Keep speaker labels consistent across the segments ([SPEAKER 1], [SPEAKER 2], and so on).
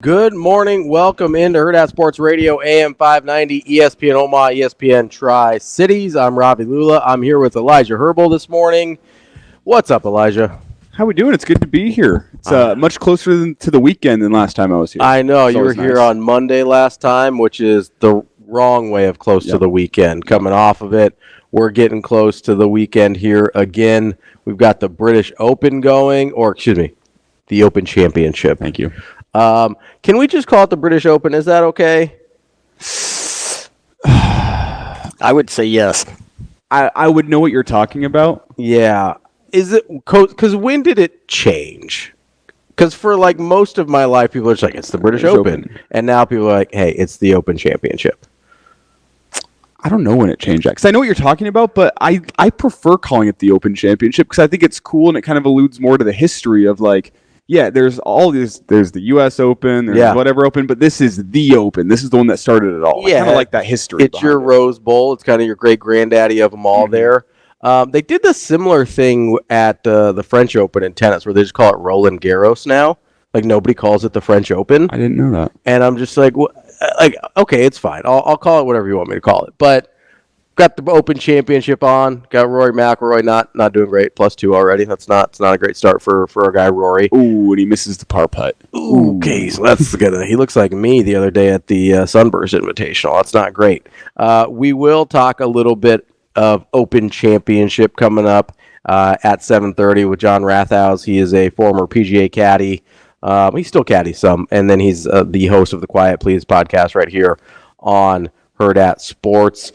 [SPEAKER 1] Good morning. Welcome into Hurrdat Sports Radio, AM 590, ESPN Omaha, ESPN Tri-Cities. I'm Ravi Lulla. I'm here with Elijah Herbel this morning. What's up, Elijah?
[SPEAKER 2] How we doing? It's good to be here. It's much closer to the weekend than last time I was here.
[SPEAKER 1] I know. You were here on Monday last time, which is the wrong way of close to the weekend. Coming off of it, we're getting close to the weekend here again. We've got the British Open going, the Open Championship.
[SPEAKER 2] Thank you.
[SPEAKER 1] Can we just call it the British Open? Is that okay?
[SPEAKER 3] I would say yes.
[SPEAKER 2] I would know what you're talking about.
[SPEAKER 1] Yeah. Is it because when did it change? Because for like most of my life, people are just like, it's the British Open. And now people are like, hey, it's the Open Championship.
[SPEAKER 2] I don't know when it changed that. Because I know what you're talking about, but I prefer calling it the Open Championship because I think it's cool and it kind of alludes more to the history of like, yeah, there's all these. There's the U.S. Open, there's whatever Open, but this is the Open. This is the one that started it all.
[SPEAKER 1] Yeah,
[SPEAKER 2] I kind of like that history.
[SPEAKER 1] It's your Rose Bowl. It's kind of your great granddaddy of them all there. They did the similar thing at the French Open in tennis, where they just call it Roland Garros now. Like nobody calls it the French Open.
[SPEAKER 2] I didn't know that.
[SPEAKER 1] And I'm just like, okay, it's fine. I'll call it whatever you want me to call it. But got the Open Championship on. Got Rory McIlroy not doing great. +2 already. It's not a great start for our guy Rory.
[SPEAKER 2] Ooh, and he misses the par putt.
[SPEAKER 1] Ooh, okay, so that's gonna. He looks like me the other day at the Sunburst Invitational. That's not great. We will talk a little bit of Open Championship coming up at 7:30 with John Rathouz. He is a former PGA caddy. He still caddies some, and then he's the host of the Quiet Please podcast right here on Hurrdat Sports.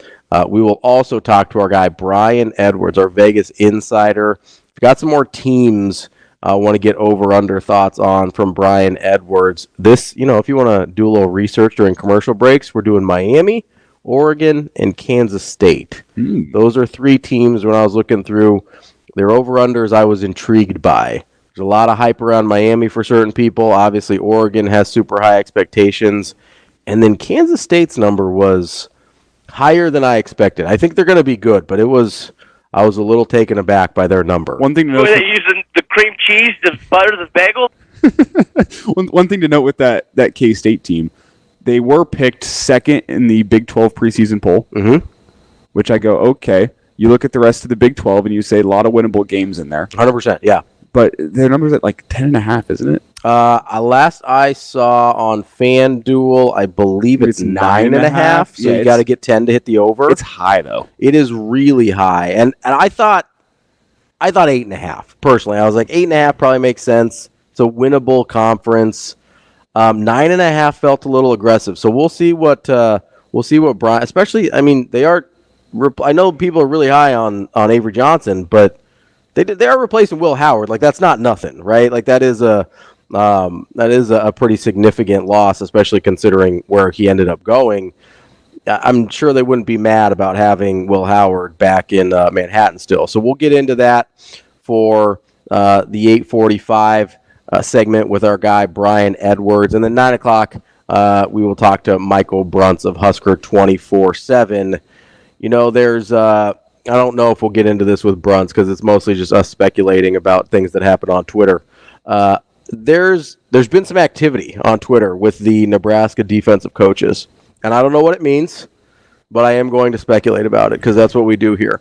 [SPEAKER 1] We will also talk to our guy Brian Edwards, our Vegas insider. We've got some more teams I want to get over-under thoughts on from Brian Edwards. This, if you want to do a little research during commercial breaks, we're doing Miami, Oregon, and Kansas State. Those are three teams when I was looking through their over-unders I was intrigued by. There's a lot of hype around Miami for certain people. Obviously, Oregon has super high expectations. And then Kansas State's number was higher than I expected. I think they're going to be good, but I was a little taken aback by their number.
[SPEAKER 2] One thing to note,
[SPEAKER 3] were they using the cream cheese to butter the bagel?
[SPEAKER 2] one thing to note with that K-State team, they were picked second in the Big 12 preseason poll, which I go, okay. You look at the rest of the Big 12 and you say a lot of winnable games in there.
[SPEAKER 1] 100%, yeah.
[SPEAKER 2] But their number's at like 10.5, isn't it?
[SPEAKER 1] Last I saw on FanDuel, I believe it's 9.5. So you got to get 10 to hit the over.
[SPEAKER 2] It's high though.
[SPEAKER 1] It is really high, and I thought 8.5 personally. I was like 8.5 probably makes sense. It's a winnable conference. 9.5 felt a little aggressive. So we'll see what Brian. Especially, I mean, they are. I know people are really high on Avery Johnson, but they are replacing Will Howard. Like that's not nothing, right? Like that is a pretty significant loss, especially considering where he ended up going. I'm sure they wouldn't be mad about having Will Howard back in Manhattan still. So we'll get into that for the 8:45 segment with our guy Brian Edwards, and then 9 o'clock we will talk to Michael Bruntz of Husker 24/7. There's I don't know if we'll get into this with Bruntz because it's mostly just us speculating about things that happen on Twitter. There's been some activity on Twitter with the Nebraska defensive coaches, and I don't know what it means, but I am going to speculate about it because that's what we do here.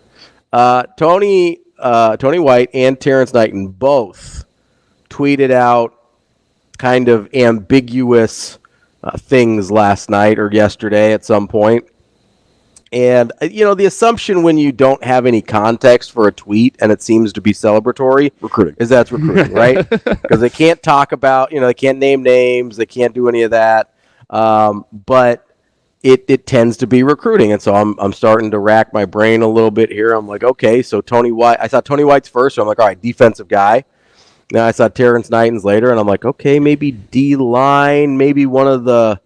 [SPEAKER 1] Tony White and Terrence Knighton both tweeted out kind of ambiguous things last night or yesterday at some point. And, the assumption when you don't have any context for a tweet and it seems to be celebratory is that's recruiting, right? Because they can't talk about, they can't name names. They can't do any of that. But it tends to be recruiting. And so I'm starting to rack my brain a little bit here. I'm like, okay, so Tony White, I saw Tony White's first. So I'm like, all right, defensive guy. Then I saw Terrence Knighton's later and I'm like, okay, maybe D-line, maybe one of the,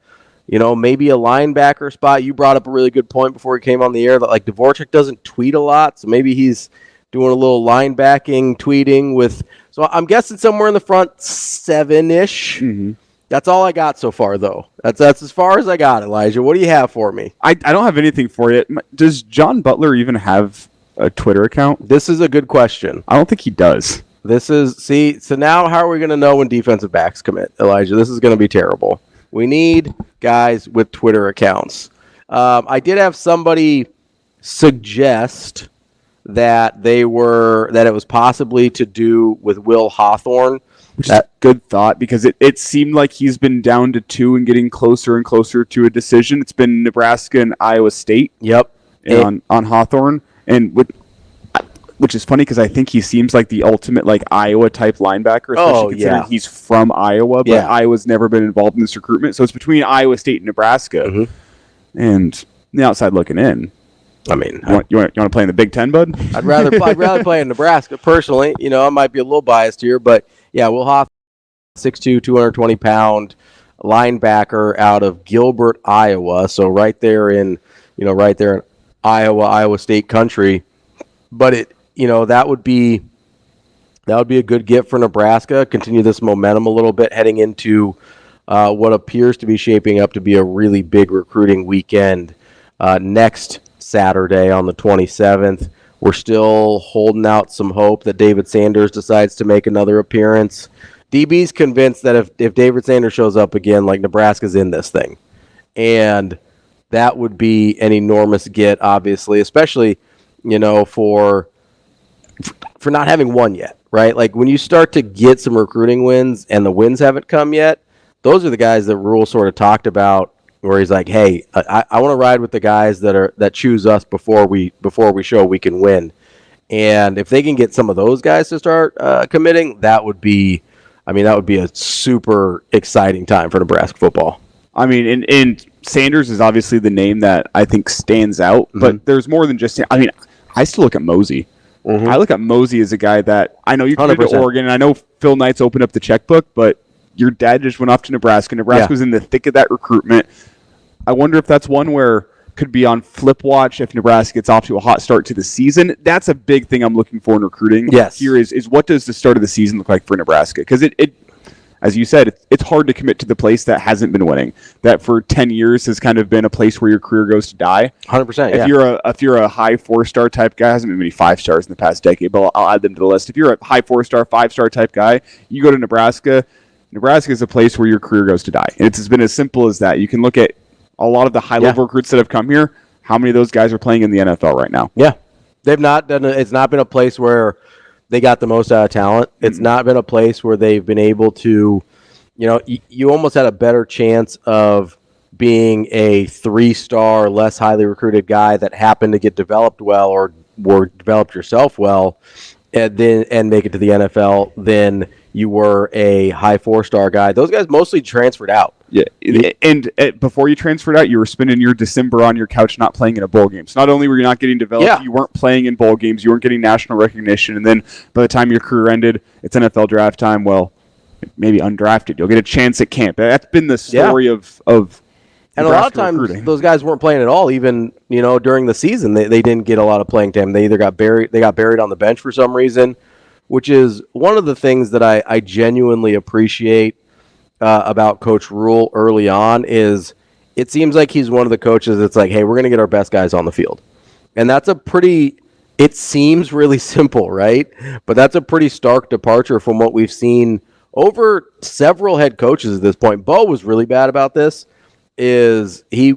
[SPEAKER 1] maybe a linebacker spot. You brought up a really good point before he came on the air that like Dvorak doesn't tweet a lot, so maybe he's doing a little linebacking tweeting with. So I'm guessing somewhere in the front 7-ish. Mm-hmm. That's all I got so far, though. That's as far as I got, Elijah. What do you have for me?
[SPEAKER 2] I don't have anything for you. Does John Butler even have a Twitter account?
[SPEAKER 1] This is a good question.
[SPEAKER 2] I don't think he does.
[SPEAKER 1] So now how are we going to know when defensive backs commit, Elijah? This is going to be terrible. We need guys with Twitter accounts. I did have somebody suggest that it was possibly to do with Will Hawthorne.
[SPEAKER 2] Which is a good thought because it seemed like he's been down to 2 and getting closer and closer to a decision. It's been Nebraska and Iowa State.
[SPEAKER 1] Yep.
[SPEAKER 2] On Hawthorne, and which is funny because I think he seems like the ultimate like Iowa type linebacker, especially considering he's from Iowa, but Iowa's never been involved in this recruitment. So it's between Iowa State and Nebraska, and the outside looking in.
[SPEAKER 1] I mean,
[SPEAKER 2] you want to play in the Big Ten, bud?
[SPEAKER 1] I'd rather play in Nebraska personally. I might be a little biased here, but yeah, Will Hawthorne, 6'2", 220-pound linebacker out of Gilbert, Iowa. So right there in Iowa State country. But that would be a good get for Nebraska. Continue this momentum a little bit heading into what appears to be shaping up to be a really big recruiting weekend next Saturday on the 27th. We're still holding out some hope that David Sanders decides to make another appearance. DB's convinced that if David Sanders shows up again, like Nebraska's in this thing. And that would be an enormous get, obviously, especially, for not having won yet, right? Like when you start to get some recruiting wins and the wins haven't come yet, those are the guys that Rule sort of talked about where he's like, hey, I want to ride with the guys that choose us before we show we can win. And if they can get some of those guys to start committing, that would be a super exciting time for Nebraska football.
[SPEAKER 2] I mean, and Sanders is obviously the name that I think stands out, but there's more than just. I mean, I still look at Mosey. I look at Mosey as a guy that I know you committed to Oregon, and I know Phil Knight's opened up the checkbook, but your dad just went off to Nebraska. Nebraska was in the thick of that recruitment. I wonder if that's one where could be on flip watch if Nebraska gets off to a hot start to the season. That's a big thing I'm looking for in recruiting.
[SPEAKER 1] Yes.
[SPEAKER 2] Here is what does the start of the season look like for Nebraska? Because it as you said, it's hard to commit to the place that hasn't been winning. That for 10 years has kind of been a place where your career goes to die.
[SPEAKER 1] 100%.
[SPEAKER 2] If you're a high 4-star type guy, hasn't been many 5-stars in the past decade, but I'll add them to the list. If you're a high 4-star, 5-star type guy, you go to Nebraska. Nebraska is a place where your career goes to die. And it's been as simple as that. You can look at a lot of the high-level recruits that have come here. How many of those guys are playing in the NFL right now?
[SPEAKER 1] Yeah. They've not done it's not been a place where they got the most out of talent. It's not been a place where they've been able to, you almost had a better chance of being a 3-star, less highly recruited guy that happened to get developed well or developed yourself well and make it to the NFL than you were a high 4-star guy. Those guys mostly transferred out.
[SPEAKER 2] Yeah, and before you transferred out, you were spending your December on your couch not playing in a bowl game. So not only were you not getting developed, you weren't playing in bowl games, you weren't getting national recognition, and then by the time your career ended, it's NFL draft time, well, maybe undrafted. You'll get a chance at camp. That's been the story of
[SPEAKER 1] and a lot of times those guys weren't playing at all. Even during the season, they didn't get a lot of playing time. They either got buried on the bench for some reason, which is one of the things that I genuinely appreciate about Coach Rule early on. Is it seems like he's one of the coaches that's like, hey, we're going to get our best guys on the field, and that's it seems really simple, right? But that's a pretty stark departure from what we've seen over several head coaches at this point. Bo was really bad about this. Is he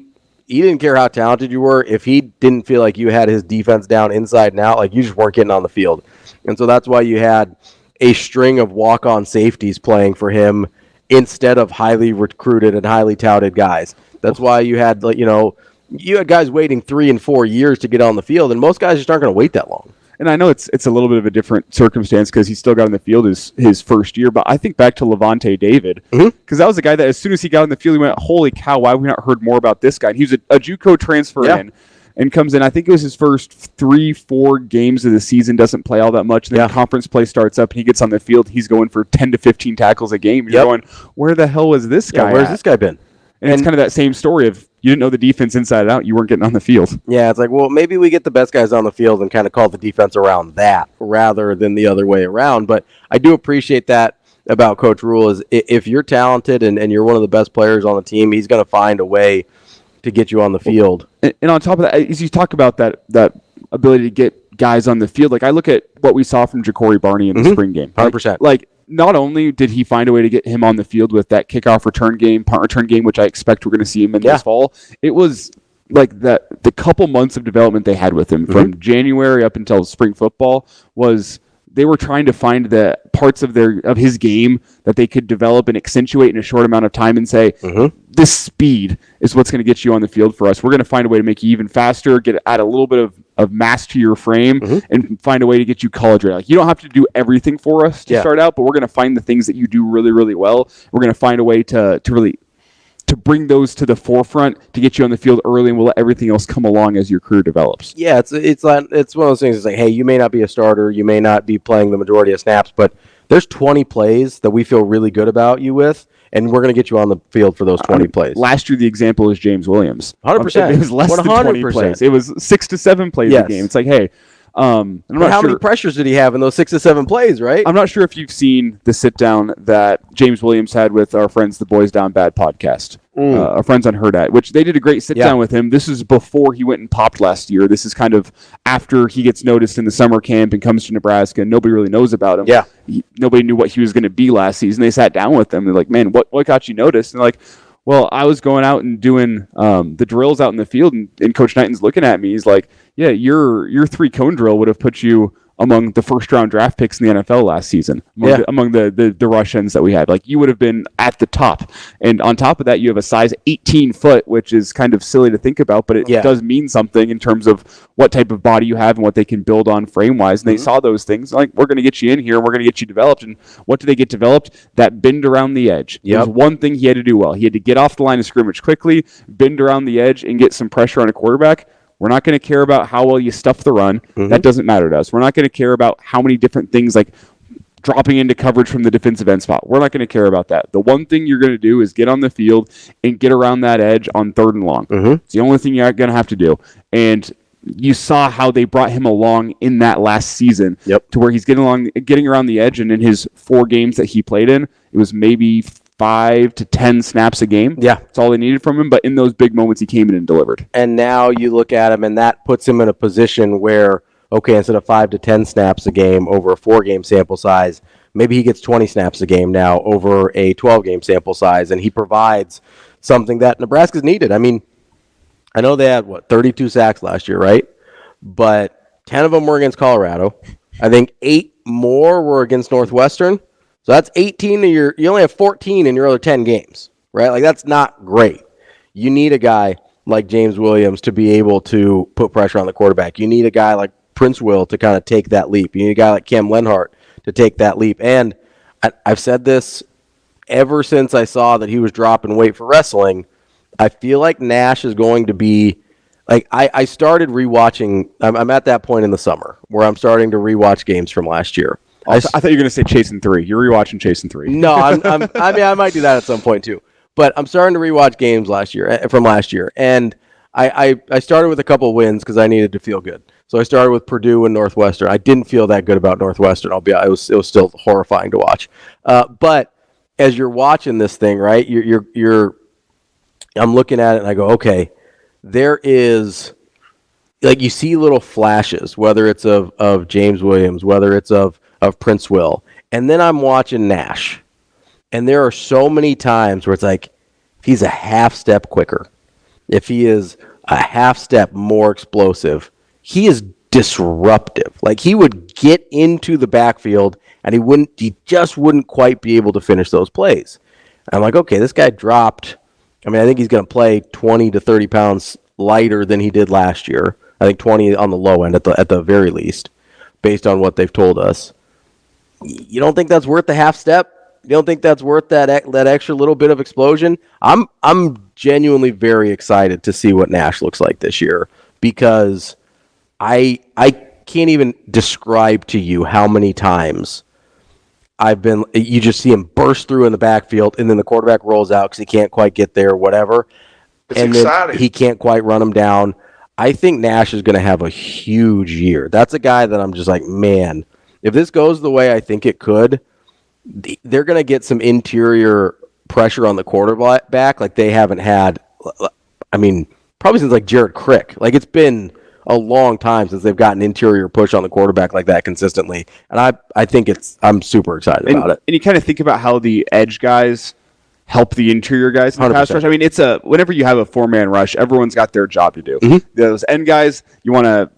[SPEAKER 1] didn't care how talented you were. If he didn't feel like you had his defense down inside and out, like you just weren't getting on the field. And so that's why you had a string of walk-on safeties playing for him instead of highly recruited and highly touted guys. That's why you had you had guys waiting 3 and 4 years to get on the field, and most guys just aren't going to wait that long.
[SPEAKER 2] And I know it's a little bit of a different circumstance because he still got on the field his first year. But I think back to Levante David because that was a guy that as soon as he got on the field, he went, holy cow, why have we not heard more about this guy? And he was a JUCO transfer in and comes in. I think it was his first 3-4 games of the season, doesn't play all that much. And then conference play starts up and he gets on the field. He's going for 10 to 15 tackles a game. And you're going, where the hell was this guy
[SPEAKER 1] where's this guy been?
[SPEAKER 2] And it's kind of that same story of you didn't know the defense inside and out. You weren't getting on the field.
[SPEAKER 1] Yeah, it's like, well, maybe we get the best guys on the field and kind of call the defense around that rather than the other way around. But I do appreciate that about Coach Rule is if you're talented and you're one of the best players on the team, he's going to find a way to get you on the field.
[SPEAKER 2] And on top of that, as you talk about that ability to get guys on the field, like I look at what we saw from Ja'Cory Barney in the spring game.
[SPEAKER 1] 100%.
[SPEAKER 2] Like not only did he find a way to get him on the field with that kickoff return game, punt return game, which I expect we're going to see him in this fall, it was like the couple months of development they had with him from January up until spring football was they were trying to find the parts of his game that they could develop and accentuate in a short amount of time and say, this speed is what's going to get you on the field for us. We're going to find a way to make you even faster, add a little bit of mass to your frame, and find a way to get you college ready. Like, you don't have to do everything for us to start out, but we're going to find the things that you do really, really well. We're going to find a way to really bring those to the forefront to get you on the field early, and we'll let everything else come along as your career develops.
[SPEAKER 1] Yeah, it's one of those things. It's like, hey, you may not be a starter, you may not be playing the majority of snaps, but there's 20 plays that we feel really good about you with, and we're going to get you on the field for those 20 plays.
[SPEAKER 2] Last year, the example is James Williams.
[SPEAKER 1] 100%.
[SPEAKER 2] It was less 100%. Than 20 plays. It was 6 to 7 plays a game. It's like, hey, and
[SPEAKER 1] how many pressures did he have in those 6 to 7 plays, right?
[SPEAKER 2] I'm not sure if you've seen the sit-down that James Williams had with our friends, the Boys Down Bad podcast. Our friends on Hurrdat, which they did a great sit-down with him. This is before he went and popped last year. This is kind of after he gets noticed in the summer camp and comes to Nebraska, and nobody really knows about him.
[SPEAKER 1] Yeah.
[SPEAKER 2] Nobody knew what he was going to be last season. They sat down with him. They're like, man, what got you noticed? And they're like, well, I was going out and doing the drills out in the field, and Coach Knighton's looking at me. He's like, yeah, your 3-cone drill would have put you among the first-round draft picks in the NFL last season, among the rush ends that we had. Like, you would have been at the top. And on top of that, you have a size 18 foot, which is kind of silly to think about, but it does mean something in terms of what type of body you have and what they can build on frame-wise. And they saw those things, like, we're going to get you in here, and we're going to get you developed. And what do they get developed? That bend around the edge. There's one thing he had to do well. He had to get off the line of scrimmage quickly, bend around the edge, and get some pressure on a quarterback. We're not going to care about how well you stuff the run. That doesn't matter to us. We're not going to care about how many different things like dropping into coverage from the defensive end spot. We're not going to care about that. The one thing you're going to do is get on the field and get around that edge on 3rd and long. It's the only thing you're going to have to do. And you saw how they brought him along in that last season to where he's getting around the edge. And in his 4 games that he played in, it was maybe 5 to 10 snaps a game. Yeah. That's all they needed from him. But in those big moments, he came in and delivered.
[SPEAKER 1] And now you look at him, and that puts him in a position where, okay, instead of 5 to 10 snaps a game over a 4-game sample size, maybe he gets 20 snaps a game now over a 12-game sample size, and he provides something that Nebraska's needed. I mean, I know they had, 32 sacks last year, right? But 10 of them were against Colorado. I think 8 more were against Northwestern. So that's 18 of you only have 14 in your other 10 games, right? Like, that's not great. You need a guy like James Williams to be able to put pressure on the quarterback. You need a guy like Prince Will to kind of take that leap. You need a guy like Cam Lenhart to take that leap. And I've said this ever since I saw that he was dropping weight for wrestling. I feel like Nash is going to be like, I started rewatching. I'm at that point in the summer where I'm starting to rewatch games from last year.
[SPEAKER 2] I thought you were going to say Chasing 3. You're rewatching Chasing 3.
[SPEAKER 1] No, I might do that at some point too. But I'm starting to rewatch games from last year, and I started with a couple of wins because I needed to feel good. So I started with Purdue and Northwestern. I didn't feel that good about Northwestern. It was still horrifying to watch. But as you're watching this thing, right? I'm looking at it and I go, okay, there is, like, you see little flashes, whether it's of James Williams, whether it's of Prince Will. And then I'm watching Nash. And there are so many times where it's like, if he's a half step quicker, if he is a half step more explosive, he is disruptive. Like, he would get into the backfield and he just wouldn't quite be able to finish those plays. And I'm like, okay, this guy dropped. I mean, I think he's going to play 20 to 30 pounds lighter than he did last year. I think 20 on the low end at the very least, based on what they've told us. You don't think that's worth the half step? You don't think that's worth that extra little bit of explosion? I'm genuinely very excited to see what Nash looks like this year, because I can't even describe to you how many times you just see him burst through in the backfield, and then the quarterback rolls out because he can't quite get there, whatever.
[SPEAKER 4] It's exciting.
[SPEAKER 1] Then he can't quite run him down. I think Nash is going to have a huge year. That's a guy that I'm just like, man, if this goes the way I think it could, they're going to get some interior pressure on the quarterback like they haven't had, I mean, probably since like Jared Crick. Like, it's been a long time since they've gotten interior push on the quarterback like that consistently. And I think I'm super excited about it.
[SPEAKER 2] And you kind of think about how the edge guys help the interior guys in the pass
[SPEAKER 1] 100%.
[SPEAKER 2] rush. I mean, whenever you have a 4-man rush, everyone's got their job to do.
[SPEAKER 1] Mm-hmm.
[SPEAKER 2] Those end guys, you want to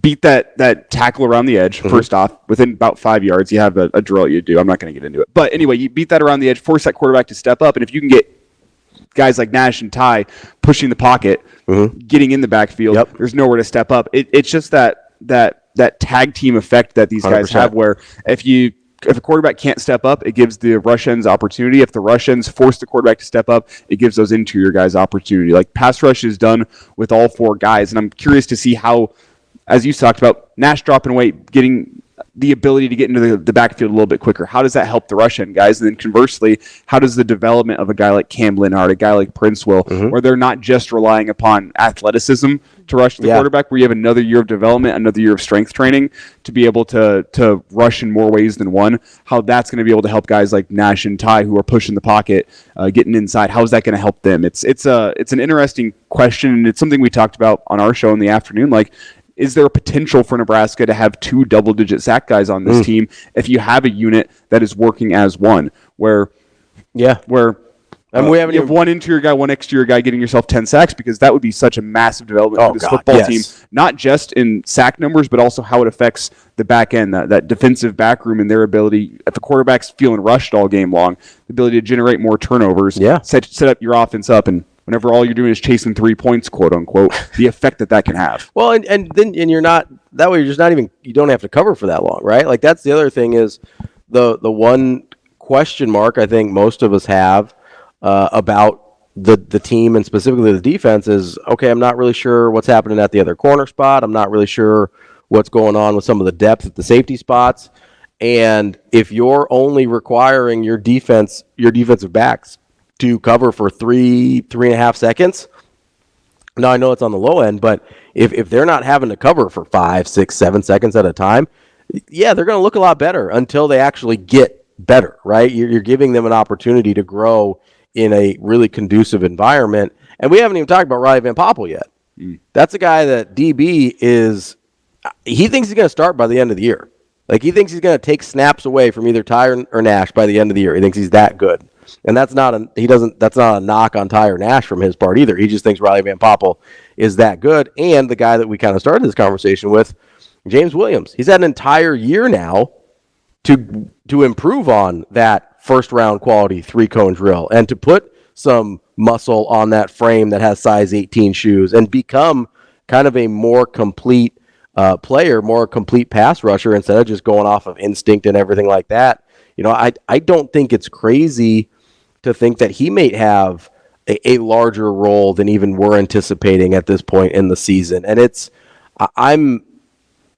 [SPEAKER 2] beat that tackle around the edge.
[SPEAKER 1] Mm-hmm.
[SPEAKER 2] First off, within about 5 yards, you have a drill you do. I'm not going to get into it. But anyway, you beat that around the edge, force that quarterback to step up, and if you can get guys like Nash and Ty pushing the pocket, getting in the backfield, there's nowhere to step up. It's just that tag team effect that these guys
[SPEAKER 1] 100%.
[SPEAKER 2] have, where if a quarterback can't step up, it gives the rush ends opportunity. If the rush ends force the quarterback to step up, it gives those interior guys opportunity. Like pass rush is done with all 4 guys, and I'm curious to see how, as you talked about, Nash dropping weight, getting the ability to get into the backfield a little bit quicker. How does that help the rush end guys? And then conversely, how does the development of a guy like Cam Linhart, a guy like Prince Will, where they're not just relying upon athleticism to rush the quarterback, where you have another year of development, another year of strength training to be able to rush in more ways than one, how that's going to be able to help guys like Nash and Ty who are pushing the pocket, getting inside. How is that going to help them? It's an interesting question, and it's something we talked about on our show in the afternoon. Like, is there a potential for Nebraska to have 2 double-digit sack guys on this team if you have a unit that is working as one? Where
[SPEAKER 1] we haven't
[SPEAKER 2] you have one interior guy, one exterior guy getting yourself 10 sacks, because that would be such a massive development for this football team, not just in sack numbers, but also how it affects the back end, that defensive back room, and their ability, if the quarterback's feeling rushed all game long, the ability to generate more turnovers, set up your offense up, and whenever all you're doing is chasing 3 points, quote unquote, the effect that can have.
[SPEAKER 1] Well, and you're not that way. You're just not even. You don't have to cover for that long, right? Like that's the other thing is the one question mark I think most of us have about the team and specifically the defense is, okay, I'm not really sure what's happening at the other corner spot. I'm not really sure what's going on with some of the depth at the safety spots. And if you're only requiring your defensive backs to cover for 3.5 seconds. Now I know it's on the low end, but if they're not having to cover for 5, 6, 7 seconds at a time, they're going to look a lot better until they actually get better, right? You're giving them an opportunity to grow in a really conducive environment. And we haven't even talked about Riley Van Poppel yet. That's a guy that DB he thinks he's going to start by the end of the year. Like he thinks he's going to take snaps away from either Ty or Nash by the end of the year. He thinks he's that good. And that's not a knock on Ty or Nash from his part either. He just thinks Riley Van Poppel is that good. And the guy that we kind of started this conversation with, James Williams, he's had an entire year now to improve on that first round quality 3-cone drill and to put some muscle on that frame that has size 18 shoes and become kind of a more complete player, more complete pass rusher instead of just going off of instinct and everything like that. You know, I don't think it's crazy to think that he may have a larger role than even we're anticipating at this point in the season. And I'm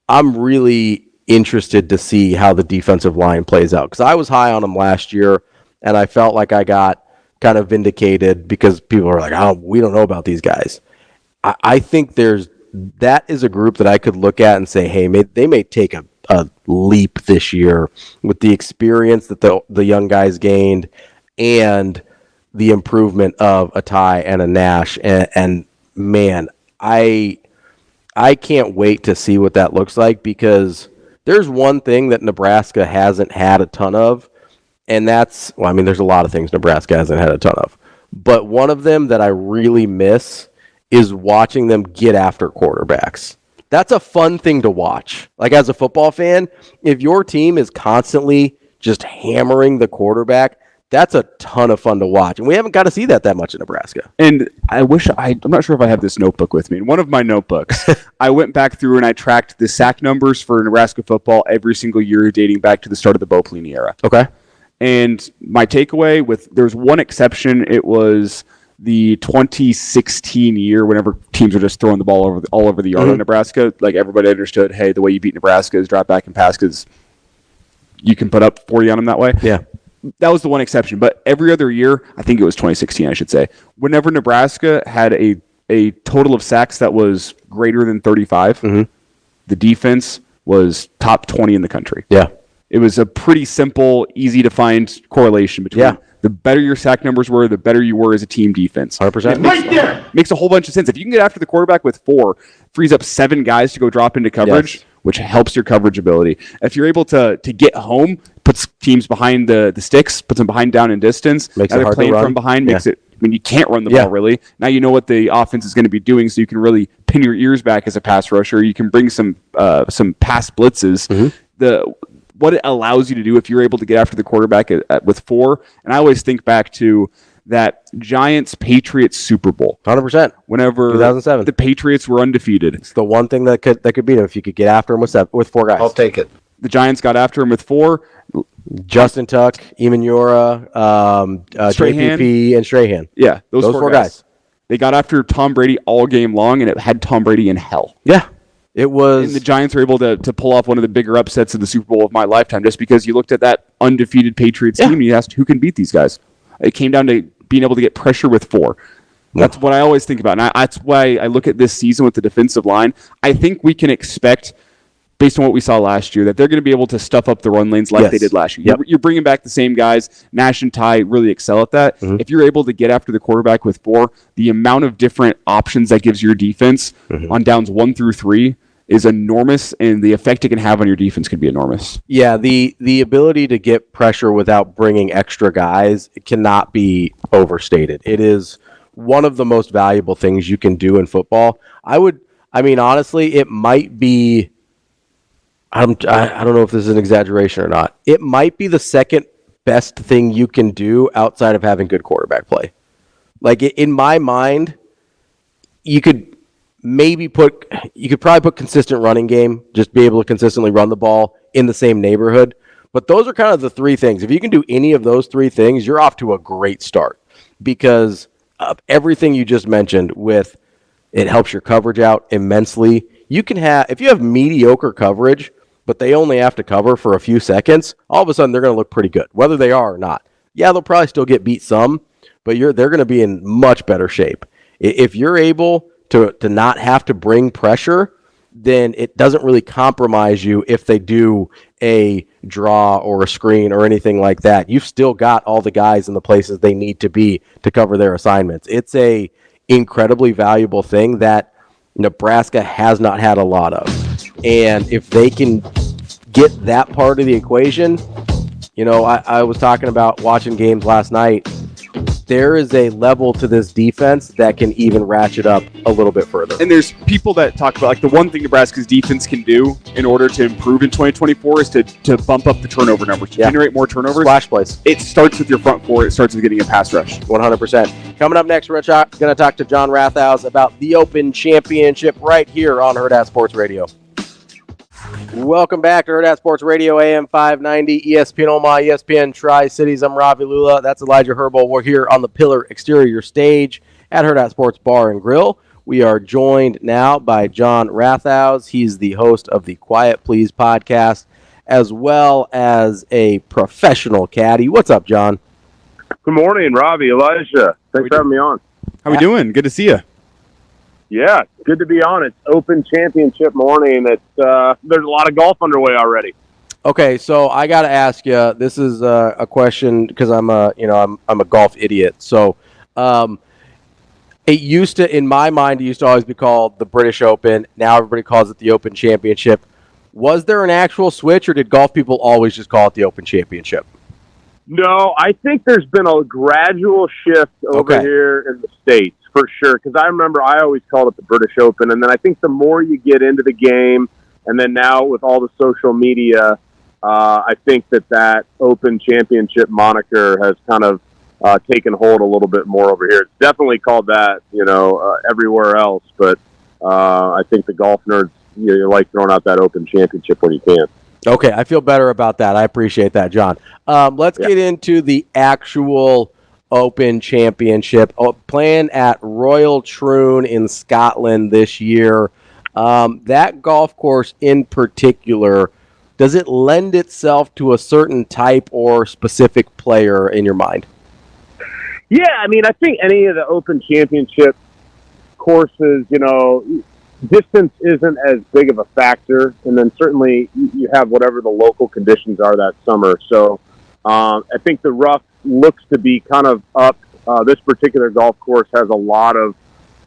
[SPEAKER 1] really interested to see how the defensive line plays out, because I was high on him last year and I felt like I got kind of vindicated because people are like, oh, we don't know about these guys. I think that is a group that I could look at and say, hey, they may take a leap this year with the experience that the young guys gained and the improvement of a Ty and a Nash. And man, I can't wait to see what that looks like, because there's one thing that Nebraska hasn't had a ton of, and that's, well, I mean, there's a lot of things Nebraska hasn't had a ton of, but one of them that I really miss is watching them get after quarterbacks. That's a fun thing to watch. Like, as a football fan, if your team is constantly just hammering the quarterback, that's a ton of fun to watch. And we haven't got to see that much in Nebraska.
[SPEAKER 2] And I'm not sure if I have this notebook with me. In one of my notebooks, I went back through and I tracked the sack numbers for Nebraska football every single year dating back to the start of the Bo Pelini era.
[SPEAKER 1] Okay.
[SPEAKER 2] And my takeaway, there's one exception, it was the 2016 year, whenever teams were just throwing the ball all over the yard on Nebraska. Like, everybody understood, hey, the way you beat Nebraska is drop back and pass, because you can put up 40 on them that way.
[SPEAKER 1] Yeah.
[SPEAKER 2] That was the one exception. But every other year, I think it was 2016, I should say, whenever Nebraska had a total of sacks that was greater than 35, the defense was top 20 in the country.
[SPEAKER 1] Yeah.
[SPEAKER 2] It was a pretty simple, easy to find correlation between the better your sack numbers were, the better you were as a team defense.
[SPEAKER 1] 100%.
[SPEAKER 2] Makes a whole bunch of sense. If you can get after the quarterback with 4, frees up 7 guys to go drop into coverage, which helps your coverage ability. If you're able to get home, puts teams behind the sticks, puts them behind down in distance.
[SPEAKER 1] Makes it hard
[SPEAKER 2] playing
[SPEAKER 1] to run.
[SPEAKER 2] from behind makes it. I mean, you can't run the ball really. Now you know what the offense is going to be doing, so you can really pin your ears back as a pass rusher. You can bring some pass blitzes. What it allows you to do if you're able to get after the quarterback with 4, and I always think back to that Giants-Patriots Super Bowl.
[SPEAKER 1] 100%.
[SPEAKER 2] Whenever
[SPEAKER 1] 2007.
[SPEAKER 2] the Patriots were undefeated.
[SPEAKER 1] It's the one thing that could beat them if you could get after them with 4 guys.
[SPEAKER 4] I'll take it.
[SPEAKER 2] The Giants got after him with 4.
[SPEAKER 1] Justin Tuck, Emanora,
[SPEAKER 2] Strahan.
[SPEAKER 1] JPP, and Strahan.
[SPEAKER 2] Yeah, those 4
[SPEAKER 1] guys.
[SPEAKER 2] They got after Tom Brady all game long, and it had Tom Brady in hell.
[SPEAKER 1] Yeah. It was.
[SPEAKER 2] And the Giants were able to pull off one of the bigger upsets of the Super Bowl of my lifetime, just because you looked at that undefeated Patriots team and you asked who can beat these guys. It came down to being able to get pressure with 4. That's what I always think about. And that's why I look at this season with the defensive line. I think we can expect, based on what we saw last year, that they're going to be able to stuff up the run lanes like they did last year.
[SPEAKER 1] Yep.
[SPEAKER 2] You're bringing back the same guys. Nash and Ty really excel at that. If you're able to get after the quarterback with 4, the amount of different options that gives your defense on downs 1 through 3 is enormous, and the effect it can have on your defense can be enormous.
[SPEAKER 1] Yeah, the ability to get pressure without bringing extra guys cannot be overstated. It is one of the most valuable things you can do in football. Honestly, it might be, I don't know if this is an exaggeration or not. It might be the second best thing you can do outside of having good quarterback play. Like, in my mind, you could probably put consistent running game, just be able to consistently run the ball in the same neighborhood. But those are kind of the 3 things. If you can do any of those 3 things, you're off to a great start, because of everything you just mentioned. With it helps your coverage out immensely. If you have mediocre coverage, but they only have to cover for a few seconds, all of a sudden they're going to look pretty good, whether they are or not. Yeah, they'll probably still get beat some, but they're going to be in much better shape. If you're able to not have to bring pressure, then it doesn't really compromise you if they do a draw or a screen or anything like that. You've still got all the guys in the places they need to be to cover their assignments. It's a incredibly valuable thing that Nebraska has not had a lot of. And if they can get that part of the equation, I was talking about watching games last night. There is a level to this defense that can even ratchet up a little bit further.
[SPEAKER 2] And there's people that talk about, like, the one thing Nebraska's defense can do in order to improve in 2024 is to bump up the turnover numbers, to generate more turnovers.
[SPEAKER 1] Splash plays.
[SPEAKER 2] It starts with your front 4. It starts with getting a pass rush.
[SPEAKER 1] 100%. Coming up next, we're going to talk to John Rathouz about the Open Championship right here on Hurrdat Sports Radio. Welcome back to Hurrdat Sports Radio, AM 590, ESPN Omaha, ESPN Tri-Cities. I'm Ravi Lulla. That's Elijah Herbel. We're here on the Pillar Exterior stage at Hurrdat Sports Bar and Grill. We are joined now by John Rathouz. He's the host of the Quiet Please podcast, as well as a professional caddy. What's up, John?
[SPEAKER 5] Good morning, Ravi, Elijah. Thanks for having me on.
[SPEAKER 2] How we doing? Good to see you.
[SPEAKER 5] Yeah, good to be on. It's Open Championship morning. There's a lot of golf underway already.
[SPEAKER 1] Okay, so I got to ask you. This is a question because I'm a golf idiot. So, it used to, in my mind, it used to always be called the British Open. Now everybody calls it the Open Championship. Was there an actual switch, or did golf people always just call it the Open Championship?
[SPEAKER 5] No, I think there's been a gradual shift over here in the States, for sure, because I remember I always called it the British Open, and then I think the more you get into the game, and then now with all the social media, I think that Open Championship moniker has kind of taken hold a little bit more over here. It's definitely called that, everywhere else, but I think the golf nerds, you like throwing out that Open Championship when you can.
[SPEAKER 1] Okay, I feel better about that. I appreciate that, John. Let's get into the actual Open Championship. Playing at Royal Troon in Scotland this year. That golf course in particular, does it lend itself to a certain type or specific player in your mind?
[SPEAKER 5] Yeah, I mean, I think any of the Open Championship courses, distance isn't as big of a factor, and then certainly you have whatever the local conditions are that summer. So I think the rough looks to be kind of up. This particular golf course has a lot of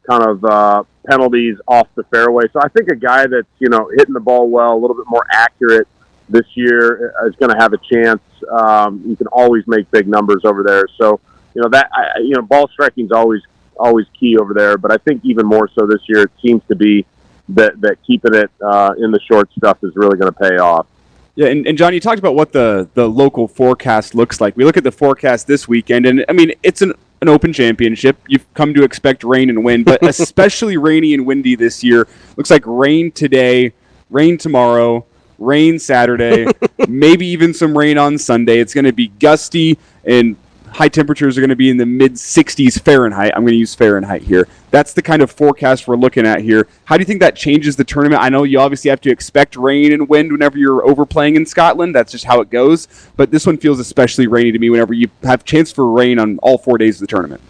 [SPEAKER 5] kind of penalties off the fairway. So I think a guy that's, hitting the ball well, a little bit more accurate this year is going to have a chance. You can always make big numbers over there. So, ball striking is always key over there. But I think even more so this year, it seems to be that keeping it in the short stuff is really going to pay off.
[SPEAKER 2] Yeah, and John, you talked about what the local forecast looks like. We look at the forecast this weekend, and I mean, it's an open championship. You've come to expect rain and wind, but especially rainy and windy this year. Looks like rain today, rain tomorrow, rain Saturday, maybe even some rain on Sunday. It's going to be gusty, and high temperatures are going to be in the mid-60s Fahrenheit. I'm going to use Fahrenheit here. That's the kind of forecast we're looking at here. How do you think that changes the tournament? I know you obviously have to expect rain and wind whenever you're overplaying in Scotland. That's just how it goes. But this one feels especially rainy to me whenever you have chance for rain on all 4 days of the tournament.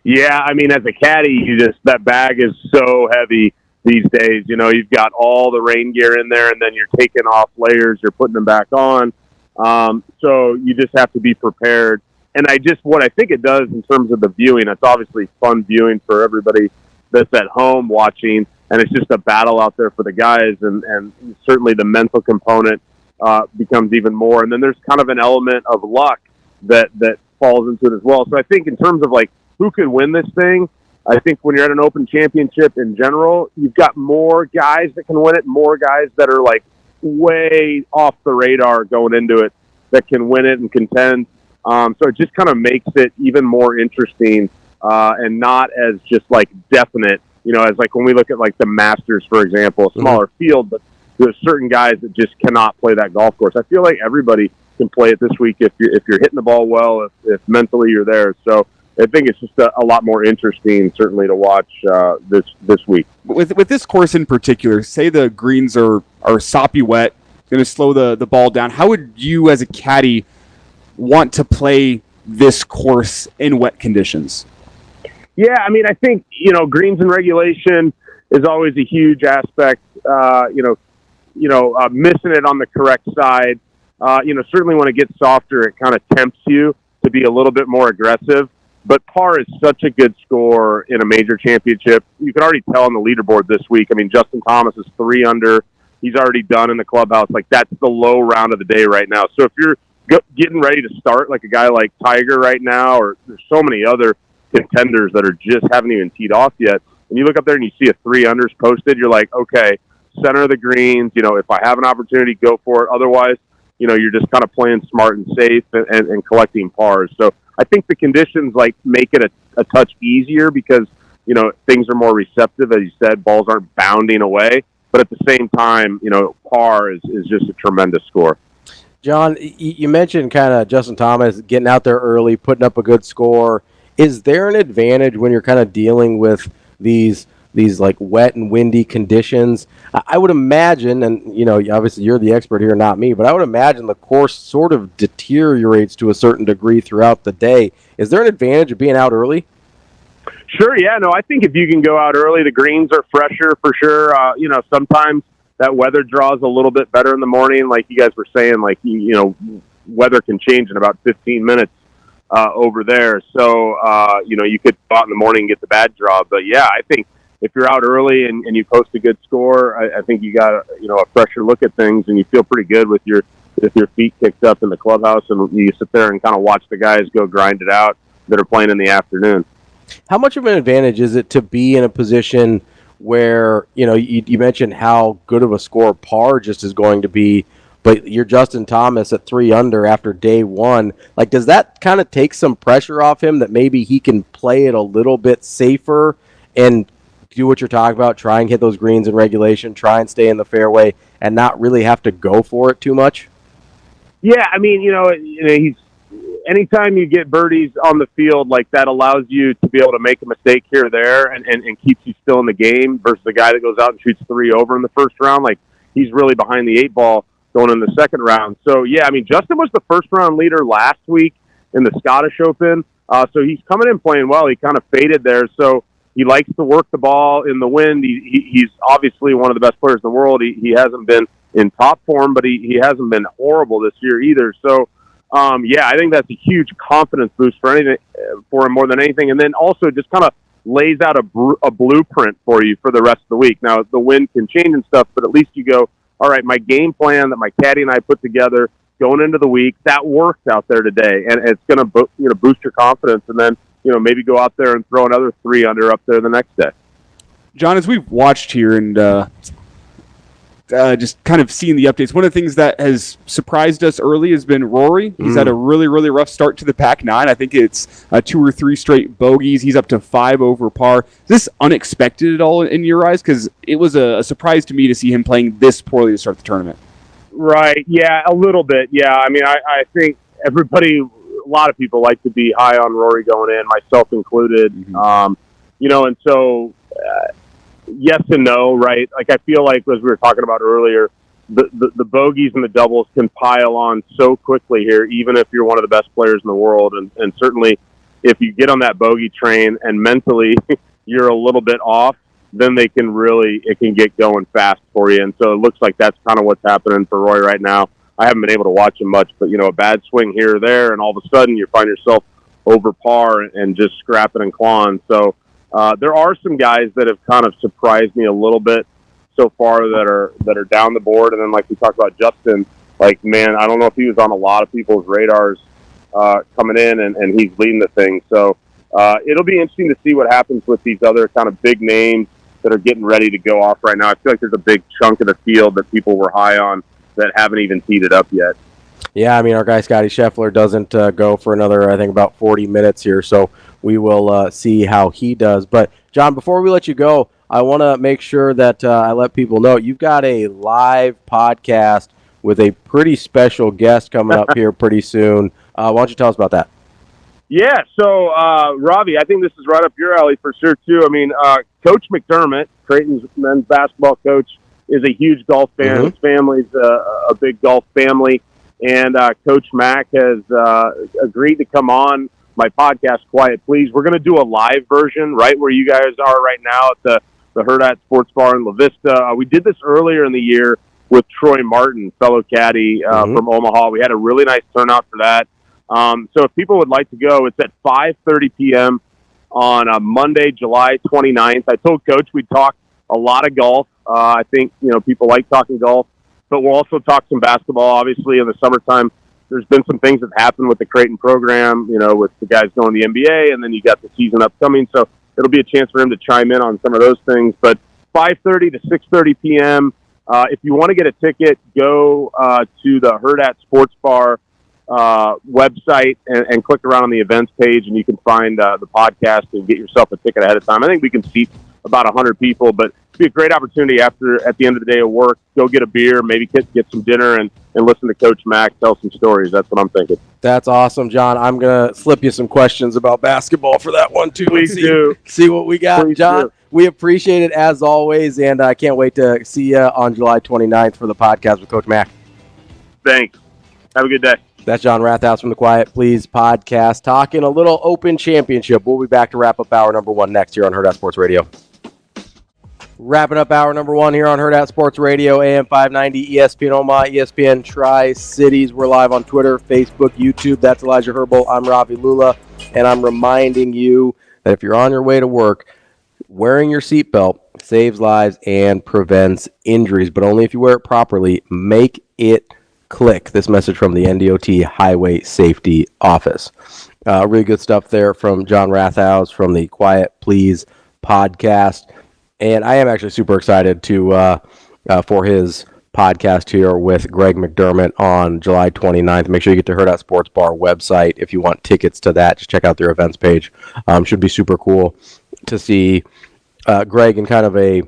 [SPEAKER 5] Yeah, I mean, as a caddy, that bag is so heavy these days. You've got all the rain gear in there, and then you're taking off layers, you're putting them back on. So you just have to be prepared. And what I think it does in terms of the viewing, it's obviously fun viewing for everybody that's at home watching, and it's just a battle out there for the guys, and certainly the mental component becomes even more. And then there's kind of an element of luck that falls into it as well. So I think in terms of who could win this thing, I think when you're at an open championship in general, you've got more guys that can win it, more guys that are way off the radar going into it that can win it and contend. So it just kind of makes it even more interesting and not as just definite, as when we look at the Masters, for example, a smaller field, but there's certain guys that just cannot play that golf course. I feel like everybody can play it this week if you're hitting the ball well, if mentally you're there. So I think it's just a lot more interesting, certainly, to watch this week.
[SPEAKER 2] With this course in particular, say the greens are soppy wet, going to slow the ball down. How would you, as a caddy, want to play this course in wet conditions?
[SPEAKER 5] Yeah, I mean, I think, greens and regulation is always a huge aspect. Missing it on the correct side. Certainly when it gets softer, it kind of tempts you to be a little bit more aggressive. But par is such a good score in a major championship. You can already tell on the leaderboard this week. I mean, Justin Thomas is 3 under. He's already done in the clubhouse. That's the low round of the day right now. So if you're getting ready to start like a guy like Tiger right now, or there's so many other contenders that are just haven't even teed off yet, and you look up there and you see a 3 unders posted, you're like, okay, center of the greens, if I have an opportunity, go for it. Otherwise, you're just kind of playing smart and safe and collecting pars. So I think the conditions make it a touch easier because, things are more receptive. As you said, balls aren't bounding away, but at the same time, par is just a tremendous score.
[SPEAKER 1] John, you mentioned kind of Justin Thomas getting out there early, putting up a good score. Is there an advantage when you're kind of dealing with these wet and windy conditions? I would imagine, and obviously you're the expert here, not me, but I would imagine the course sort of deteriorates to a certain degree throughout the day. Is there an advantage of being out early?
[SPEAKER 5] Sure, yeah. No, I think if you can go out early, the greens are fresher for sure. Sometimes that weather draws a little bit better in the morning, like you guys were saying. Weather can change in about 15 minutes over there. So, you could go out in the morning and get the bad draw. But, yeah, I think if you're out early and you post a good score, I think you got a fresher look at things, and you feel pretty good with your feet kicked up in the clubhouse, and you sit there and kind of watch the guys go grind it out that are playing in the afternoon.
[SPEAKER 1] How much of an advantage is it to be in a position where, you mentioned how good of a score par just is going to be, but you're Justin Thomas at 3 under after day one. Does that kind of take some pressure off him that maybe he can play it a little bit safer and do what you're talking about, try and hit those greens in regulation, try and stay in the fairway and not really have to go for it too much?
[SPEAKER 5] Yeah, I mean, he's anytime you get birdies on the field, that allows you to be able to make a mistake here or there and keeps you still in the game versus the guy that goes out and shoots 3 over in the first round. He's really behind the 8 ball going in the second round. So, yeah, I mean, Justin was the first round leader last week in the Scottish Open. So he's coming in playing well. He kind of faded there. So he likes to work the ball in the wind. He's obviously one of the best players in the world. He hasn't been in top form, but he hasn't been horrible this year either. So, yeah, I think that's a huge confidence boost for anything for him more than anything. And then also just kind of lays out a blueprint for you for the rest of the week. Now, the wind can change and stuff, but at least you go, all right, my game plan that my caddy and I put together going into the week, that worked out there today. And it's going to boost your confidence. And then, maybe go out there and throw another 3 under up there the next day.
[SPEAKER 2] John, as we've watched here and just kind of seeing the updates, one of the things that has surprised us early has been Rory. He's had a really, really rough start to the Pac-9. I think it's 2 or 3 straight bogeys. He's up to 5 over par. Is this unexpected at all in your eyes? Because it was a surprise to me to see him playing this poorly to start the tournament.
[SPEAKER 5] Right. Yeah, a little bit. Yeah. I mean, I think a lot of people like to be high on Rory going in, myself included. And so yes and no, right? Like, I feel like, as we were talking about earlier, the bogeys and the doubles can pile on so quickly here, even if you're one of the best players in the world. And certainly if you get on that bogey train and mentally you're a little bit off, then it can get going fast for you. And so it looks like that's kind of what's happening for Roy right now. I haven't been able to watch him much, but, a bad swing here or there, and all of a sudden you find yourself over par and just scrapping and clawing. So there are some guys that have kind of surprised me a little bit so far that are down the board. And then, like we talked about Justin, like, man, I don't know if he was on a lot of people's radars coming in, and he's leading the thing. So it'll be interesting to see what happens with these other kind of big names that are getting ready to go off right now. I feel like there's a big chunk of the field that people were high on that haven't even teed it up yet.
[SPEAKER 1] Yeah, I mean, our guy Scotty Scheffler doesn't go for another, I think, about 40 minutes here, so we will see how he does. But, John, before we let you go, I want to make sure that I let people know you've got a live podcast with a pretty special guest coming up here pretty soon. Why don't you tell us about that?
[SPEAKER 5] Yeah, so, Ravi, I think this is right up your alley for sure, too. I mean, Coach McDermott, Creighton's men's basketball coach, is a huge golf fan. His family's a big golf family. And Coach Mack has agreed to come on my podcast, Quiet Please. We're going to do a live version, right where you guys are right now at the Hurrdat Sports Bar in La Vista. We did this earlier in the year with Troy Martin, fellow caddy from Omaha. We had a really nice turnout for that. So if people would like to go, it's at 5:30 p.m. on Monday, July 29th. I told Coach we'd talk a lot of golf. I think, people like talking golf, but we'll also talk some basketball. Obviously, in the summertime, there's been some things that happened with the Creighton program, with the guys going to the NBA, and then you got the season upcoming. So it'll be a chance for him to chime in on some of those things. But 5:30 to 6:30 p.m. If you want to get a ticket, go to the Hurrdat Sports Bar website and click around on the events page, and you can find the podcast and get yourself a ticket ahead of time. I think we can seat about 100 people, but it'd be a great opportunity at the end of the day of work, go get a beer, maybe get some dinner and listen to Coach Mack tell some stories. That's what I'm thinking.
[SPEAKER 1] That's awesome, John. I'm going to slip you some questions about basketball for that one, too.
[SPEAKER 5] Please do.
[SPEAKER 1] See what we got.
[SPEAKER 5] Please
[SPEAKER 1] John,
[SPEAKER 5] do.
[SPEAKER 1] We appreciate it as always, and I can't wait to see you on July 29th for the podcast with Coach Mack.
[SPEAKER 5] Thanks. Have a good day.
[SPEAKER 1] That's John Rathouz from the Quiet Please podcast, talking a little Open Championship. We'll be back to wrap up hour number 1 next year on Hurrdat Sports Radio. Wrapping up hour number 1 here on Hurrdat Sports Radio, AM 590, ESPN Omaha, ESPN Tri-Cities. We're live on Twitter, Facebook, YouTube. That's Elijah Herbel. I'm Ravi Lulla, and I'm reminding you that if you're on your way to work, wearing your seatbelt saves lives and prevents injuries, but only if you wear it properly. Make it click. This message from the NDOT Highway Safety Office. Really good stuff there from John Rathouz from the Quiet Please podcast. And I am actually super excited to for his podcast here with Greg McDermott on July 29th. Make sure you get to Hurrdat Sports Bar website if you want tickets to that. Just check out their events page. Should be super cool to see Greg in kind of a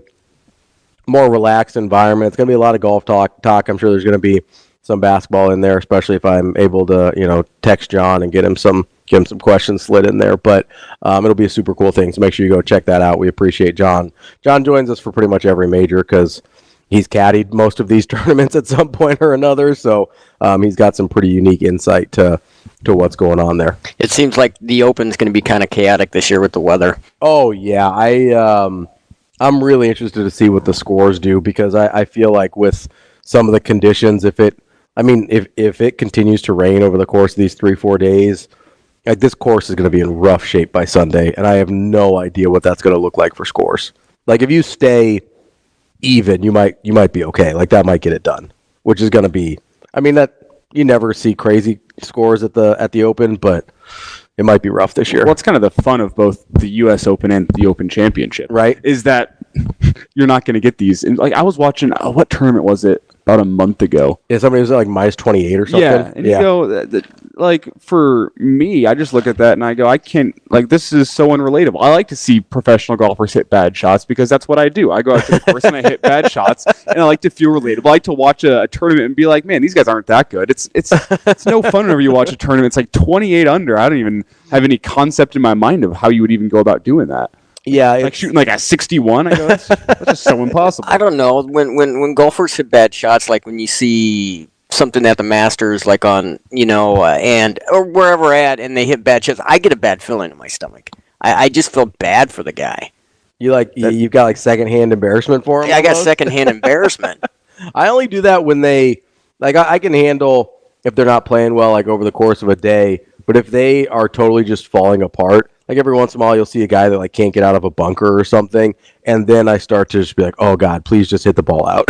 [SPEAKER 1] more relaxed environment. It's going to be a lot of golf talk. I'm sure there's going to be some basketball in there, especially if I'm able to, text John and get him some questions slid in there. But it'll be a super cool thing. So make sure you go check that out. We appreciate John. John joins us for pretty much every major because he's caddied most of these tournaments at some point or another. So he's got some pretty unique insight to what's going on there.
[SPEAKER 3] It seems like the Open's going to be kind of chaotic this year with the weather.
[SPEAKER 1] Oh yeah, I'm really interested to see what the scores do because I feel like with some of the conditions, if it I mean, if it continues to rain over the course of these 3-4 days, like this course is going to be in rough shape by Sunday, and I have no idea what that's going to look like for scores. Like if you stay even, you might be okay. Like that might get it done, which is going to be. I mean that you never see crazy scores at the Open, but it might be rough this year.
[SPEAKER 2] Well, it's kind of the fun of both the U.S. Open and the Open Championship,
[SPEAKER 1] right?
[SPEAKER 2] Is that you're not going to get these. And like I was watching, what tournament was it? About a month ago.
[SPEAKER 1] Yeah, somebody was like minus 28 or something.
[SPEAKER 2] Yeah, and you go, like for me, I just look at that and I go, I can't, like this is so unrelatable. I like to see professional golfers hit bad shots because that's what I do. I go out to the course and I hit bad shots, and I like to feel relatable. I like to watch a tournament and be like, man, these guys aren't that good. It's no fun whenever you watch a tournament. It's like 28 under. I don't even have any concept in my mind of how you would even go about doing that.
[SPEAKER 1] Yeah,
[SPEAKER 2] like shooting like a 61. I go, that's just so impossible.
[SPEAKER 3] I don't know. When golfers hit bad shots, like when you see something at the Masters, like on and or wherever at, and they hit bad shots, I get a bad feeling in my stomach. I just feel bad for the guy.
[SPEAKER 1] You've got like secondhand embarrassment for him.
[SPEAKER 3] Yeah, I got secondhand embarrassment.
[SPEAKER 1] I only do that when they like I can handle if they're not playing well like over the course of a day, but if they are totally just falling apart. Like every once in a while, you'll see a guy that like can't get out of a bunker or something, and then I start to just be like, "Oh God, please just hit the ball out."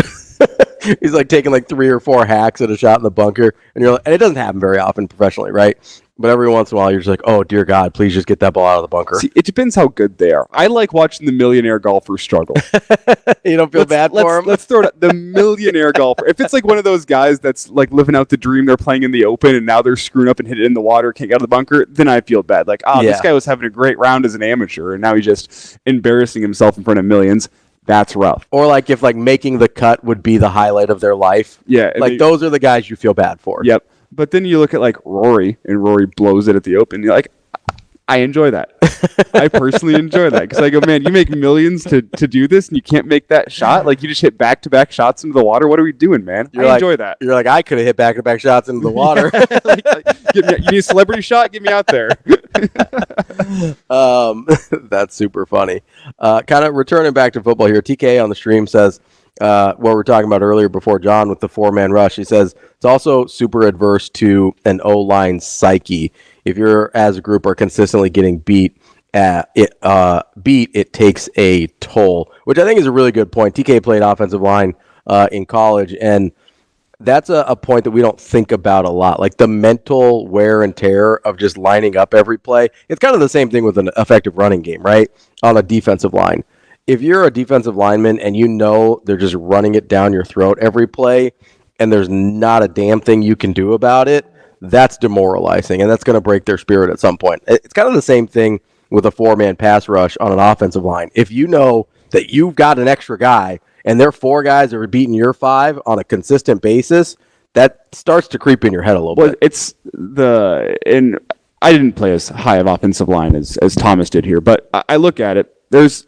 [SPEAKER 1] He's like taking like 3 or 4 hacks at a shot in the bunker, and and it doesn't happen very often professionally, right? But every once in a while, you're just like, "Oh dear God, please just get that ball out of the bunker."
[SPEAKER 2] See, it depends how good they are. I like watching the millionaire golfer struggle.
[SPEAKER 1] You don't feel bad for him?
[SPEAKER 2] Let's throw it out. The millionaire golfer. If it's like one of those guys that's like living out the dream, they're playing in the Open and now they're screwing up and hit it in the water, can't get out of the bunker, then I feel bad. Like, this guy was having a great round as an amateur and now he's just embarrassing himself in front of millions. That's rough.
[SPEAKER 1] Or like if like making the cut would be the highlight of their life.
[SPEAKER 2] Yeah.
[SPEAKER 1] Like those are the guys you feel bad for.
[SPEAKER 2] Yep. But then you look at like Rory, and Rory blows it at the Open. You're like, I enjoy that. I personally enjoy that because I go, man, you make millions to do this, and you can't make that shot. Like you just hit back-to-back shots into the water. What are we doing, man? I enjoy that.
[SPEAKER 1] You're like, I could have hit back-to-back shots into the water.
[SPEAKER 2] You need a celebrity shot? Get me out there.
[SPEAKER 1] That's super funny. Kind of returning back to football here. TK on the stream says, what we were talking about earlier before John with the 4-man rush. He says it's also super adverse to an O-line psyche. If you're as a group are consistently getting beat, it takes a toll, which I think is a really good point. TK played offensive line in college, and that's a point that we don't think about a lot. Like the mental wear and tear of just lining up every play. It's kind of the same thing with an effective running game, right? On a defensive line. If you're a defensive lineman and you know they're just running it down your throat every play and there's not a damn thing you can do about it, that's demoralizing, and that's going to break their spirit at some point. It's kind of the same thing with a 4-man pass rush on an offensive line. If you know that you've got an extra guy and their 4 guys that are beating your 5 on a consistent basis, that starts to creep in your head a little bit.
[SPEAKER 2] It's and I didn't play as high of offensive line as Thomas did here, but I look at it. There's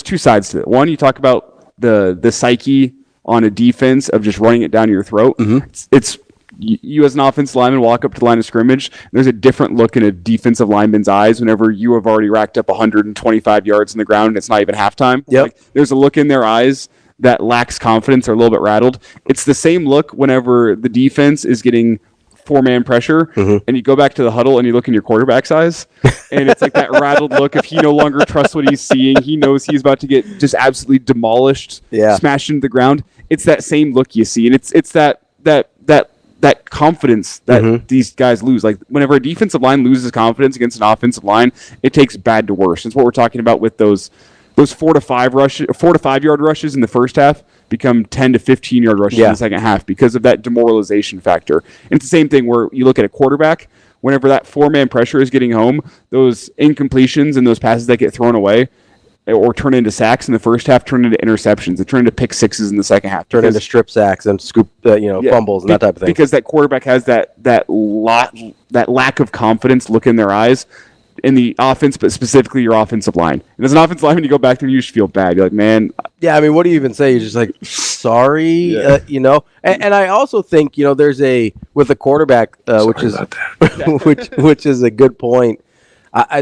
[SPEAKER 2] 2 sides to it. One, you talk about the psyche on a defense of just running it down your throat.
[SPEAKER 1] Mm-hmm.
[SPEAKER 2] It's you as an offensive lineman walk up to the line of scrimmage. There's a different look in a defensive lineman's eyes whenever you have already racked up 125 yards in the ground and it's not even halftime.
[SPEAKER 1] Yep.
[SPEAKER 2] Like, there's a look in their eyes that lacks confidence or a little bit rattled. It's the same look whenever the defense is getting 4-man pressure,
[SPEAKER 1] mm-hmm.
[SPEAKER 2] and you go back to the huddle and you look in your quarterback's eyes, and it's like that rattled look if he no longer trusts what he's seeing. He knows he's about to get just absolutely demolished, smashed into the ground. It's that same look you see, and it's that confidence that
[SPEAKER 1] mm-hmm.
[SPEAKER 2] these guys lose. Like whenever a defensive line loses confidence against an offensive line, it takes bad to worse. It's what we're talking about with those 4 to 5 yard rushes in the first half become 10 to 15 yard rushes in the second half because of that demoralization factor. And it's the same thing where you look at a quarterback, whenever that 4-man pressure is getting home, those incompletions and those passes that get thrown away or turn into sacks in the first half turn into interceptions. They turn into pick sixes in the second half.
[SPEAKER 1] Turn into strip sacks and scoop, fumbles and that type of thing.
[SPEAKER 2] Because that quarterback has that lack of confidence look in their eyes in the offense, but specifically your offensive line. And as an offensive lineman, you go back there and you just feel bad. You're like, man.
[SPEAKER 1] Yeah, I mean, what do you even say? You're just like, sorry, And I also think, there's with the quarterback, which is a good point.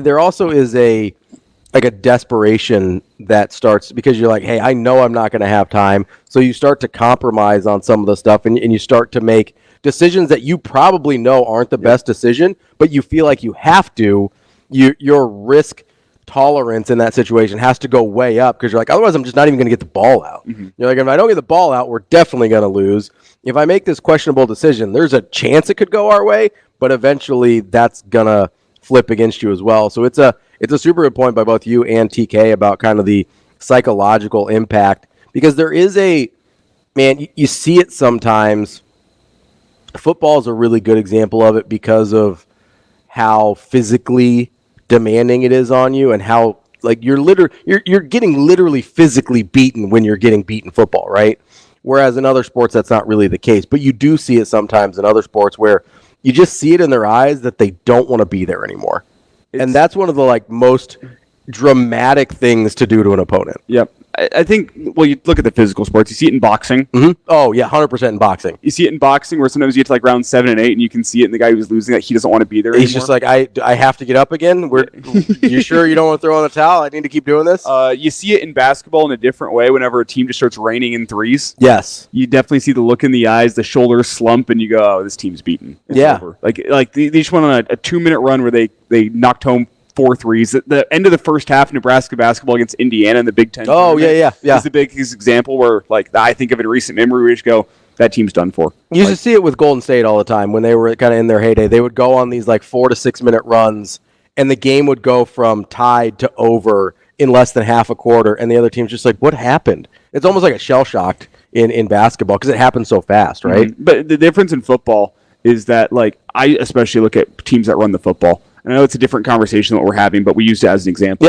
[SPEAKER 1] There also is a desperation that starts because you're like, hey, I know I'm not going to have time. So you start to compromise on some of the stuff and you start to make decisions that you probably know aren't the best decision, but you feel like you have to, your risk tolerance in that situation has to go way up because you're like, otherwise I'm just not even going to get the ball out. You're like, if I don't get the ball out, we're definitely going to lose. If I make this questionable decision, there's a chance it could go our way, but eventually that's going to flip against you as well. So it's a super good point by both you and TK about kind of the psychological impact, because there is you see it sometimes. Football is a really good example of it because of how physically demanding it is on you and how like you're getting literally physically beaten when you're getting beaten football, right? Whereas in other sports that's not really the case, but you do see it sometimes in other sports where you just see it in their eyes that they don't want to be there anymore. And that's one of the like most dramatic things to do to an opponent.
[SPEAKER 2] Yep. I think, well, you look at the physical sports. You see it in boxing.
[SPEAKER 1] Mm-hmm. Oh, yeah, 100% in boxing.
[SPEAKER 2] You see it in boxing where sometimes you get to like round 7 and 8 and you can see it in the guy who's losing that he doesn't want to be there anymore.
[SPEAKER 1] He's just like, I have to get up again? You sure you don't want to throw on the towel? I need to keep doing this?
[SPEAKER 2] You see it in basketball in a different way whenever a team just starts raining in threes.
[SPEAKER 1] Yes.
[SPEAKER 2] You definitely see the look in the eyes, the shoulders slump, and you go, oh, this team's beaten. It's over. Like they just went on a 2-minute run where they knocked home 4 threes. The end of the first half, Nebraska basketball against Indiana in the Big Ten.
[SPEAKER 1] Oh, yeah.
[SPEAKER 2] Is the biggest example where, like, I think of it in recent memory, we just go, that team's done for.
[SPEAKER 1] You used to see it with Golden State all the time when they were kind of in their heyday. They would go on these, like, 4 to 6 minute runs, and the game would go from tied to over in less than half a quarter, and the other team's just like, what happened? It's almost like a shell-shocked in basketball because it happens so fast, right?
[SPEAKER 2] Mm-hmm. But the difference in football is that, like, I especially look at teams that run the football. I know it's a different conversation that we're having, but we used it as an example.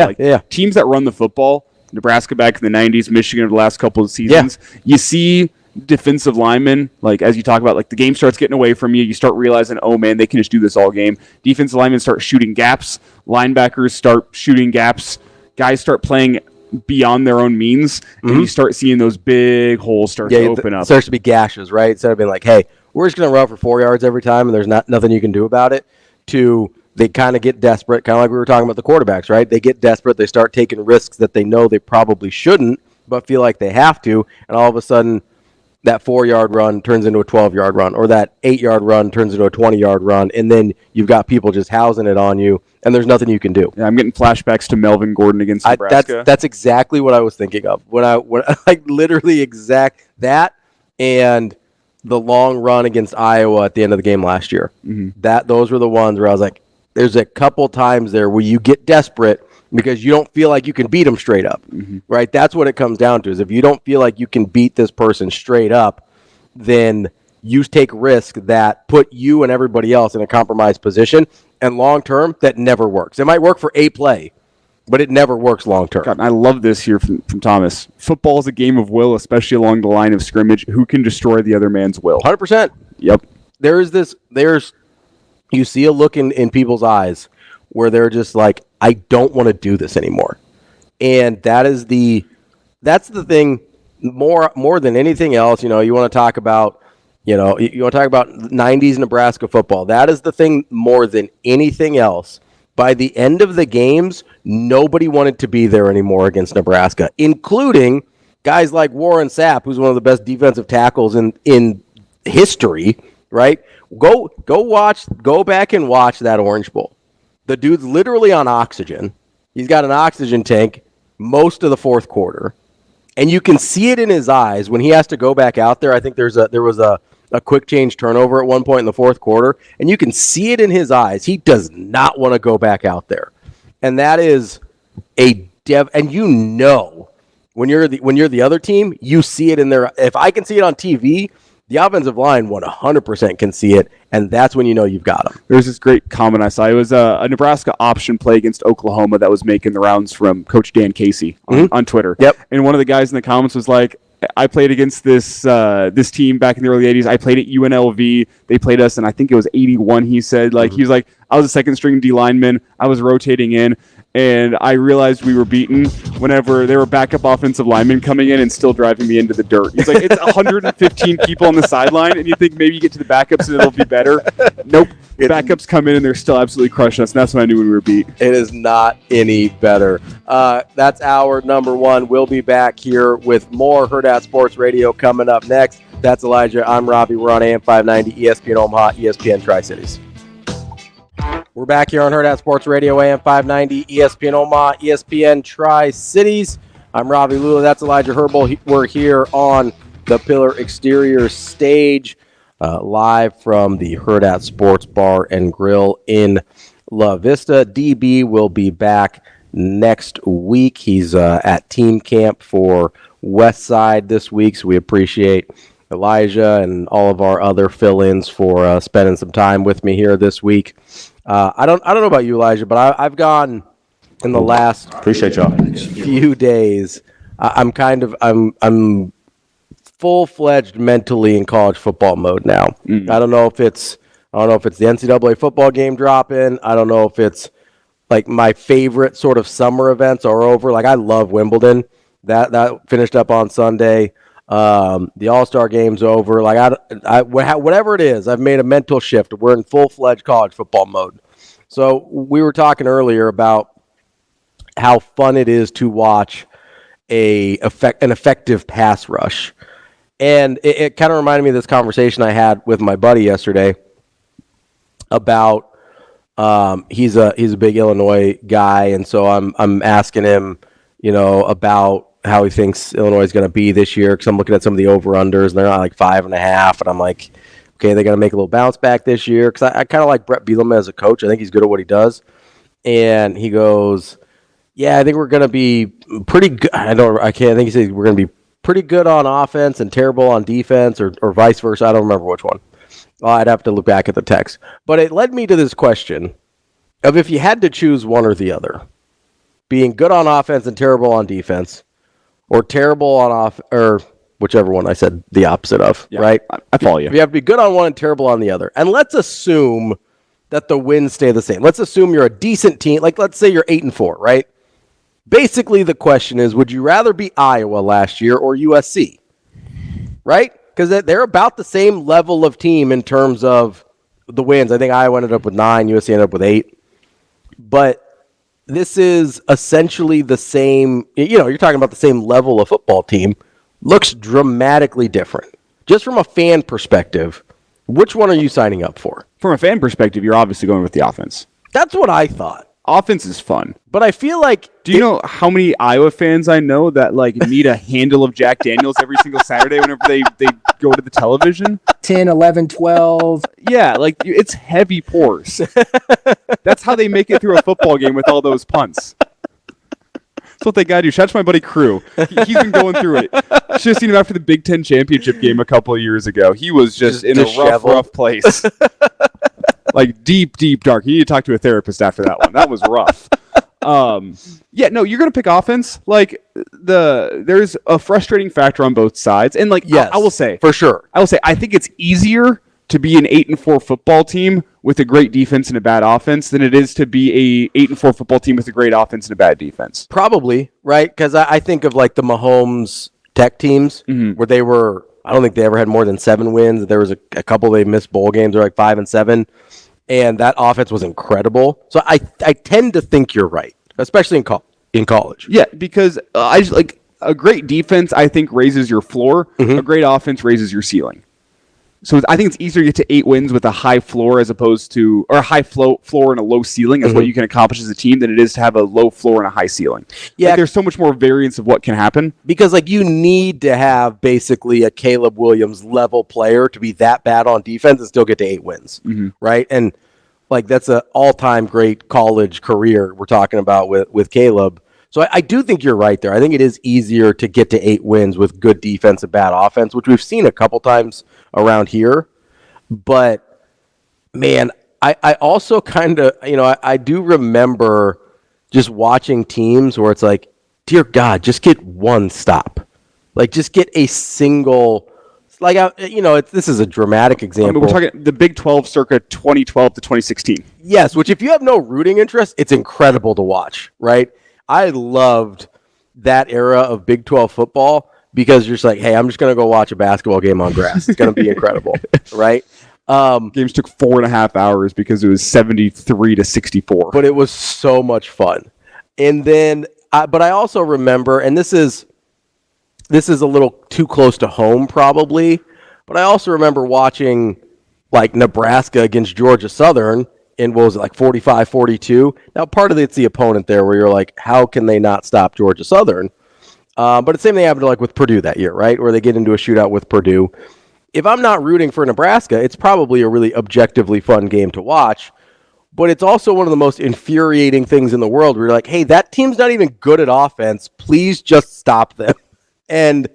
[SPEAKER 2] Teams that run the football, Nebraska back in the 90s, Michigan over the last couple of seasons, you see defensive linemen, like as you talk about, like the game starts getting away from you, you start realizing, oh man, they can just do this all game. Defensive linemen start shooting gaps, linebackers start shooting gaps, guys start playing beyond their own means, and you start seeing those big holes start to open up.
[SPEAKER 1] It starts to be gashes, right? Instead of being like, hey, we're just going to run for 4 yards every time and there's nothing you can do about it, to they kind of get desperate, kind of like we were talking about the quarterbacks, right? They get desperate. They start taking risks that they know they probably shouldn't, but feel like they have to. And all of a sudden, that 4-yard run turns into a 12-yard run, or that 8-yard run turns into a 20-yard run. And then you've got people just housing it on you, and there's nothing you can do.
[SPEAKER 2] Yeah, I'm getting flashbacks to Melvin Gordon against Nebraska.
[SPEAKER 1] That's exactly what I was thinking of. When like literally exact that and the long run against Iowa at the end of the game last year. Those were the ones where I was like, there's a couple times there where you get desperate because you don't feel like you can beat them straight up, right? That's what it comes down to, is if you don't feel like you can beat this person straight up, then you take risk that put you and everybody else in a compromised position, and long term, that never works. It might work for a play, but it never works long term.
[SPEAKER 2] God, I love this here from Thomas. Football is a game of will, especially along the line of scrimmage. Who can destroy the other man's will?
[SPEAKER 1] 100%.
[SPEAKER 2] Yep.
[SPEAKER 1] You see a look in people's eyes where they're just like, I don't want to do this anymore. And that's the thing more than anything else. You want to talk about, you want to talk about 90s Nebraska football. That is the thing more than anything else. By the end of the games, nobody wanted to be there anymore against Nebraska, including guys like Warren Sapp, who's one of the best defensive tackles in history, right? Go back and watch that Orange Bowl. The dude's literally on oxygen. He's got an oxygen tank most of the fourth quarter, and you can see it in his eyes when he has to go back out there. I think there was a quick change turnover at one point in the fourth quarter, and you can see it in his eyes. He does not want to go back out there, and that is and when you're the other team, you see it in their. If I can see it on TV, the offensive line 100% can see it, and that's when you know you've got them.
[SPEAKER 2] There's this great comment I saw. It was a Nebraska option play against Oklahoma that was making the rounds from Coach Dan Casey on Twitter.
[SPEAKER 1] Yep.
[SPEAKER 2] And one of the guys in the comments was like, I played against this team back in the early 80s. I played at UNLV. They played us, and I think it was 81, he said. Like, he was like, I was a second-string D lineman. I was rotating in, and I realized we were beaten whenever there were backup offensive linemen coming in and still driving me into the dirt. He's like, it's 115 people on the sideline, and you think maybe you get to the backups and it'll be better. Nope. Backups come in, and they're still absolutely crushing us, and that's when I knew we were beat.
[SPEAKER 1] It is not any better. That's our number one. We'll be back here with more Hurrdat Sports Radio coming up next. That's Elijah. I'm Ravi. We're on AM 590, ESPN Omaha, ESPN Tri-Cities. We're back here on Hurrdat Sports Radio, AM 590, ESPN Omaha, ESPN Tri-Cities. I'm Ravi Lulla. That's Elijah Herbel. We're here on the Pillar Exterior stage, live from the Hurrdat Sports Bar and Grill in La Vista. DB will be back next week. He's at team camp for Westside this week, so we appreciate Elijah and all of our other fill-ins for spending some time with me here this week. I don't know about you, Elijah, but I've gone in the last
[SPEAKER 4] appreciate y'all
[SPEAKER 1] few days. I'm full-fledged mentally in college football mode now. I don't know if it's the NCAA football game dropping. I don't know if it's like my favorite sort of summer events are over. Like I love Wimbledon. That finished up on Sunday. The All-Star game's over. Like whatever it is, I've made a mental shift. We're in full-fledged college football mode. So we were talking earlier about how fun it is to watch an effective pass rush. And it kind of reminded me of this conversation I had with my buddy yesterday about he's a big Illinois guy, and so I'm asking him, about how he thinks Illinois is going to be this year, because I'm looking at some of the over-unders, and they're not like 5.5, and I'm like, okay, they're going to make a little bounce back this year, because I kind of like Brett Bielema as a coach. I think he's good at what he does. And he goes, yeah, I think we're going to be pretty good. I think he said we're going to be pretty good on offense and terrible on defense, or vice versa. I don't remember which one. I'd have to look back at the text. But it led me to this question of if you had to choose one or the other, being good on offense and terrible on defense, or terrible on or whichever one I said the opposite of, right?
[SPEAKER 2] I follow you.
[SPEAKER 1] You have to be good on one and terrible on the other. And let's assume that the wins stay the same. Let's assume you're a decent team. Like, let's say you're 8-4, right? Basically, the question is, would you rather be Iowa last year or USC? Right? Because they're about the same level of team in terms of the wins. I think Iowa ended up with 9, USC ended up with 8. But this is essentially the same, you're talking about the same level of football team. Looks dramatically different. Just from a fan perspective, which one are you signing up for?
[SPEAKER 2] From a fan perspective, you're obviously going with the offense.
[SPEAKER 1] That's what I thought.
[SPEAKER 2] Offense is fun.
[SPEAKER 1] But I feel like...
[SPEAKER 2] Do you know how many Iowa fans I know that need a handle of Jack Daniels every single Saturday whenever they go to the television?
[SPEAKER 6] 10, 11, 12.
[SPEAKER 2] Yeah, it's heavy pours. That's how they make it through a football game with all those punts. That's what they got to do. Shout out to my buddy Crew. He's been going through it. Should have seen him after the Big Ten championship game a couple of years ago. He was just in a rough place. Deep dark. You need to talk to a therapist after that one. That was rough. You're going to pick offense. There's a frustrating factor on both sides. And
[SPEAKER 1] yes,
[SPEAKER 2] I will say,
[SPEAKER 1] for sure.
[SPEAKER 2] I think it's easier to be an 8-4 football team with a great defense and a bad offense than it is to be a 8-4 football team with a great offense and a bad defense.
[SPEAKER 1] Probably, right? Because I think of the Mahomes Tech teams where they were, I don't think they ever had more than 7 wins. There was a couple they missed bowl games, they're 5-7. And that offense was incredible. So I tend to think you're right, especially in college.
[SPEAKER 2] Yeah, because a great defense, I think, raises your floor. A great offense raises your ceiling. So I think it's easier to get to 8 wins with a high floor or a high floor and a low ceiling as what you can accomplish as a team than it is to have a low floor and a high ceiling. Yeah, there's so much more variance of what can happen.
[SPEAKER 1] Because you need to have basically a Caleb Williams level player to be that bad on defense and still get to 8 wins, right? And that's an all-time great college career we're talking about with Caleb. So I do think you're right there. I think it is easier to get to 8 wins with good defense and bad offense, which we've seen a couple times around here. But, man, I also kind of, I do remember just watching teams where it's dear God, just get one stop. Just get a single... this is a dramatic example.
[SPEAKER 2] We're talking the Big 12 circa 2012 to 2016.
[SPEAKER 1] Yes, which if you have no rooting interest, it's incredible to watch, right? I loved that era of Big 12 football because you're just hey, I'm just going to go watch a basketball game on grass. It's going to be incredible, right?
[SPEAKER 2] Games took 4.5 hours because it was 73 to 64.
[SPEAKER 1] But it was so much fun. And then, but I also remember, and this is a little too close to home probably, But I also remember watching like Nebraska against Georgia Southern in, what was it, like 45-42. Now, part of it's the opponent there where you're like, how can they not stop Georgia Southern? But the same thing happened like with Purdue that year, right? Where they get into a shootout with Purdue. If I'm not rooting for Nebraska, it's probably a really objectively fun game to watch. But it's also one of the most infuriating things in the world where you're like, hey, that team's not even good at offense. Please just stop them. And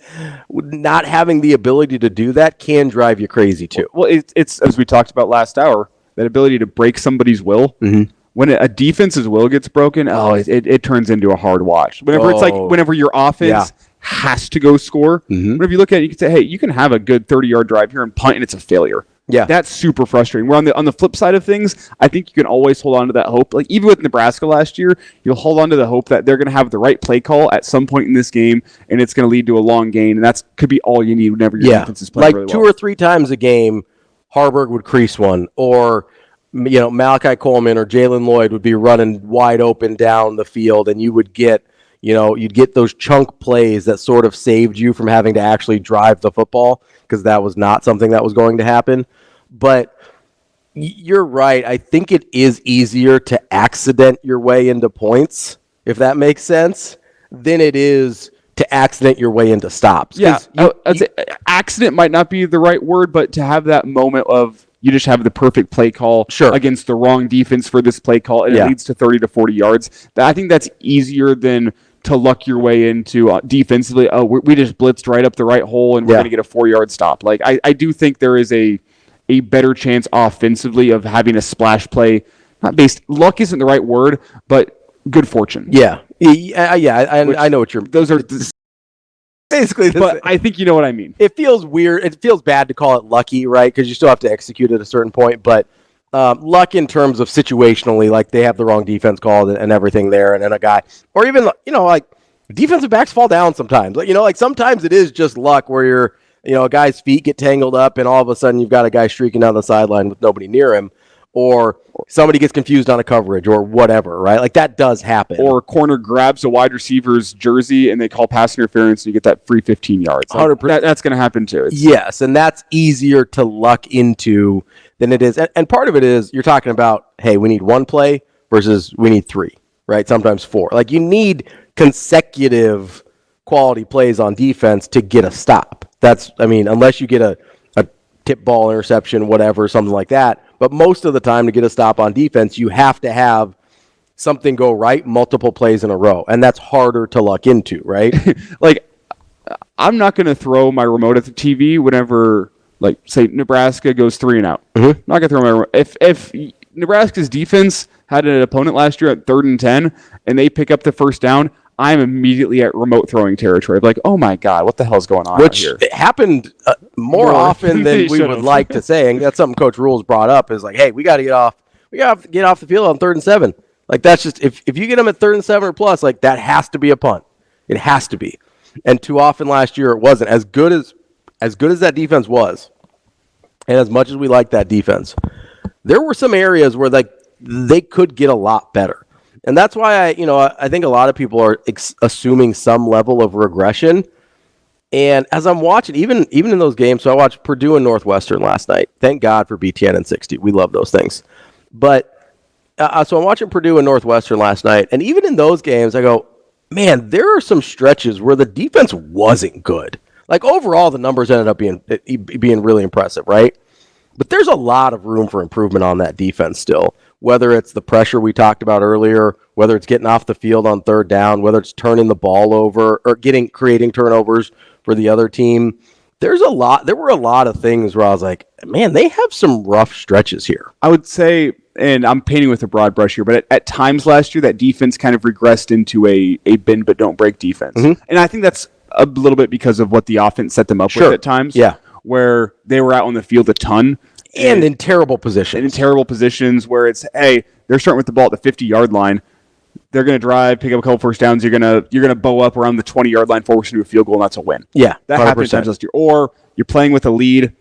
[SPEAKER 1] not having the ability to do that can drive you crazy too.
[SPEAKER 2] Well, it's as we talked about last hour, that ability to break somebody's will.
[SPEAKER 1] Mm-hmm.
[SPEAKER 2] When a defense's will gets broken, it turns into a hard watch. Whenever it's like whenever your offense has to go score, whenever you look at it, you can say, hey, you can have a good 30-yard drive here and punt, and it's a failure.
[SPEAKER 1] Yeah,
[SPEAKER 2] that's super frustrating. Where on the flip side of things, I think you can always hold on to that hope. Like even with Nebraska last year, you'll hold on to the hope that they're going to have the right play call at some point in this game, and it's going to lead to a long gain, and that could be all you need whenever your defense is playing really well.
[SPEAKER 1] Like 2 or 3 times a game, Harburg would crease one, or Malachi Coleman or Jalen Lloyd would be running wide open down the field, and you would get you'd get those chunk plays that sort of saved you from having to actually drive the football, because that was not something that was going to happen. But you're right. I think it is easier to accident your way into points, if that makes sense, than it is to accident your way into stops.
[SPEAKER 2] Yeah, accident might not be the right word, but to have that moment of you just have the perfect play call against the wrong defense for this play call, and it leads to 30 to 40 yards. I think that's easier than to luck your way into defensively. Oh, we just blitzed right up the right hole, and we're going to get a 4-yard stop. Like I do think there is a better chance offensively of having a splash play. Luck isn't the right word, but good fortune.
[SPEAKER 1] Yeah. I know what you're.
[SPEAKER 2] Those are
[SPEAKER 1] basically.
[SPEAKER 2] But I think you know what I mean.
[SPEAKER 1] It feels weird. It feels bad to call it lucky, right? Because you still have to execute at a certain point. But luck in terms of situationally, like they have the wrong defense called and everything there, and then a guy, or even like defensive backs fall down sometimes. Like sometimes it is just luck where you're. A guy's feet get tangled up, and all of a sudden you've got a guy streaking down the sideline with nobody near him, or somebody gets confused on a coverage, or whatever, right? Like that does happen.
[SPEAKER 2] Or a corner grabs a wide receiver's jersey, and they call pass interference, and you get that free 15 yards. 100%. That's going to happen too.
[SPEAKER 1] Yes, and that's easier to luck into than it is. And part of it is you're talking about, hey, we need 1 play versus we need 3, right? Sometimes 4. Like you need consecutive quality plays on defense to get a stop. Unless you get a tip ball interception, whatever, something like that. But most of the time to get a stop on defense, you have to have something go right multiple plays in a row. And that's harder to luck into, right?
[SPEAKER 2] Like, I'm not going to throw my remote at the TV whenever, like, say, Nebraska goes 3 and out.
[SPEAKER 1] Mm-hmm.
[SPEAKER 2] I'm not going to throw my remote. If Nebraska's defense had an opponent last year at 3rd and 10, and they pick up the first down, I'm immediately at remote throwing territory. Like, oh my God, what the hell's going on out here?
[SPEAKER 1] Which happened more often than we would like to say. And that's something Coach Rules brought up is like, hey, we got to get off. We got to get off the field on 3rd and 7. Like that's just if you get them at 3rd and 7 or plus, like that has to be a punt. It has to be. And too often last year it wasn't as good as that defense was, and as much as we liked that defense, there were some areas where like they could get a lot better. And that's why I think a lot of people are assuming some level of regression. And as I'm watching, even in those games, so I watched Purdue and Northwestern last night. Thank God for BTN and 60. We love those things. But so I'm watching Purdue and Northwestern last night. And even in those games, I go, man, there are some stretches where the defense wasn't good. Like overall, the numbers ended up being really impressive, right? But there's a lot of room for improvement on that defense still. Whether it's the pressure we talked about earlier, whether it's getting off the field on 3rd down, whether it's turning the ball over or creating turnovers for the other team. There were a lot of things where I was like, man, they have some rough stretches here.
[SPEAKER 2] I would say, and I'm painting with a broad brush here, but at times last year, that defense kind of regressed into a bend but don't break defense. Mm-hmm. And I think that's a little bit because of what the offense set them up with at times.
[SPEAKER 1] Yeah.
[SPEAKER 2] Where they were out on the field a ton.
[SPEAKER 1] And in terrible positions.
[SPEAKER 2] And in terrible positions where it's, hey, they're starting with the ball at the 50-yard line. They're going to drive, pick up a couple first downs. You're gonna bow up around the 20-yard line, force into a field goal, and that's a win.
[SPEAKER 1] Yeah,
[SPEAKER 2] that
[SPEAKER 1] 100%.
[SPEAKER 2] happened times last year. Or you're playing with a lead,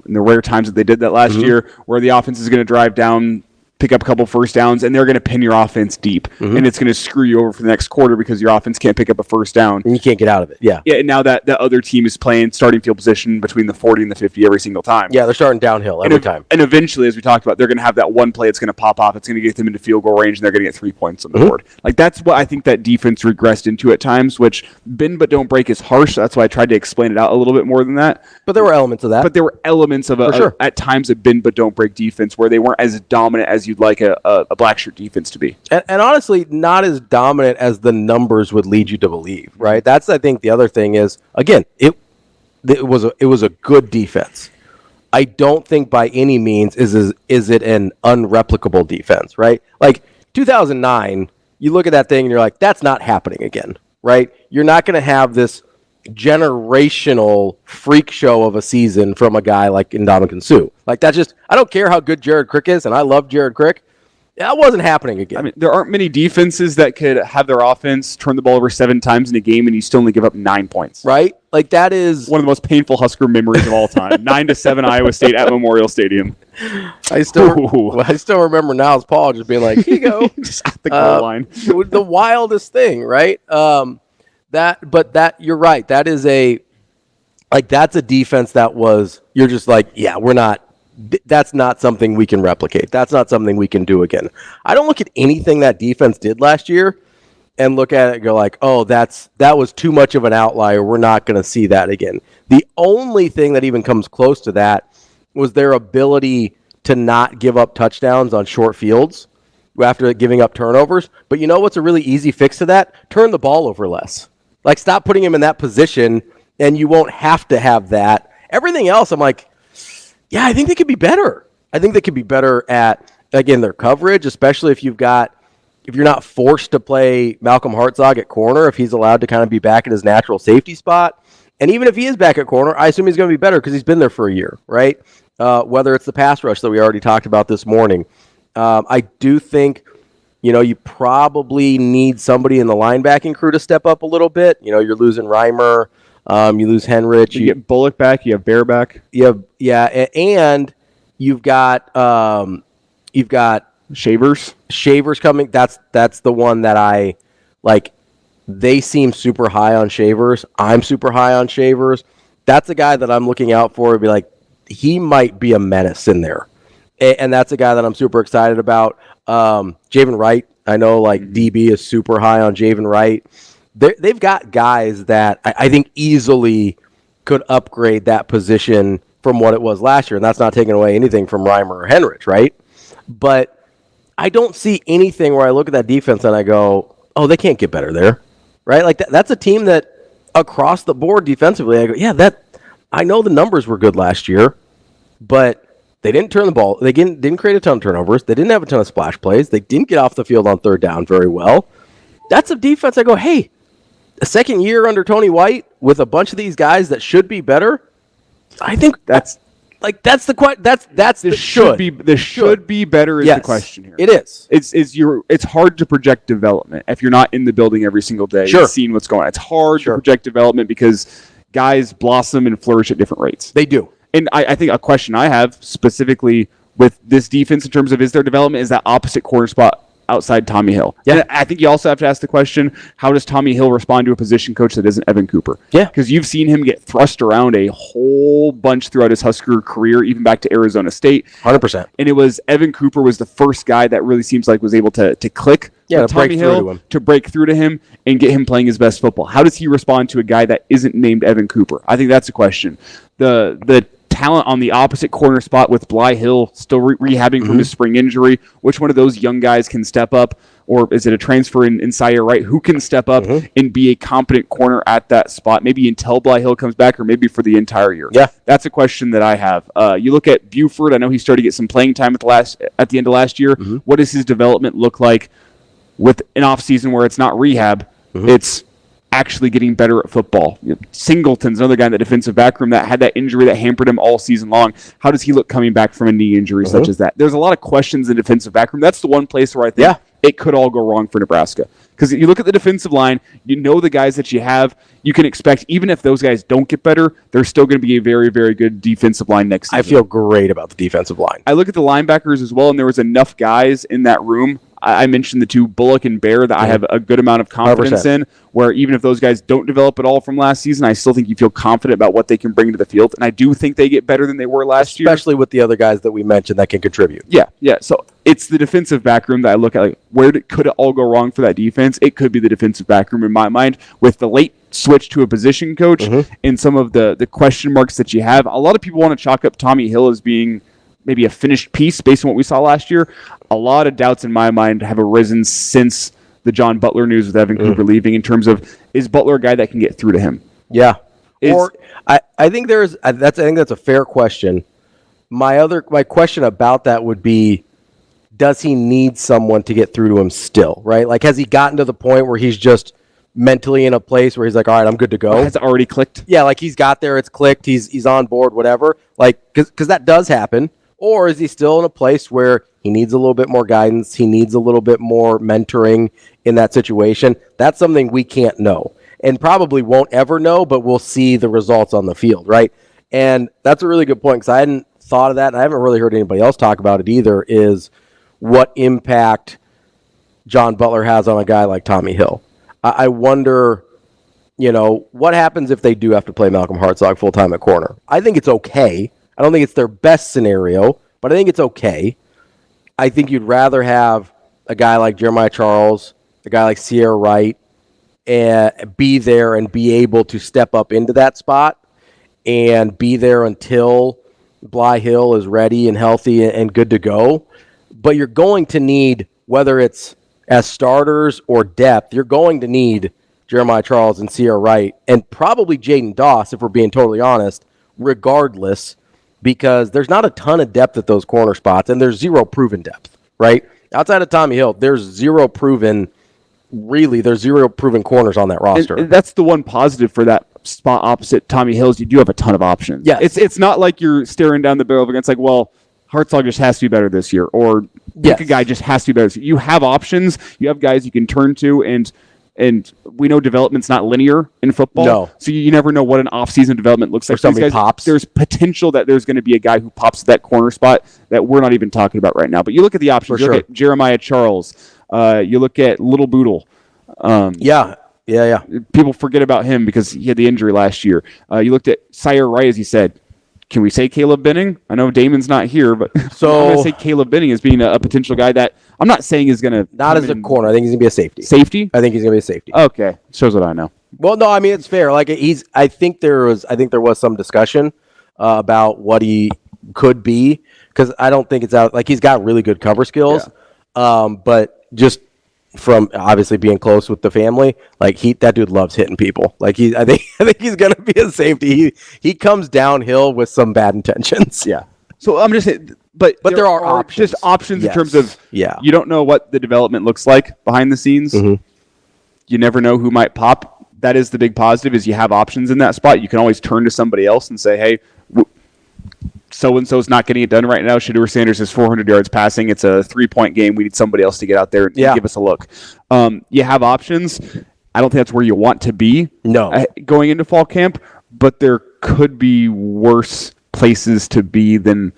[SPEAKER 2] in the rare times that they did that last year, where the offense is going to drive down pick up a couple first downs, and they're going to pin your offense deep, and it's going to screw you over for the next quarter because your offense can't pick up a first down.
[SPEAKER 1] And you can't get out of it. Yeah.
[SPEAKER 2] Yeah, and now that other team is playing starting field position between the 40 and the 50 every single time.
[SPEAKER 1] Yeah, they're starting downhill every time.
[SPEAKER 2] And eventually, as we talked about, they're going to have that one play that's going to pop off. It's going to get them into field goal range, and they're going to get 3 points on the board. Like, that's what I think that defense regressed into at times, which bend but don't break is harsh. That's why I tried to explain it out a little bit more than that.
[SPEAKER 1] But there were elements of that.
[SPEAKER 2] But there were elements of at times a bend but don't break defense where they weren't as dominant as you'd like a black shirt defense to be.
[SPEAKER 1] And honestly, not as dominant as the numbers would lead you to believe, right? That's, I think, the other thing is, again, it was a good defense. I don't think by any means is it an unreplicable defense, right? Like 2009, you look at that thing and you're like, that's not happening again, right? You're not going to have this generational freak show of a season from a guy like Ndamukong Suh. Like, that's just, I don't care how good Jared Crick is, and I love Jared Crick. That wasn't happening again.
[SPEAKER 2] I mean, there aren't many defenses that could have their offense turn the ball over 7 times in a game and you still only give up 9 points.
[SPEAKER 1] Right? Like, that is
[SPEAKER 2] one of the most painful Husker memories of all time. 9-7 Iowa State at Memorial Stadium.
[SPEAKER 1] I still remember Niles Paul just being like, here you go.
[SPEAKER 2] Just at the goal line.
[SPEAKER 1] The wildest thing, right? That you're right. That is that's a defense that was, you're just like, yeah, that's not something we can replicate. That's not something we can do again. I don't look at anything that defense did last year and look at it and go like, oh, that was too much of an outlier. We're not going to see that again. The only thing that even comes close to that was their ability to not give up touchdowns on short fields after giving up turnovers. But you know what's a really easy fix to that? Turn the ball over less. Like, stop putting him in that position, and you won't have to have that. Everything else, I'm like, yeah, I think they could be better. I think they could be better at, again, their coverage, especially if you're not forced to play Malcolm Hartzog at corner, if he's allowed to kind of be back in his natural safety spot. And even if he is back at corner, I assume he's going to be better because he's been there for a year, right? Whether it's the pass rush that we already talked about this morning. I do think, you probably need somebody in the linebacking crew to step up a little bit. You're losing Reimer. You lose Henrich.
[SPEAKER 2] You get Bullock back. You have Bear back.
[SPEAKER 1] And you've got
[SPEAKER 2] Shavers.
[SPEAKER 1] Shavers coming. That's the one that I like. They seem super high on Shavers. I'm super high on Shavers. That's a guy that I'm looking out for. To be like, he might be a menace in there, and that's a guy that I'm super excited about. Javen Wright. I know DB is super high on Javen Wright. They've got guys that I think easily could upgrade that position from what it was last year, and that's not taking away anything from Reimer or Henrich, right? But I don't see anything where I look at that defense and I go, oh, they can't get better there, right? Like that's a team that across the board defensively, I go, yeah, I know the numbers were good last year, but they didn't turn the ball. They didn't create a ton of turnovers. They didn't have a ton of splash plays. They didn't get off the field on third down very well. That's a defense I go, hey, a second year under Tony White with a bunch of these guys that should be better. I think that's the
[SPEAKER 2] should be better is the question here.
[SPEAKER 1] It is.
[SPEAKER 2] It's hard to project development if you're not in the building every single day and seeing what's going on. It's hard to project development because guys blossom and flourish at different rates.
[SPEAKER 1] They do.
[SPEAKER 2] And I think a question I have specifically with this defense in terms of is their development is that opposite corner spot outside Tommy Hill. Yeah. And I think you also have to ask the question, how does Tommy Hill respond to a position coach that isn't Evan Cooper?
[SPEAKER 1] Yeah.
[SPEAKER 2] Because you've seen him get thrust around a whole bunch throughout his Husker career, even back to Arizona State.
[SPEAKER 1] 100%.
[SPEAKER 2] And it was Evan Cooper was the first guy that really seems like was able to click with Tommy Hill, to break through to him and get him playing his best football. How does he respond to a guy that isn't named Evan Cooper? I think that's a question. The talent on the opposite corner spot with Bly Hill still rehabbing from his spring injury. Which one of those young guys can step up? Or is it a transfer in Sire Wright? Who can step up and be a competent corner at that spot? Maybe until Bly Hill comes back or maybe for the entire year.
[SPEAKER 1] Yeah.
[SPEAKER 2] That's a question that I have. You look at Buford. I know he started to get some playing time at the end of last year. What does his development look like with an offseason where it's not rehab? It's actually getting better at football. Singleton's another guy in the defensive back room that had that injury that hampered him all season long. How does he look coming back from a knee injury such as that? There's a lot of questions in the defensive back room. That's the one place where I think it could all go wrong for Nebraska. Because you look at the defensive line, you know the guys that you have, you can expect, even if those guys don't get better, they're still going to be a very, very good defensive line next season.
[SPEAKER 1] I feel great about the defensive line.
[SPEAKER 2] I look at the linebackers as well, and there was enough guys in that room. I mentioned the two, Bullock and Bear, that I have a good amount of confidence
[SPEAKER 1] 100%.
[SPEAKER 2] in, where even if those guys don't develop at all from last season, I still think you feel confident about what they can bring to the field. And I do think they get better than they were last year.
[SPEAKER 1] Especially with the other guys that we mentioned that can contribute.
[SPEAKER 2] Yeah. So it's the defensive backroom that I look at, like, where could it all go wrong for that defense? It could be the defensive backroom in my mind, with the late switch to a position coach and some of the question marks that you have. A lot of people want to chalk up Tommy Hill as being maybe a finished piece based on what we saw last year. A lot of doubts in my mind have arisen since the John Butler news with Evan Cooper leaving, in terms of, is Butler a guy that can get through to him?
[SPEAKER 1] Yeah. I think that's a fair question. My question about that would be, does he need someone to get through to him still, right? Like, has he gotten to the point where he's just mentally in a place where he's like, all right, I'm good to go?
[SPEAKER 2] Has it already clicked?
[SPEAKER 1] Yeah, like he's got there, it's clicked, he's on board, whatever. Like, because that does happen. Or is he still in a place where he needs a little bit more guidance, he needs a little bit more mentoring in that situation? That's something we can't know, and probably won't ever know, but we'll see the results on the field, right? And that's a really good point, because I hadn't thought of that, and I haven't really heard anybody else talk about it either, is what impact John Butler has on a guy like Tommy Hill. I wonder, what happens if they do have to play Malcolm Hartzog full-time at corner? I think it's okay. I don't think it's their best scenario, but I think it's okay. I think you'd rather have a guy like Jeremiah Charles, a guy like Sierra Wright, be there and be able to step up into that spot and be there until Bly Hill is ready and healthy and good to go. But you're going to need, whether it's as starters or depth, you're going to need Jeremiah Charles and Sierra Wright, and probably Jaden Doss, if we're being totally honest, regardless, because there's not a ton of depth at those corner spots, and there's zero proven depth, right? Outside of Tommy Hill, there's zero proven corners on that roster.
[SPEAKER 2] And that's the one positive for that spot opposite Tommy Hill's. You do have a ton of options.
[SPEAKER 1] Yeah,
[SPEAKER 2] it's not like you're staring down the barrel against, like, well, Hartzog just has to be better this year, or pick a guy just has to be better this year. You have options. You have guys you can turn to, and we know development's not linear in football.
[SPEAKER 1] No.
[SPEAKER 2] So you never know what an off-season development looks like.
[SPEAKER 1] Somebody pops.
[SPEAKER 2] There's potential that there's going to be a guy who pops to that corner spot that we're not even talking about right now. But you look at the options. You look at Jeremiah Charles. You look at Little Boodle.
[SPEAKER 1] Yeah.
[SPEAKER 2] People forget about him because he had the injury last year. You looked at Sire Wright, as you said. Can we say Caleb Benning? I know Damon's not here, but so I'm going to say Caleb Benning as being a potential guy that I'm not saying is going to
[SPEAKER 1] not as a corner. I think he's going to be a safety.
[SPEAKER 2] Safety?
[SPEAKER 1] I think he's going to be a safety.
[SPEAKER 2] Okay, shows what I know.
[SPEAKER 1] Well, no, I mean it's fair. Like I think there was some discussion about what he could be, because I don't think it's out. Like, he's got really good cover skills, but just from obviously being close with the family, like that dude loves hitting people. Like I think he's gonna be a safety. He comes downhill with some bad intentions.
[SPEAKER 2] Yeah. So I'm just saying, but
[SPEAKER 1] there are options.
[SPEAKER 2] Just options
[SPEAKER 1] Yes.
[SPEAKER 2] in terms of
[SPEAKER 1] you
[SPEAKER 2] don't know what the development looks like behind the scenes.
[SPEAKER 1] Mm-hmm.
[SPEAKER 2] You never know who might pop. That is the big positive, is you have options in that spot. You can always turn to somebody else and say, hey, so-and-so's not getting it done right now. Shedeur Sanders is 400 yards passing. It's a 3-point game. We need somebody else to get out there and give us a look. You have options. I don't think that's where you want to be going into fall camp, but there could be worse places to be than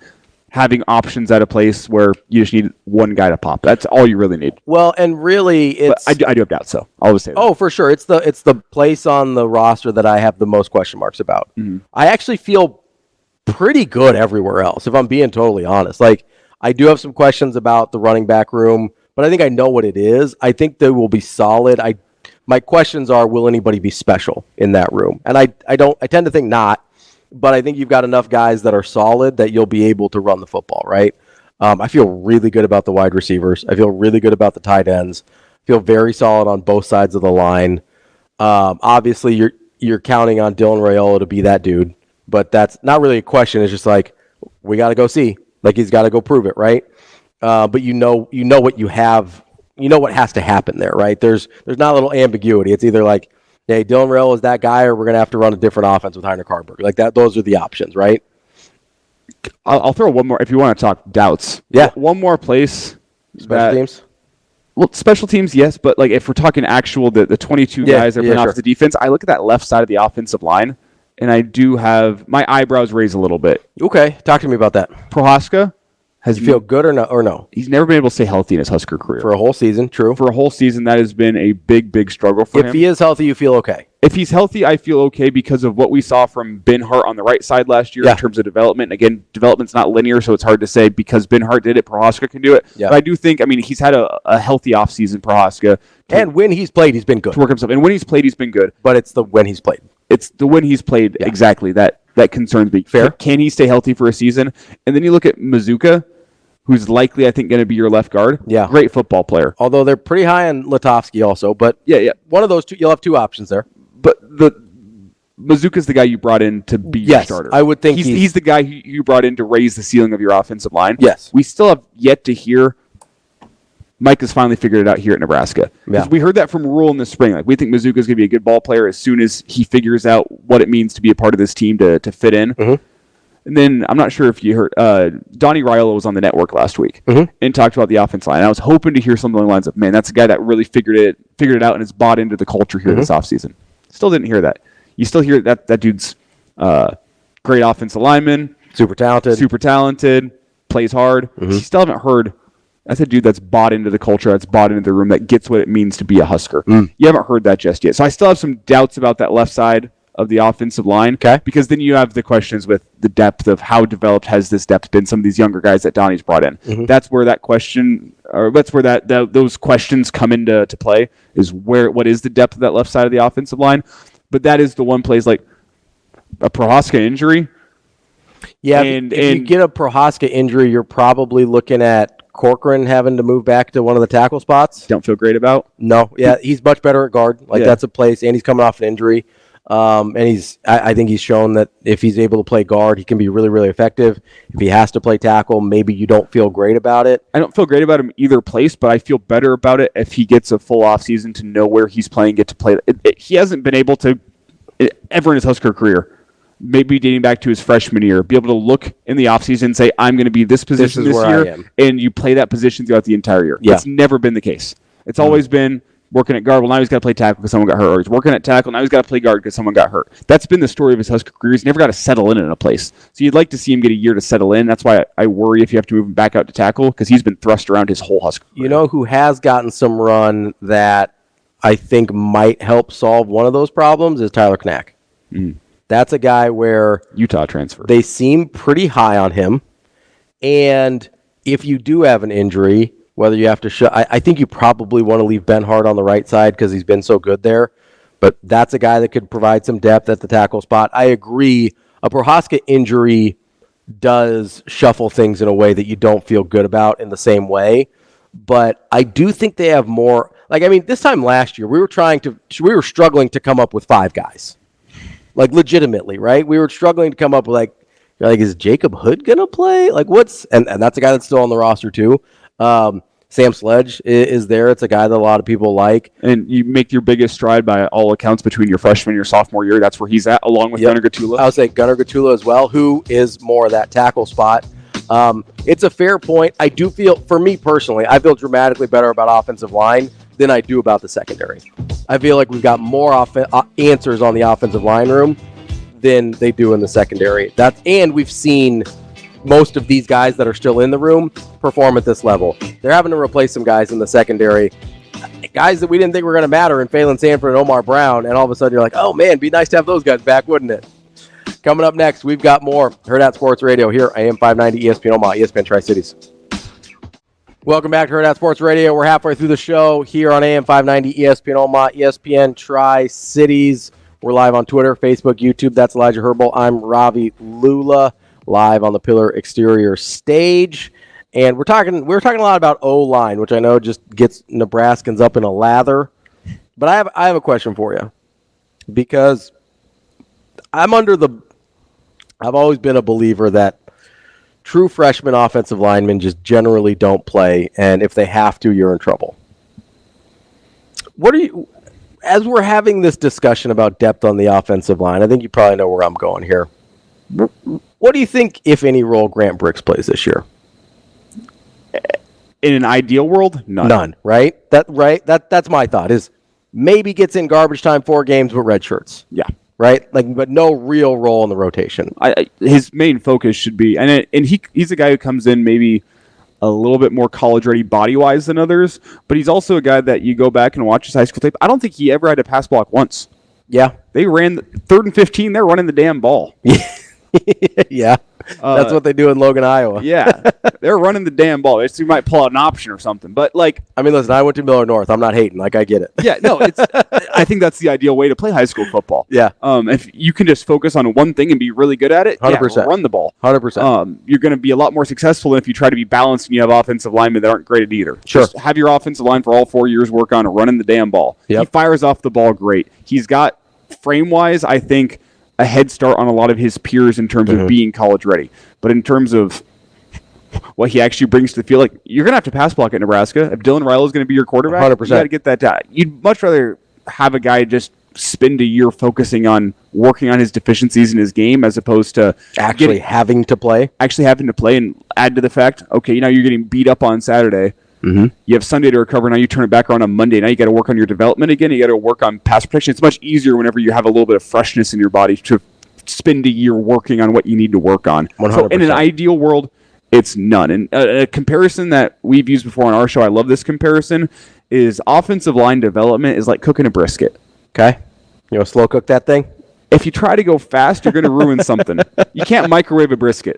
[SPEAKER 2] having options at a place where you just need one guy to pop. That's all you really need.
[SPEAKER 1] Well, and really, it's
[SPEAKER 2] I do have doubts, so I'll just say that.
[SPEAKER 1] Oh, for sure. It's the place on the roster that I have the most question marks about. Mm-hmm. I actually feel pretty good everywhere else, if I'm being totally honest. Like, I do have some questions about the running back room, but I think I know what it is. I think they will be solid. My questions are, will anybody be special in that room? And I tend to think not, but I think you've got enough guys that are solid that you'll be able to run the football, right? I feel really good about the wide receivers. I feel really good about the tight ends. I feel very solid on both sides of the line. Obviously, you're counting on Dylan Raiola to be that dude, but that's not really a question. It's just like, we got to go see. Like, he's got to go prove it, right? But you know what you have. You know what has to happen there, right? There's not a little ambiguity. It's either like, hey, Dylan Raiola is that guy, or we're going to have to run a different offense with Heiner Carberg. Like that. Those are the options, right?
[SPEAKER 2] I'll throw one more if you want to talk doubts.
[SPEAKER 1] Yeah.
[SPEAKER 2] One more place.
[SPEAKER 1] Special teams?
[SPEAKER 2] Well, special teams, yes, but like if we're talking actual the 22 guys that are playing off the defense, I look at that left side of the offensive line, and I do have my eyebrows raised a little bit.
[SPEAKER 1] Okay, talk to me about that.
[SPEAKER 2] Prohaska
[SPEAKER 1] Does he feel good or no?
[SPEAKER 2] He's never been able to stay healthy in his Husker career.
[SPEAKER 1] For a whole season, true.
[SPEAKER 2] For a whole season, that has been a big struggle for him.
[SPEAKER 1] If he is healthy, you feel okay.
[SPEAKER 2] If he's healthy, I feel okay because of what we saw from Ben Hart on the right side last year in terms of development. Again, development's not linear, so it's hard to say because Ben Hart did it, Prohaska can do it. Yeah. But I do think, he's had a healthy offseason, Prohaska.
[SPEAKER 1] And when he's played, he's been good.
[SPEAKER 2] To work himself. And when he's played, he's been good.
[SPEAKER 1] But it's the when he's played.
[SPEAKER 2] It's the when he's played, exactly. That concerns me.
[SPEAKER 1] Fair.
[SPEAKER 2] Can he stay healthy for a season? And then you look at Mazuka, who's likely, I think, going to be your left guard.
[SPEAKER 1] Yeah.
[SPEAKER 2] Great football player.
[SPEAKER 1] Although they're pretty high on Latovsky also. But one of those two, you'll have two options there.
[SPEAKER 2] But Mazuka's the guy you brought in to be your starter.
[SPEAKER 1] I would think
[SPEAKER 2] he's the guy you brought in to raise the ceiling of your offensive line.
[SPEAKER 1] Yes.
[SPEAKER 2] We still have yet to hear Mike has finally figured it out here at Nebraska. Yeah. We heard that from Rule in the spring. Like, we think Mazuka's going to be a good ball player as soon as he figures out what it means to be a part of this team to fit in. Mm-hmm. And then I'm not sure if you heard, Donnie Raiola was on the network last week and talked about the offense line. I was hoping to hear something along the lines of, man, that's a guy that really figured it out and has bought into the culture here this offseason. Still didn't hear that. You still hear that dude's great offensive lineman.
[SPEAKER 1] Super talented.
[SPEAKER 2] Plays hard. You still haven't heard, that's a dude that's bought into the culture, that's bought into the room, that gets what it means to be a Husker. You haven't heard that just yet. So I still have some doubts about that left side of the offensive line. Okay. Because then you have the questions with the depth of how developed has this depth been, some of these younger guys that Donnie's brought in. That's where that question, or that's where those questions come into play, is what is the depth of that left side of the offensive line. But that is the one place, like a Prohaska injury.
[SPEAKER 1] Yeah, if you get a Prohaska injury, you're probably looking at Corcoran having to move back to one of the tackle spots.
[SPEAKER 2] Don't feel great about?
[SPEAKER 1] No. Yeah, he's much better at guard. That's a place, and he's coming off an injury. And I think he's shown that if he's able to play guard, he can be really, really effective. If he has to play tackle, maybe you don't feel great about it.
[SPEAKER 2] I don't feel great about him either place, but I feel better about it if he gets a full offseason to know where he's playing, get to play. He hasn't been able to, ever in his Husker career, maybe dating back to his freshman year, be able to look in the offseason and say, I'm going to be this position this year, and you play that position throughout the entire year. Yeah. That's never been the case. It's always been working at guard. Well, now he's got to play tackle because someone got hurt. Or he's working at tackle. Now he's got to play guard because someone got hurt. That's been the story of his Husker career. He's never got to settle in a place. So you'd like to see him get a year to settle in. That's why I worry if you have to move him back out to tackle, because he's been thrust around his whole Husker career.
[SPEAKER 1] You know who has gotten some run that I think might help solve one of those problems is Tyler Knack. That's a guy where
[SPEAKER 2] Utah transfer.
[SPEAKER 1] They seem pretty high on him. And if you do have an injury, whether you have to I think you probably want to leave Ben Hart on the right side because he's been so good there. But that's a guy that could provide some depth at the tackle spot. I agree. A Prohaska injury does shuffle things in a way that you don't feel good about in the same way. But I do think they have more. This time last year, we were struggling to come up with 5 guys. Legitimately, right? We were struggling to come up with is Jacob Hood going to play? And that's a guy that's still on the roster too. Sam Sledge is there. It's a guy that a lot of people like.
[SPEAKER 2] And you make your biggest stride by all accounts between your freshman and your sophomore year. That's where he's at, along with Gunnar Gatula.
[SPEAKER 1] I would say Gunnar Gatula as well, who is more of that tackle spot. It's a fair point. I do feel, for me personally, I feel dramatically better about offensive line than I do about the secondary. I feel like we've got more answers on the offensive line room than they do in the secondary. And we've seen most of these guys that are still in the room perform at this level. They're having to replace some guys in the secondary, guys that we didn't think were going to matter in Phelan Sanford and Omar Brown, and all of a sudden you're like, oh man, be nice to have those guys back, wouldn't it? Coming up next, we've got more Hurrdat Sports Radio here, AM 590 ESPN Omaha, ESPN Tri-Cities. Welcome back to Hurrdat Sports Radio. We're halfway through the show here on AM 590 ESPN Omaha, ESPN Tri-Cities. We're live on Twitter, Facebook, YouTube. That's Elijah Herbel. I'm Ravi Lulla, live on the Pillar Exterior stage. And we're talking a lot about O-line, which I know just gets Nebraskans up in a lather. But I have a question for you, because I've always been a believer that true freshman offensive linemen just generally don't play, and if they have to, you're in trouble. As we're having this discussion about depth on the offensive line, I think you probably know where I'm going here. What do you think, if any, role Grant Brooks plays this year?
[SPEAKER 2] In an ideal world, none.
[SPEAKER 1] Right? That's my thought. Is maybe gets in garbage time 4 games with red shirts.
[SPEAKER 2] Yeah.
[SPEAKER 1] Right? But no real role in the rotation.
[SPEAKER 2] His main focus should be, and he's a guy who comes in maybe a little bit more college-ready body-wise than others, but he's also a guy that you go back and watch his high school tape. I don't think he ever had a pass block once.
[SPEAKER 1] Yeah.
[SPEAKER 2] They ran 3rd and 15. They're running the damn ball.
[SPEAKER 1] Yeah. That's what they do in Logan, Iowa.
[SPEAKER 2] Yeah. They're running the damn ball. You might pull out an option or something. But,
[SPEAKER 1] listen, I went to Miller North. I'm not hating. I get it.
[SPEAKER 2] Yeah, no, I think that's the ideal way to play high school football.
[SPEAKER 1] Yeah.
[SPEAKER 2] If you can just focus on one thing and be really good at it,
[SPEAKER 1] 100%.
[SPEAKER 2] Run the ball.
[SPEAKER 1] 100%.
[SPEAKER 2] You're going to be a lot more successful than if you try to be balanced and you have offensive linemen that aren't great at either.
[SPEAKER 1] Sure.
[SPEAKER 2] Just have your offensive line for all 4 years work on running the damn ball.
[SPEAKER 1] Yep.
[SPEAKER 2] He fires off the ball great. He's got, frame-wise, I think, a head start on a lot of his peers in terms of being college ready. But in terms of what he actually brings to the field, you're going to have to pass block at Nebraska. If Dylan Riley is going to be your quarterback,
[SPEAKER 1] 100%.
[SPEAKER 2] you got to get that down. You'd much rather have a guy just spend a year focusing on working on his deficiencies in his game as opposed to
[SPEAKER 1] actually having to play
[SPEAKER 2] and add to the fact, okay, now you're getting beat up on Saturday.
[SPEAKER 1] Mm-hmm.
[SPEAKER 2] You have Sunday to recover. Now you turn it back on Monday. Now you got to work on your development again. You got to work on pass protection. It's much easier whenever you have a little bit of freshness in your body to spend a year working on what you need to work on.
[SPEAKER 1] 100%.
[SPEAKER 2] So in an ideal world, it's none. And a comparison that we've used before on our show, I love this comparison, is offensive line development is like cooking a brisket.
[SPEAKER 1] Okay. You want to slow cook that thing?
[SPEAKER 2] If you try to go fast, you're going to ruin something. You can't microwave a brisket.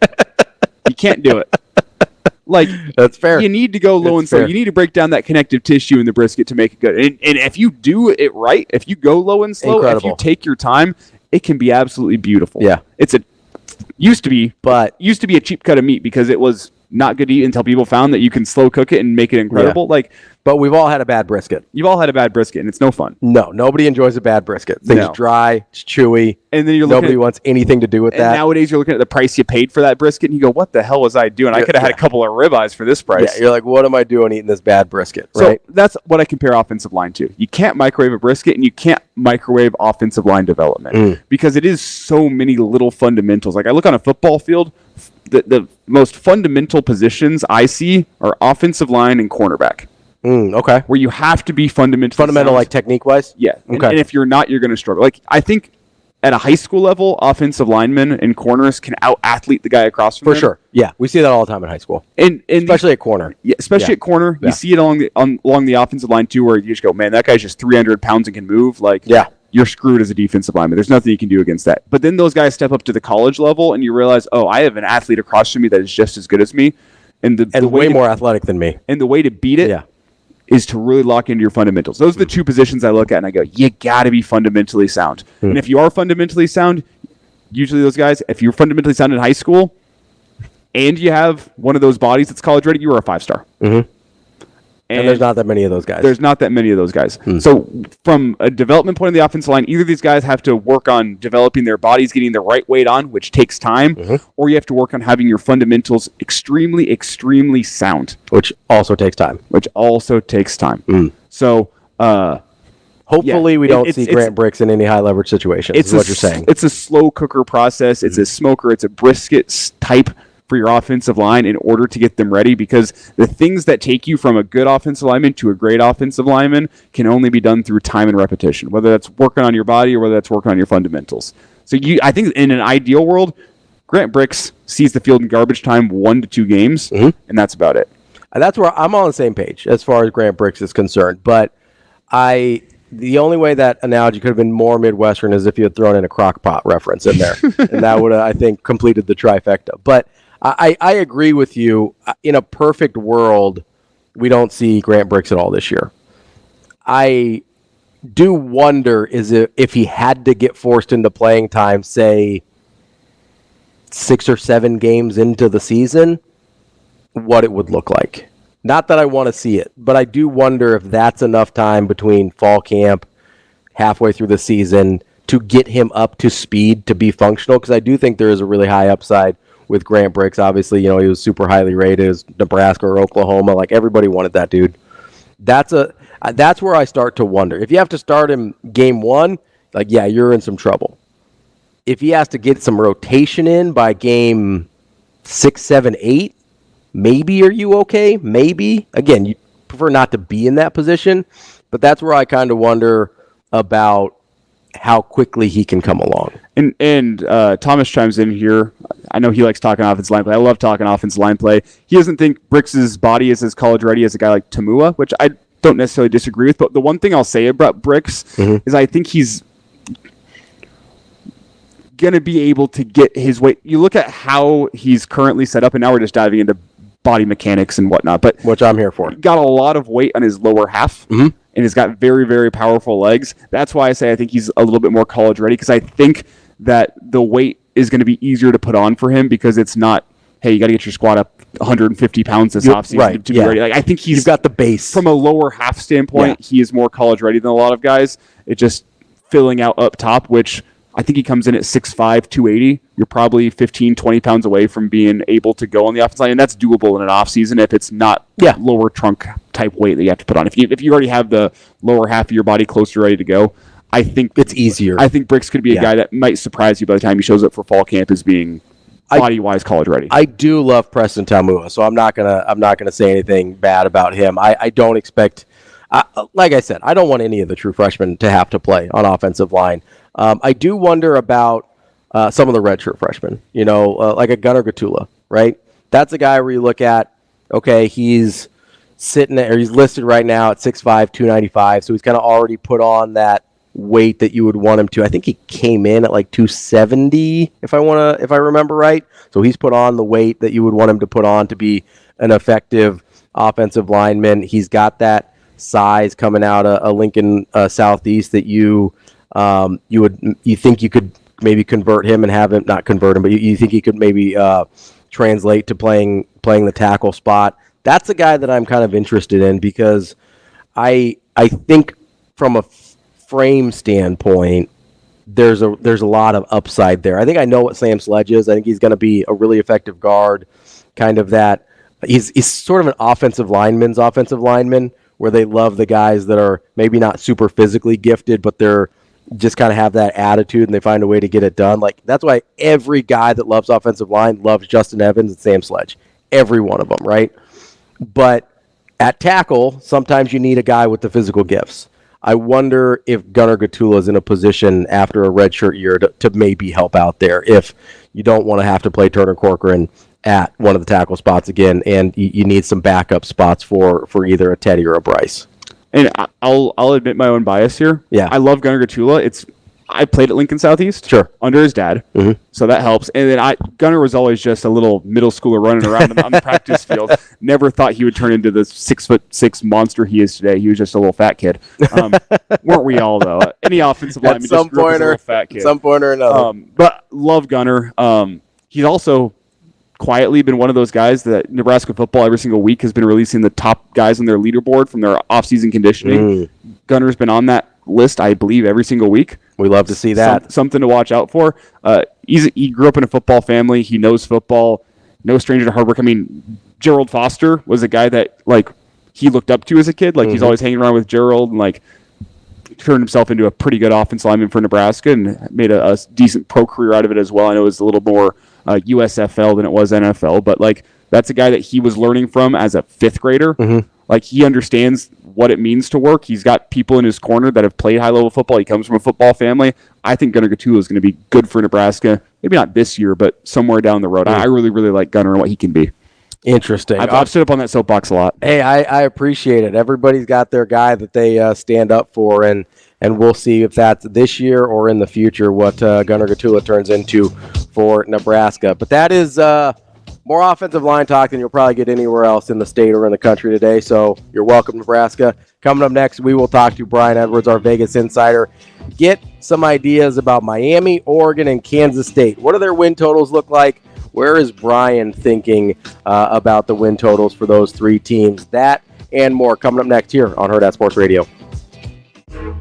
[SPEAKER 2] You can't do it.
[SPEAKER 1] That's fair.
[SPEAKER 2] You need to go low and slow. You need to break down that connective tissue in the brisket to make it good. And if you do it right, if you go low and slow, if you take your time, it can be absolutely beautiful.
[SPEAKER 1] Yeah.
[SPEAKER 2] Used to be a cheap cut of meat because it was not good to eat until people found that you can slow cook it and make it incredible.
[SPEAKER 1] Yeah. But we've all had a bad brisket.
[SPEAKER 2] You've all had a bad brisket, and it's no fun.
[SPEAKER 1] No, nobody enjoys a bad brisket. Things dry, it's chewy,
[SPEAKER 2] and then
[SPEAKER 1] nobody wants anything to do with that.
[SPEAKER 2] Nowadays, you're looking at the price you paid for that brisket, and you go, "What the hell was I doing? I could have had a couple of ribeyes for this price."
[SPEAKER 1] Yeah, you're like, "What am I doing eating this bad brisket?"
[SPEAKER 2] Right? So that's what I compare offensive line to. You can't microwave a brisket, and you can't microwave offensive line development because it is so many little fundamentals. I look on a football field. The most fundamental positions I see are offensive line and cornerback.
[SPEAKER 1] Okay.
[SPEAKER 2] Where you have to be fundamental,
[SPEAKER 1] like technique-wise?
[SPEAKER 2] Yeah.
[SPEAKER 1] Okay.
[SPEAKER 2] And if you're not, you're going to struggle. I think at a high school level, offensive linemen and corners can out-athlete the guy across from them.
[SPEAKER 1] For sure. Yeah. We see that all the time in high school.
[SPEAKER 2] And
[SPEAKER 1] especially at corner.
[SPEAKER 2] Yeah, especially at corner. Yeah. You see it along the offensive line, too, where you just go, man, that guy's just 300 pounds and can move. You're screwed as a defensive lineman. There's nothing you can do against that. But then those guys step up to the college level, and you realize, I have an athlete across from me that is just as good as me. And
[SPEAKER 1] way more athletic than me.
[SPEAKER 2] And the way to beat it is to really lock into your fundamentals. Those are the two positions I look at, and I go, you got to be fundamentally sound. And if you are fundamentally sound, usually those guys, if you're fundamentally sound in high school, and you have one of those bodies that's college ready, you are a 5-star.
[SPEAKER 1] Mm-hmm. And there's not that many of those guys.
[SPEAKER 2] There's not that many of those guys. So from a development point of the offensive line, either these guys have to work on developing their bodies, getting the right weight on, which takes time, or you have to work on having your fundamentals extremely, extremely sound.
[SPEAKER 1] Which also takes time.
[SPEAKER 2] So
[SPEAKER 1] hopefully we don't see Grant Bricks in any high leverage situations, is what you're saying.
[SPEAKER 2] It's a slow cooker process. It's a smoker. It's a brisket type for your offensive line in order to get them ready, because the things that take you from a good offensive lineman to a great offensive lineman can only be done through time and repetition, whether that's working on your body or whether that's working on your fundamentals. So I think in an ideal world, Grant Bricks sees the field in garbage time 1 to 2 games, and that's about it.
[SPEAKER 1] And that's where I'm on the same page as far as Grant Bricks is concerned. But the only way that analogy could have been more Midwestern is if you had thrown in a crock pot reference in there. And that would have, I think, completed the trifecta. But I agree with you. In a perfect world, we don't see Grant Bricks at all this year. I do wonder if he had to get forced into playing time, say 6 or 7 games into the season, what it would look like. Not that I want to see it, but I do wonder if that's enough time between fall camp, halfway through the season, to get him up to speed to be functional, because I do think there is a really high upside with Grant Bricks. Obviously, he was super highly rated as Nebraska or Oklahoma. Like, everybody wanted that dude. That's where I start to wonder. If you have to start him game 1, you're in some trouble. If he has to get some rotation in by game 6, 7, 8, maybe are you okay? Maybe. Again, you prefer not to be in that position, but that's where I kind of wonder about how quickly he can come along.
[SPEAKER 2] And Thomas chimes in here. I know he likes talking offensive line play. I love talking offensive line play. He doesn't think Brix's body is as college ready as a guy like Tamua, which I don't necessarily disagree with. But the one thing I'll say about Brix is I think he's going to be able to get his weight. You look at how he's currently set up, and now we're just diving into body mechanics and whatnot. But
[SPEAKER 1] which I'm here for.
[SPEAKER 2] He got a lot of weight on his lower half, and he's got very, very powerful legs. That's why I say I think he's a little bit more college ready, because I think that the weight is going to be easier to put on for him, because it's not, hey, you got to get your squat up 150 pounds this offseason to be ready. Like, I think you've
[SPEAKER 1] got the base.
[SPEAKER 2] From a lower half standpoint, he is more college ready than a lot of guys. It's just filling out up top, which I think he comes in at 6'5", 280. You're probably 15, 20 pounds away from being able to go on the offensive line, and that's doable in an offseason if it's not lower trunk type weight that you have to put on. If you already have the lower half of your body close to ready to go, I think
[SPEAKER 1] it's easier.
[SPEAKER 2] I think Brix could be a guy that might surprise you by the time he shows up for fall camp as being body-wise college ready.
[SPEAKER 1] I do love Preston Tamua, so I'm not gonna say anything bad about him. I don't expect, like I said, I don't want any of the true freshmen to have to play on offensive line. I do wonder about some of the redshirt freshmen, like a Gunnar Gatula, right? That's a guy where you look at, okay, he's sitting there, he's listed right now at 6'5", 295, so he's kind of already put on that weight that you would want him to. I think he came in at like 270, if I remember right. So he's put on the weight that you would want him to put on to be an effective offensive lineman. He's got that size coming out of Lincoln Southeast that you think you could maybe convert him and have him, not convert him, but you think he could maybe translate to playing the tackle spot. That's a guy that I'm kind of interested in, because I think from a frame standpoint, there's a lot of upside there. I think I know what Sam Sledge is. I think he's going to be a really effective guard, kind of that. He's sort of an offensive lineman, where they love the guys that are maybe not super physically gifted, but they're just kind of have that attitude and they find a way to get it done. Like, that's why every guy that loves offensive line loves Justin Evans and Sam Sledge. Every one of them, right? But at tackle, sometimes you need a guy with the physical gifts. I wonder if Gunnar Gatula is in a position after a redshirt year to maybe help out there, if you don't want to have to play Turner Corcoran at one of the tackle spots again, and you need some backup spots for either a Teddy or a Bryce.
[SPEAKER 2] And I'll admit my own bias here.
[SPEAKER 1] Yeah,
[SPEAKER 2] I love Gunnar Gatula. I played at Lincoln Southeast, under his dad, so that helps. And then Gunnar was always just a little middle schooler running around on the practice field. Never thought he would turn into the 6'6" monster he is today. He was just a little fat kid. Weren't we all, though? Any offensive lineman just grew up as a little fat kid.
[SPEAKER 1] At some point or another.
[SPEAKER 2] But love Gunnar. He's also quietly been one of those guys that Nebraska football every single week has been releasing the top guys on their leaderboard from their off-season conditioning. Gunnar's been on that list, I believe, every single week.
[SPEAKER 1] We love to see that.
[SPEAKER 2] Something to watch out for. He grew up in a football family. He knows football. No stranger to hard work. I mean, Gerald Foster was a guy that he looked up to as a kid. He's always hanging around with Gerald and turned himself into a pretty good offensive lineman for Nebraska and made a decent pro career out of it as well. I know it was a little more USFL than it was NFL, but that's a guy that he was learning from as a fifth grader. He understands what it means to work. He's got people in his corner that have played high-level football. He comes from a football family. I think Gunnar Gatula is going to be good for Nebraska. Maybe not this year, but somewhere down the road. I really, really like Gunnar and what he can be.
[SPEAKER 1] Interesting.
[SPEAKER 2] I've stood up on that soapbox a lot.
[SPEAKER 1] Hey, I appreciate it. Everybody's got their guy that they stand up for, and we'll see if that's this year or in the future what Gunnar Gatula turns into for Nebraska. But that is more offensive line talk than you'll probably get anywhere else in the state or in the country today. So you're welcome, Nebraska. Coming up next, we will talk to Brian Edwards, our Vegas insider. Get some ideas about Miami, Oregon, and Kansas State. What do their win totals look like? Where is Brian thinking about the win totals for those three teams? That and more coming up next here on Hurrdat Sports Radio.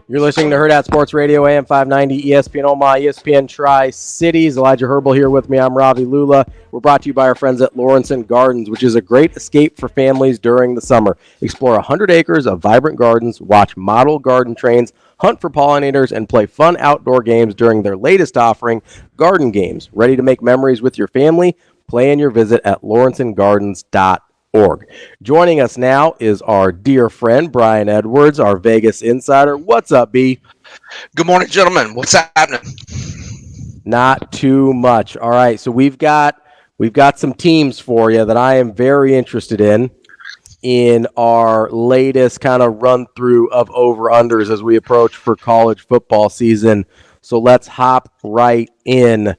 [SPEAKER 1] You're listening to Hurrdat Sports Radio, AM 590, ESPN Omaha, ESPN Tri-Cities. Elijah Herbel here with me. I'm Ravi Lulla. We're brought to you by our friends at Lawrenson Gardens, which is a great escape for families during the summer. Explore 100 acres of vibrant gardens, watch model garden trains, hunt for pollinators, and play fun outdoor games during their latest offering, Garden Games. Ready to make memories with your family? Plan your visit at lawrencegardens.org. Joining us now is our dear friend, Brian Edwards, our Vegas insider. What's up, B?
[SPEAKER 4] Good morning, gentlemen. What's happening?
[SPEAKER 1] Not too much. All right, so we've got some teams for you that I am very interested in our latest kind of run through of over-unders as we approach for college football season. So let's hop right in.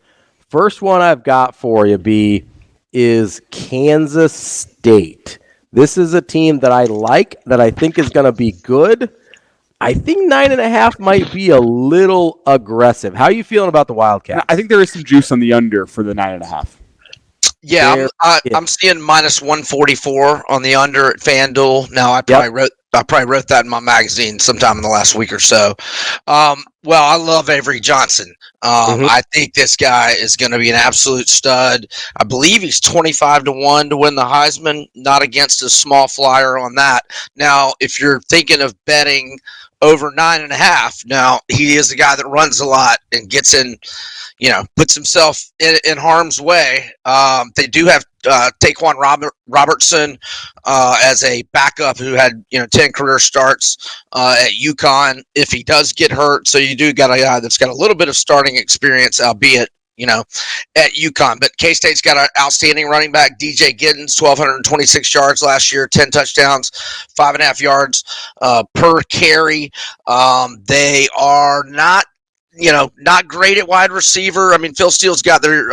[SPEAKER 1] First one I've got for you, B, is Kansas State. This is a team that I like, that I think is going to be good. I think 9.5 might be a little aggressive. How are you feeling about the Wildcats?
[SPEAKER 2] I think there is some juice on the under for the 9.5.
[SPEAKER 4] Yeah, I'm seeing minus 144 on the under at FanDuel. Now I probably wrote that in my magazine sometime in the last week or so. Well, I love Avery Johnson. I think this guy is going to be an absolute stud. I believe he's 25-1 to win the Heisman, not against a small flyer on that. Now, if you're thinking of betting over 9.5, now he is a guy that runs a lot and gets in, puts himself in harm's way. They do have Taquan Robertson as a backup who had 10 career starts at UConn if he does get hurt. So you do got a guy that's got a little bit of starting experience, albeit at UConn. But K-State's got an outstanding running back, DJ Giddens, 1,226 yards last year, 10 touchdowns, 5.5 yards per carry. They are not great at wide receiver. I mean, Phil Steele's got their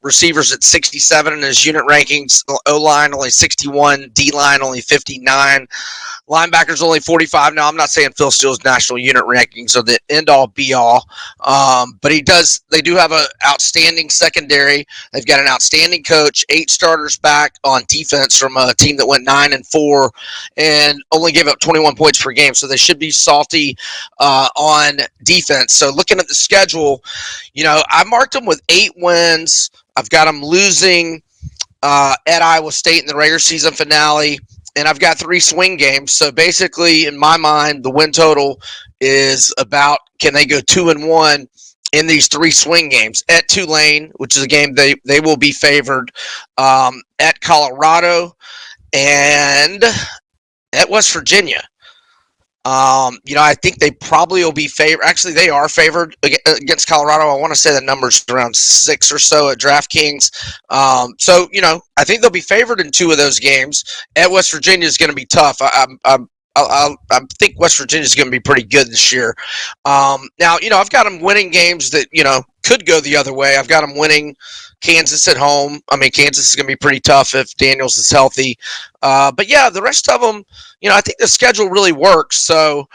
[SPEAKER 4] receivers at 67 in his unit rankings. O-line only 61, D-line only 59. Linebackers only 45. Now, I'm not saying Phil Steele's national unit rankings are the end-all, be-all, but they do have an outstanding secondary. They've got an outstanding coach, 8 starters back on defense from a team that went 9-4 and only gave up 21 points per game, so they should be salty on defense. So looking at the schedule, I marked them with 8 wins. I've got them losing at Iowa State in the regular season finale, and I've got 3 swing games. So basically, in my mind, the win total is about, can they go 2-1 in these 3 swing games? At Tulane, which is a game they will be favored, at Colorado, and at West Virginia. I think they probably will be favored. Actually, they are favored against Colorado. I want to say the number's around 6 or so at DraftKings. So, I think they'll be favored in 2 of those games. At West Virginia is going to be tough. I think West Virginia is going to be pretty good this year. Now, I've got them winning games that, could go the other way. I've got them winning Kansas at home. I mean, Kansas is going to be pretty tough if Daniels is healthy. But yeah, the rest of them, I think the schedule really works. So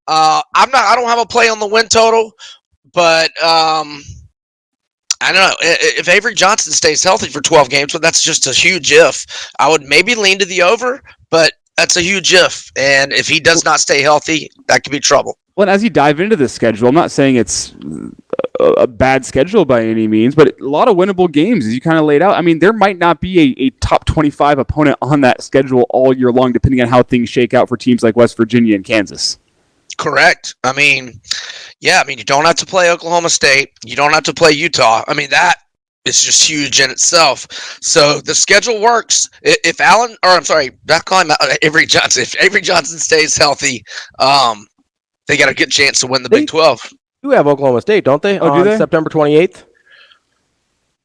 [SPEAKER 4] I don't have a play on the win total, but I don't know if Avery Johnson stays healthy for 12 games, but that's just a huge if. I would maybe lean to the over, but that's a huge if. And if he does not stay healthy, that could be trouble.
[SPEAKER 2] Well, as you dive into this schedule, I'm not saying it's a bad schedule by any means, but a lot of winnable games, as you kind of laid out. I mean, there might not be a top 25 opponent on that schedule all year long, depending on how things shake out for teams like West Virginia and Kansas.
[SPEAKER 4] Correct. I mean, you don't have to play Oklahoma State. You don't have to play Utah. I mean, that is just huge in itself. So the schedule works. If Avery Johnson. If Avery Johnson stays healthy, they got a good chance to win the Big 12.
[SPEAKER 1] You have Oklahoma State, don't they?
[SPEAKER 2] Oh, do they?
[SPEAKER 1] September 28th?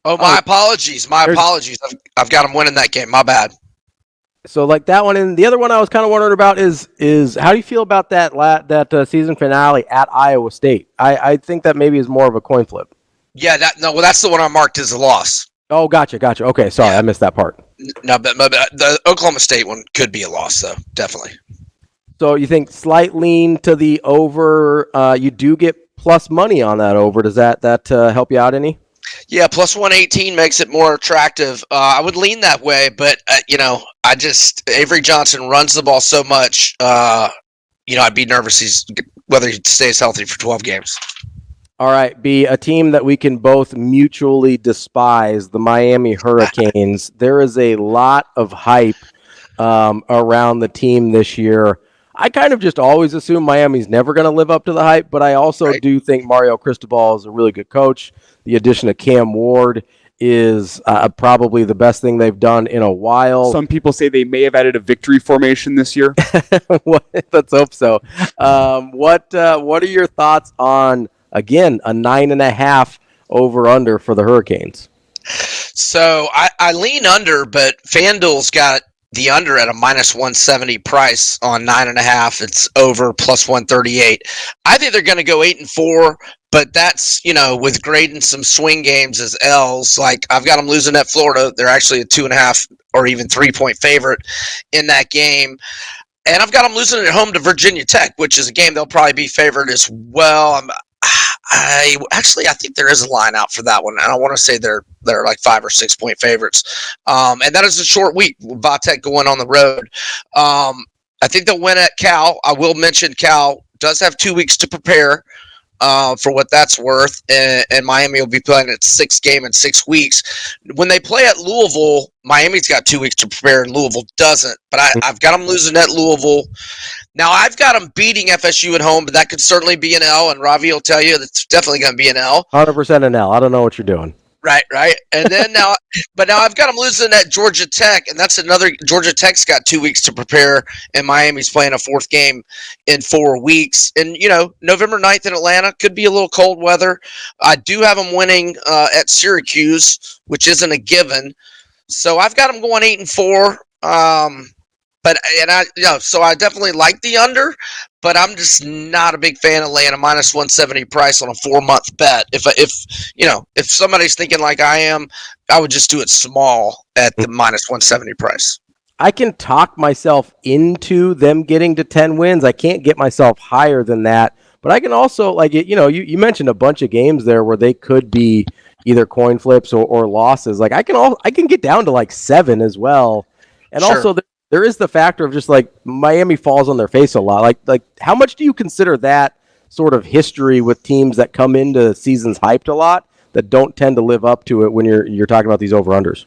[SPEAKER 4] Oh, my apologies. Apologies. I've got them winning that game. My bad.
[SPEAKER 1] So like that one, and the other one I was kind of wondering about is how do you feel about that season finale at Iowa State? I think that maybe is more of a coin flip.
[SPEAKER 4] Yeah, that's the one I marked as a loss.
[SPEAKER 1] Oh, gotcha. Okay, sorry, yeah. I missed that part.
[SPEAKER 4] No, but the Oklahoma State one could be a loss, though, definitely.
[SPEAKER 1] So you think slight lean to the over? You do get plus money on that over. Does that help you out any?
[SPEAKER 4] Yeah, plus 118 makes it more attractive. I would lean that way, but Avery Johnson runs the ball so much. I'd be nervous whether he stays healthy for 12 games.
[SPEAKER 1] All right, B, a team that we can both mutually despise, the Miami Hurricanes. There is a lot of hype around the team this year. I kind of just always assume Miami's never going to live up to the hype, but I also do think Mario Cristobal is a really good coach. The addition of Cam Ward is probably the best thing they've done in a while.
[SPEAKER 2] Some people say they may have added a victory formation this year.
[SPEAKER 1] Let's hope so. What are your thoughts on, again, a 9.5 over under for the Hurricanes?
[SPEAKER 4] So I lean under, but FanDuel's got the under at a -170 price on 9.5. It's over +138. I think they're going to go 8-4, but that's, with grading some swing games as L's. Like, I've got them losing at Florida. They're actually a 2.5 or even 3-point favorite in that game. And I've got them losing at home to Virginia Tech, which is a game they'll probably be favored as well. I think there is a line out for that one, and I want to say they're like 5 or 6 point favorites. And that is a short week with Vatek going on the road. I think they'll win at Cal. I will mention Cal does have 2 weeks to prepare for what that's worth, and Miami will be playing its 6th game in 6 weeks. When they play at Louisville, Miami's got 2 weeks to prepare, and Louisville doesn't. But I've got them losing at Louisville. Now, I've got them beating FSU at home, but that could certainly be an L, and Ravi will tell you that's definitely going to be an L.
[SPEAKER 1] 100% an L. I don't know what you're doing.
[SPEAKER 4] Right. And then now I've got them losing at Georgia Tech, and that's another. Georgia Tech's got 2 weeks to prepare, and Miami's playing a 4th game in 4 weeks. And, November 9th in Atlanta could be a little cold weather. I do have them winning at Syracuse, which isn't a given. So I've got them going 8-4. So I definitely like the under, but I'm just not a big fan of laying a -170 price on a 4-month bet. If somebody's thinking like I am, I would just do it small at the -170 price.
[SPEAKER 1] I can talk myself into them getting to 10 wins. I can't get myself higher than that, but I can also you mentioned a bunch of games there where they could be either coin flips or losses. Like I can get down to like 7 as well, and
[SPEAKER 4] Sure.
[SPEAKER 1] also. There is the factor of just like Miami falls on their face a lot. Like how much do you consider that sort of history with teams that come into seasons hyped a lot that don't tend to live up to it when you're talking about these over-unders?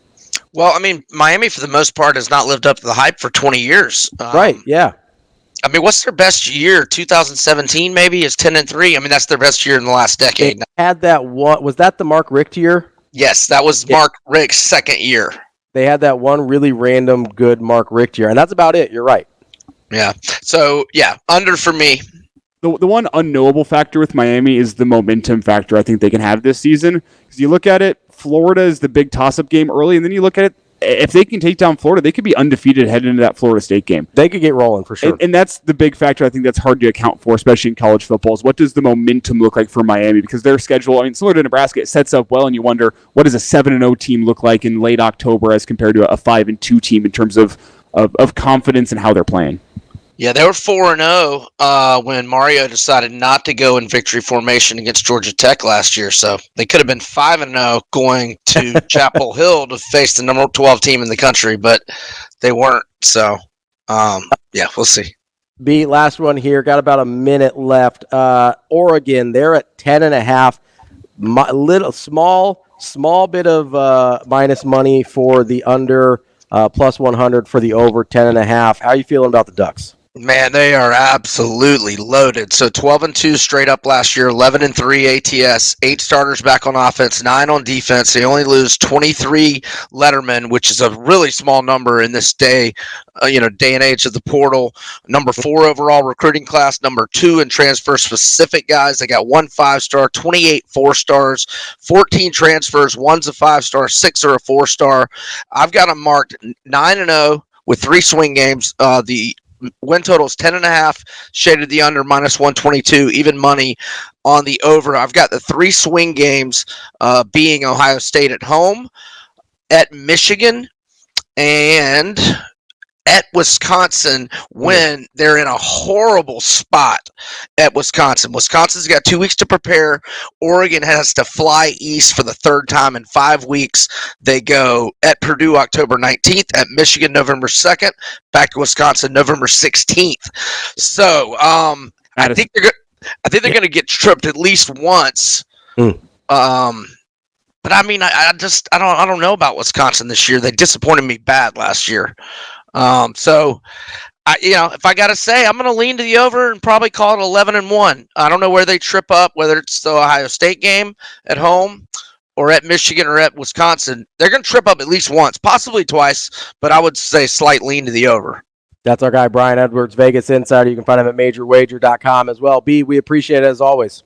[SPEAKER 4] Well, I mean, Miami for the most part has not lived up to the hype for 20 years.
[SPEAKER 1] Right, yeah.
[SPEAKER 4] I mean, what's their best year? 2017 maybe is 10-3. I mean, that's their best year in the last decade.
[SPEAKER 1] They had that one. Was that the Mark Richt year?
[SPEAKER 4] Yes, that was Mark Richt's second year.
[SPEAKER 1] They had that one really random good Mark Richt year, and that's about it. You're right.
[SPEAKER 4] Yeah. So, under for me.
[SPEAKER 2] The one unknowable factor with Miami is the momentum factor I think they can have this season. Because you look at it, Florida is the big toss-up game early, and then you look at it, if they can take down Florida, they could be undefeated heading into that Florida State game.
[SPEAKER 1] They could get rolling for sure.
[SPEAKER 2] And that's the big factor I think that's hard to account for, especially in college football, is what does the momentum look like for Miami? Because their schedule, similar to Nebraska, it sets up well, and you wonder, what does a 7-0 team look like in late October as compared to a 5-2 team in terms of confidence and how they're playing?
[SPEAKER 4] Yeah, they were 4-0 when Mario decided not to go in victory formation against Georgia Tech last year. So they could have been 5-0 going to Chapel Hill to face the number 12 team in the country, but they weren't. So, we'll see.
[SPEAKER 1] B, last one here. Got about a minute left. Oregon, they're at 10.5. Little small bit of minus money for the under, plus 100 for the over 10.5. How are you feeling about the Ducks?
[SPEAKER 4] Man, they are absolutely loaded. So 12-2 straight up last year, 11-3 ATS, 8 starters back on offense, 9 on defense. They only lose 23 lettermen, which is a really small number in this day and age of the portal. Number 4 overall recruiting class, number 2 in transfer specific guys. They got 1 5-star, 28 4-stars, 14 transfers. 1's a 5-star, 6 are a 4-star. I've got them marked 9-0 with 3 swing games. The win total is 10.5, shaded the under -122, even money on the over. I've got the 3 swing games being Ohio State at home, at Michigan, and at Wisconsin when they're in a horrible spot at Wisconsin. Wisconsin's got 2 weeks to prepare. Oregon has to fly east for the 3rd time in 5 weeks. They go at Purdue October 19th, at Michigan November 2nd, back to Wisconsin November 16th. So I think they're going to get tripped at least once. But I mean, I don't know about Wisconsin this year. They disappointed me bad last year. So if I got to say, I'm going to lean to the over and probably call it 11-1. I don't know where they trip up, whether it's the Ohio State game at home or at Michigan or at Wisconsin, they're going to trip up at least once, possibly twice, but I would say slight lean to the over.
[SPEAKER 1] That's our guy, Brian Edwards, Vegas Insider. You can find him at majorwager.com as well. B, we appreciate it as always.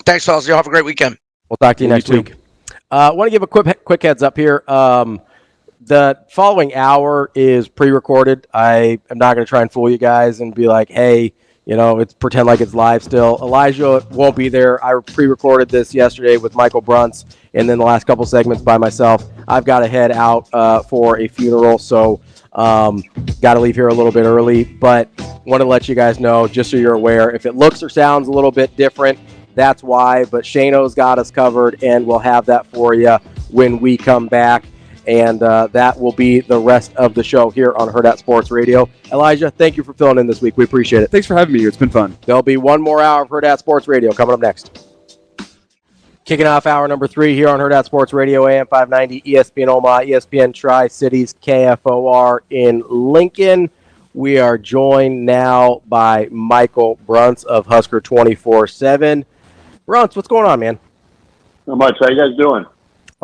[SPEAKER 4] Thanks, fellas. Y'all have a great weekend.
[SPEAKER 1] We'll talk to you next week. I want to give a quick heads up here. The following hour is pre-recorded. I am not going to try and fool you guys and be like, hey, it's pretend like it's live still. Elijah won't be there. I pre-recorded this yesterday with Michael Bruntz, and then the last couple segments by myself. I've got to head out for a funeral, so got to leave here a little bit early. But want to let you guys know, just so you're aware, if it looks or sounds a little bit different, that's why. But Shano's got us covered, and we'll have that for you when we come back. And that will be the rest of the show here on Hurrdat Sports Radio. Elijah, thank you for filling in this week. We appreciate it.
[SPEAKER 2] Thanks for having me here. It's been fun.
[SPEAKER 1] There'll be one more hour of Hurrdat Sports Radio coming up next. Kicking off hour number 3 here on Hurrdat Sports Radio, AM 590, ESPN Omaha, ESPN Tri-Cities, KFOR in Lincoln. We are joined now by Michael Bruntz of Husker 24/7. Bruntz, what's going on, man?
[SPEAKER 5] Not much. How you guys doing?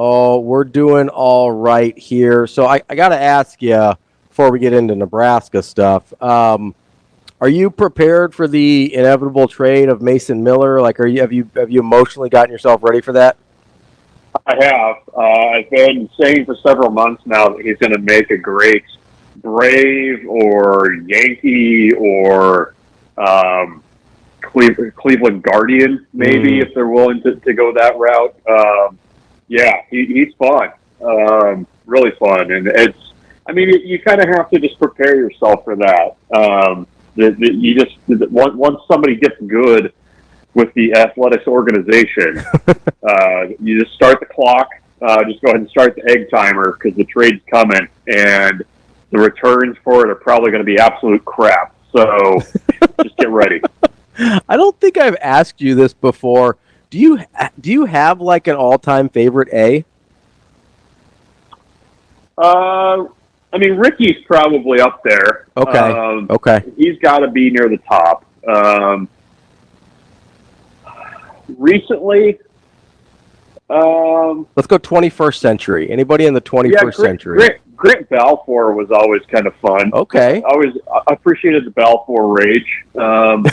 [SPEAKER 1] Oh, we're doing all right here. So I got to ask you before we get into Nebraska stuff. Are you prepared for the inevitable trade of Mason Miller? Like, have you emotionally gotten yourself ready for that?
[SPEAKER 5] I have. I've been saying for several months now that he's going to make a great Brave or Yankee or Cleveland Guardian, maybe, if they're willing to go that route. Yeah, he's fun, really fun, and you kind of have to just prepare yourself for that. Once somebody gets good with the athletics organization, you just start the clock. Just go ahead and start the egg timer because the trade's coming, and the returns for it are probably going to be absolute crap. So just get ready.
[SPEAKER 1] I don't think I've asked you this before. Do you have like an all-time favorite A?
[SPEAKER 5] Ricky's probably up there.
[SPEAKER 1] Okay. Okay.
[SPEAKER 5] He's got to be near the top. Recently,
[SPEAKER 1] let's go 21st century. Anybody in the 21st century?
[SPEAKER 5] Grant Balfour was always kind of fun.
[SPEAKER 1] Okay.
[SPEAKER 5] I appreciated the Balfour rage. Trying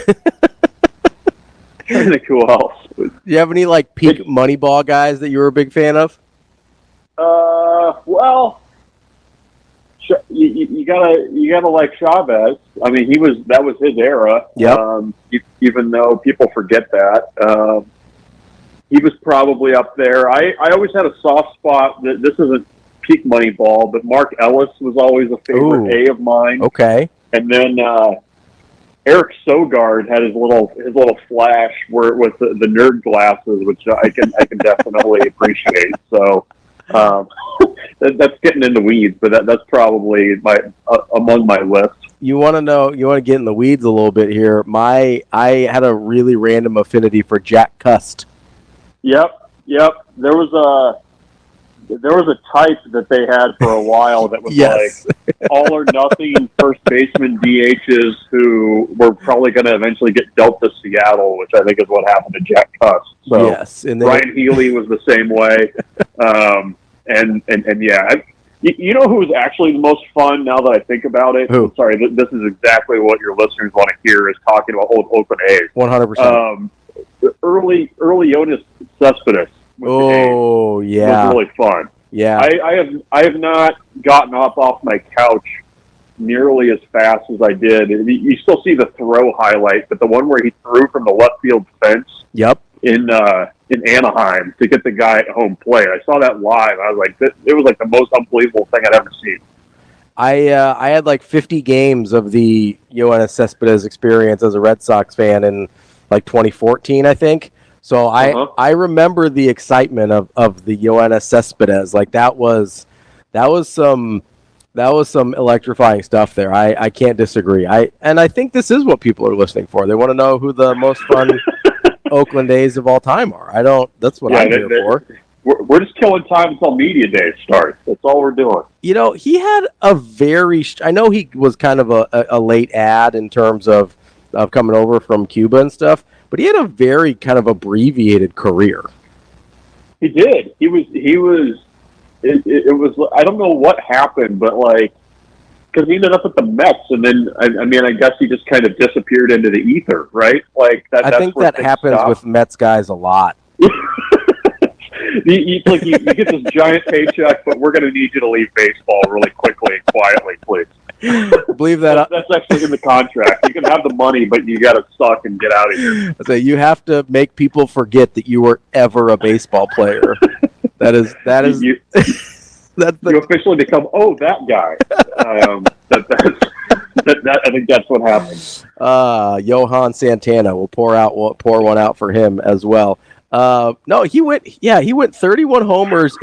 [SPEAKER 5] to think who else.
[SPEAKER 1] Do you have any like peak Moneyball guys that you were a big fan of?
[SPEAKER 5] Well, you gotta like Chavez. I mean, that was his era.
[SPEAKER 1] Yep.
[SPEAKER 5] Even though people forget that, he was probably up there. I always had a soft spot. This isn't peak Moneyball, but Mark Ellis was always a favorite A of mine.
[SPEAKER 1] Okay.
[SPEAKER 5] And then Eric Sogard had his little flash with the nerd glasses, which I can definitely appreciate. So that's getting in the weeds, but that's probably among my list.
[SPEAKER 1] You want to get in the weeds a little bit here. I had a really random affinity for Jack Cust.
[SPEAKER 5] Yep. There was a type that they had for a while that was
[SPEAKER 1] yes.
[SPEAKER 5] like all or nothing first baseman DHs who were probably going to eventually get dealt to Seattle, which I think is what happened to Jack Cust. So
[SPEAKER 1] yes, and
[SPEAKER 5] Brian Healy was the same way. And yeah, you know who was actually the most fun now that I think about it?
[SPEAKER 1] Who?
[SPEAKER 5] Sorry, this is exactly what your listeners want to hear is talking about old Oakland A's.
[SPEAKER 1] 100%.
[SPEAKER 5] Early Jonas Cespedes.
[SPEAKER 1] Oh, yeah.
[SPEAKER 5] Was really fun.
[SPEAKER 1] Yeah.
[SPEAKER 5] I have not gotten up off my couch nearly as fast as I did. You still see the throw highlight, but the one where he threw from the left field fence.
[SPEAKER 1] Yep.
[SPEAKER 5] In Anaheim to get the guy at home plate. I saw that live. I was like, it was like the most unbelievable thing I'd ever seen.
[SPEAKER 1] I had like 50 games of the Yoenis Cespedes experience as a Red Sox fan in like 2014, I think. So I remember the excitement of the Yoenis Cespedes. Like that was some electrifying stuff there. I can't disagree. I think this is what people are listening for. They want to know who the most fun Oakland A's of all time are. That's what I'm here for.
[SPEAKER 5] We're just killing time until media day starts. That's all we're doing.
[SPEAKER 1] He had I know he was kind of a late ad in terms of coming over from Cuba and stuff, but he had a very kind of abbreviated career.
[SPEAKER 5] He did. He was. It was. I don't know what happened, but like, because he ended up at the Mets, and then I guess he just kind of disappeared into the ether, right? Like that.
[SPEAKER 1] I think that happens with Mets guys a lot.
[SPEAKER 5] You get this giant paycheck, but we're going to need you to leave baseball really quickly and quietly, please.
[SPEAKER 1] I believe that
[SPEAKER 5] that's actually in the contract. You can have the money, but you got to suck and get out of here.
[SPEAKER 1] So you have to make people forget that you were ever a baseball player. That is.
[SPEAKER 5] You officially become that guy. I think that's what happened.
[SPEAKER 1] Johan Santana will pour one out for him as well. No, he went 31 homers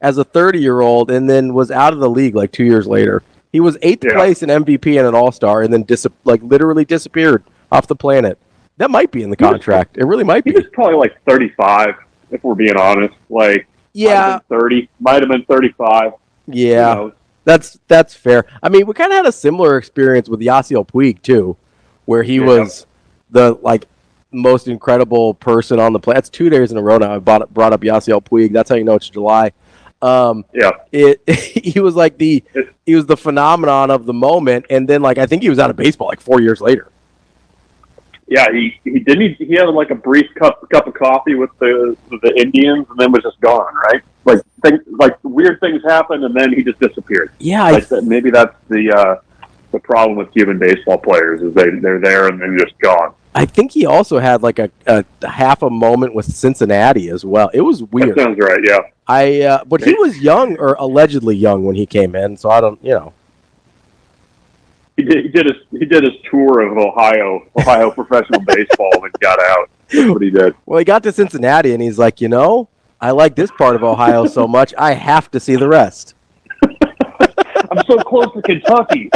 [SPEAKER 1] as a 30-year-old, and then was out of the league like 2 years later. He was 8th place in MVP and an All-Star, and then literally disappeared off the planet. That might be in the contract. It really might be.
[SPEAKER 5] He was probably like 35, if we're being honest. Like,
[SPEAKER 1] yeah,
[SPEAKER 5] might have been 35.
[SPEAKER 1] Yeah, that's fair. I mean, we kind of had a similar experience with Yasiel Puig too, where he was the most incredible person on the planet. That's 2 days in a row now. I brought up Yasiel Puig. That's how you know it's July. He was he was the phenomenon of the moment, and then I think he was out of baseball 4 years later.
[SPEAKER 5] Yeah, he had like a brief cup of coffee with the Indians, and then was just gone, right? Weird things happened, and then he just disappeared.
[SPEAKER 1] Yeah,
[SPEAKER 5] maybe that's the problem with Cuban baseball players is they're there and then just gone.
[SPEAKER 1] I think he also had a half a moment with Cincinnati as well. It was weird.
[SPEAKER 5] That sounds right. Yeah.
[SPEAKER 1] But he was young, or allegedly young, when he came in. So I don't,
[SPEAKER 5] He did his tour of Ohio professional baseball and got out. That's what he did.
[SPEAKER 1] Well, he got to Cincinnati and he's like, I like this part of Ohio so much, I have to see the rest.
[SPEAKER 5] I'm so close to Kentucky.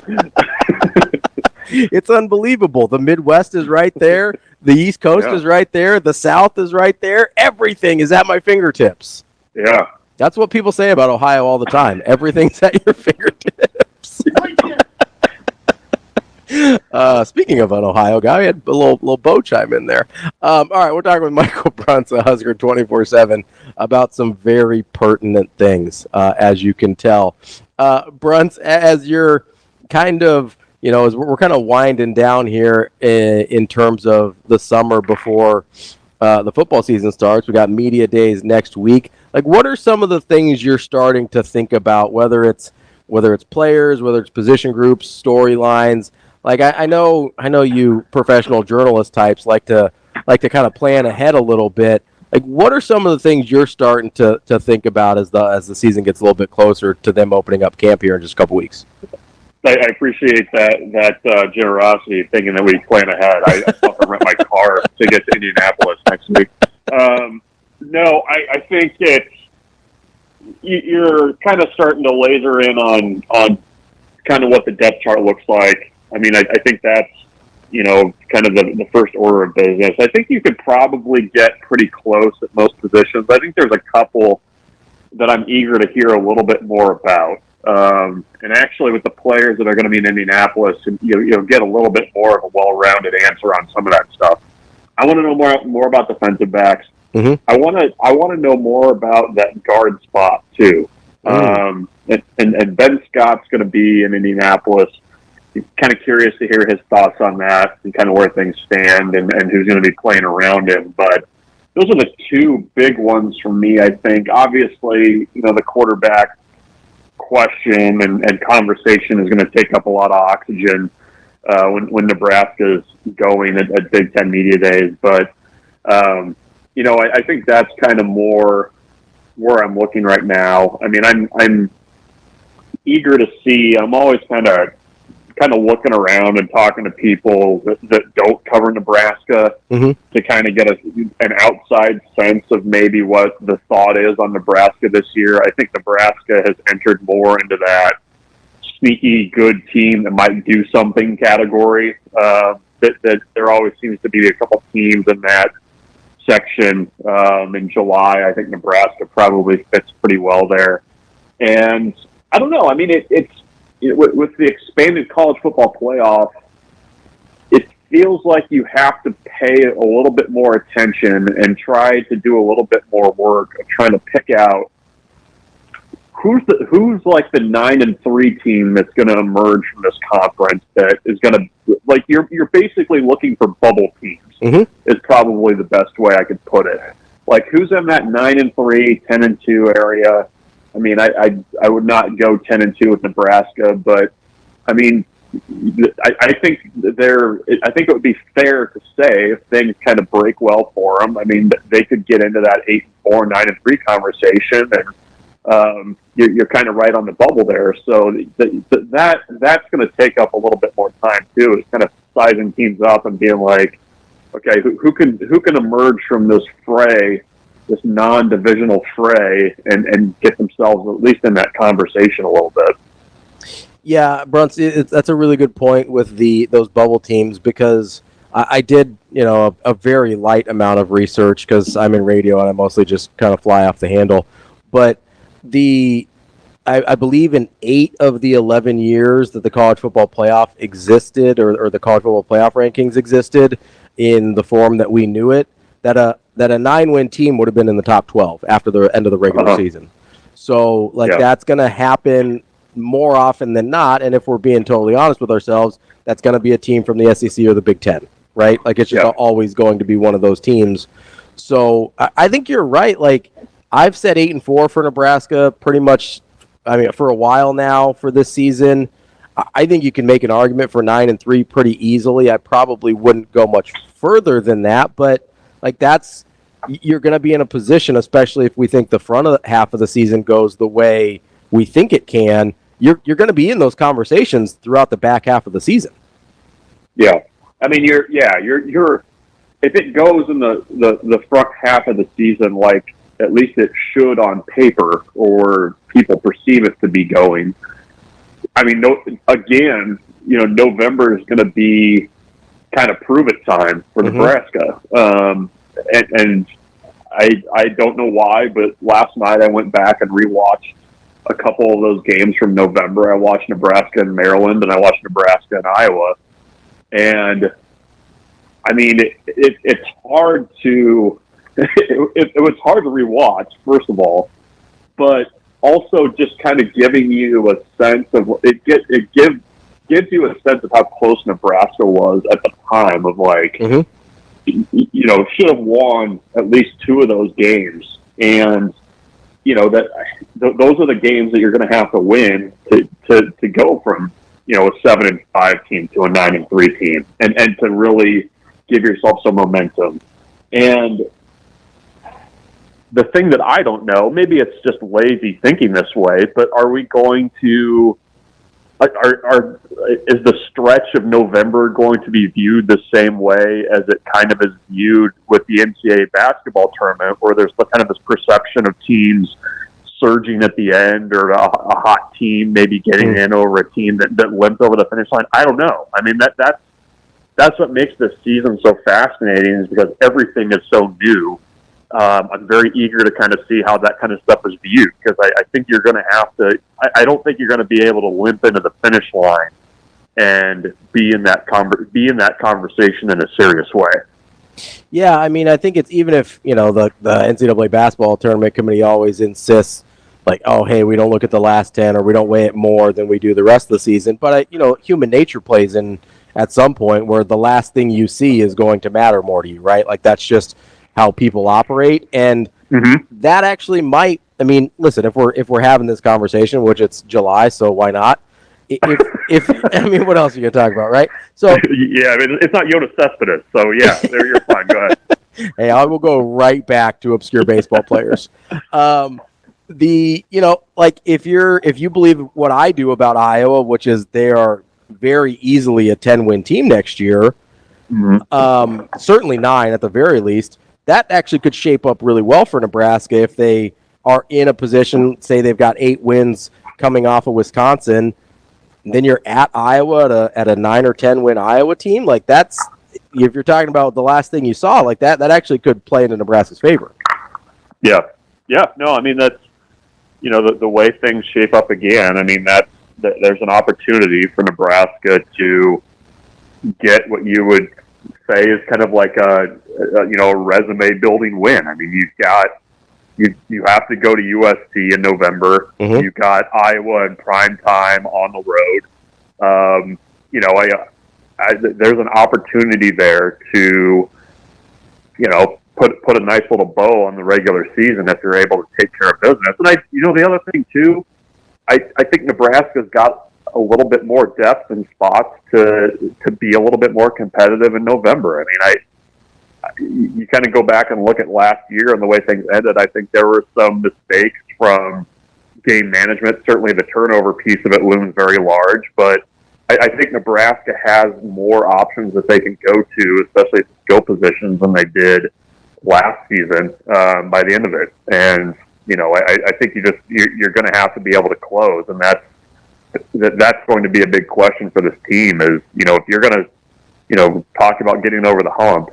[SPEAKER 1] It's unbelievable. The Midwest is right there. The East Coast is right there. The South is right there. Everything is at my fingertips.
[SPEAKER 5] Yeah.
[SPEAKER 1] That's what people say about Ohio all the time. Everything's at your fingertips. Speaking of an Ohio guy, we had a little Bo chime in there. All right, we're talking with Michael Bruntz, a Husker 24/7, about some very pertinent things, as you can tell. Bruntz, as you're kind of, as we're kind of winding down here in terms of the summer before the football season starts, we got media days next week. What are some of the things you're starting to think about, whether it's players, whether it's position groups, storylines? I know you professional journalist types like to kind of plan ahead a little bit. What are some of the things you're starting to think about as the season gets a little bit closer to them opening up camp here in just a couple weeks?
[SPEAKER 5] I appreciate that generosity, thinking that we plan ahead. I have to rent my car to get to Indianapolis next week. No, I think you're kind of starting to laser in on kind of what the depth chart looks like. I mean, I think that's, kind of the first order of business. I think you could probably get pretty close at most positions. I think there's a couple that I'm eager to hear a little bit more about. And actually with the players that are going to be in Indianapolis, you'll get a little bit more of a well-rounded answer on some of that stuff. I want to know more about defensive backs. Mm-hmm. I want to know more about that guard spot too. And Ben Scott's going to be in Indianapolis. Kind of curious to hear his thoughts on that and kind of where things stand and who's going to be playing around him. But those are the two big ones for me, I think. Obviously, the quarterback question and conversation is going to take up a lot of oxygen when Nebraska's going at Big Ten Media Days. But, I think that's kind of more where I'm looking right now. I mean, I'm eager to see. I'm always kind of looking around and talking to people that don't cover Nebraska to kind of get an outside sense of maybe what the thought is on Nebraska this year. I think Nebraska has entered more into that sneaky good team that might do something category. That there always seems to be a couple teams in that section in July. I think Nebraska probably fits pretty well there. And I don't know. I mean, it's with the expanded college football playoff, it feels like you have to pay a little bit more attention and try to do a little bit more work of trying to pick out who's like the 9-3 team that's going to emerge from this conference that is going to, like, you're basically looking for bubble teams. Is probably the best way I could put it. Like, who's in that 9-3, 10-2 area? I mean, I would not go 10-2 with Nebraska, but I mean, I think it would be fair to say if things kind of break well for them. I mean, they could get into that 8-4, 9-3 conversation, and you're kind of right on the bubble there. So that's going to take up a little bit more time too. It's kind of sizing teams up and being like, okay, who can emerge from this fray, this non-divisional fray, and get themselves at least in that conversation a little bit.
[SPEAKER 1] Yeah, Bruntz, that's a really good point with those bubble teams, because I did, a very light amount of research because I'm in radio and I mostly just kind of fly off the handle. But I believe in 8 of the 11 years that the college football playoff existed, or the college football playoff rankings existed in the form that we knew it, that a 9-win team would have been in the top 12 after the end of the regular season. So that's going to happen more often than not, and if we're being totally honest with ourselves, that's going to be a team from the SEC or the Big Ten, right? Like, it's just always going to be one of those teams. So I think you're right. Like, I've said 8-4 for Nebraska pretty much, I mean, for a while now for this season. I think you can make an argument for 9-3 pretty easily. I probably wouldn't go much further than that, but like, you're going to be in a position, especially if we think the front of half of the season goes the way we think it can. You're going to be in those conversations throughout the back half of the season.
[SPEAKER 5] Yeah, I mean, you're if it goes in the front half of the season, like at least it should on paper, or people perceive it to be going. I mean, November is going to be kind of prove it time for Nebraska, and I don't know why, but last night I went back and rewatched a couple of those games from November. I watched Nebraska and Maryland, and I watched Nebraska and Iowa. And I mean, it's hard to, it was hard to rewatch, first of all, but also just kind of giving you a sense of, it gives you a sense of how close Nebraska was at the time of, like, should have won at least 2 of those games. And, those are the games that you're going to have to win to go from, a 7-5 team to a 9-3 team, and to really give yourself some momentum. And the thing that I don't know, maybe it's just lazy thinking this way, but are we going to, is the stretch of November going to be viewed the same way as it kind of is viewed with the NCAA basketball tournament, where there's kind of this perception of teams surging at the end, or a hot team maybe getting in over a team that limped over the finish line? I don't know. I mean, that's what makes this season so fascinating, is because everything is so new. I'm very eager to kind of see how that kind of stuff is viewed, because I think you're going to have to. I don't think you're going to be able to limp into the finish line and be in that conversation in a serious way.
[SPEAKER 1] Yeah, I mean, I think it's, even if the NCAA basketball tournament committee always insists, like, oh, hey, we don't look at the last 10, or we don't weigh it more than we do the rest of the season. But human nature plays in at some point, where the last thing you see is going to matter more to you, right? Like, that's just how people operate, and that actually might. I mean, listen, if we're having this conversation, which it's July, so why not? If I mean, what else are you gonna talk about, right? So
[SPEAKER 5] yeah, I mean, it's not Jonas Cespedes, so yeah, there, you're fine. Go ahead.
[SPEAKER 1] Hey, I will go right back to obscure baseball players. Like, if you believe what I do about Iowa, which is they are very easily a 10-win team next year, certainly 9 at the very least. That actually could shape up really well for Nebraska if they are in a position, say they've got 8 wins coming off of Wisconsin, then you're at Iowa at a 9 or 10 win Iowa team. Like, that's, if you're talking about the last thing you saw, like that actually could play into Nebraska's favor.
[SPEAKER 5] Yeah. No, I mean, that's, the way things shape up again. I mean, there's an opportunity for Nebraska to
[SPEAKER 7] get what you would say is kind of like a resume building win. I mean, you have to go to USC in November.
[SPEAKER 1] Mm-hmm.
[SPEAKER 7] You've got Iowa in prime time on the road. There's an opportunity there to, put a nice little bow on the regular season if you're able to take care of business. And the other thing too, I think Nebraska's got a little bit more depth and spots to be a little bit more competitive in November. I mean, you kind of go back and look at last year and the way things ended. I think there were some mistakes from game management. Certainly the turnover piece of it looms very large, but I think Nebraska has more options that they can go to, especially at the skill positions, than they did last season by the end of it. And, I think you're going to have to be able to close, and that's going to be a big question for this team is, if you're going to, talk about getting over the hump,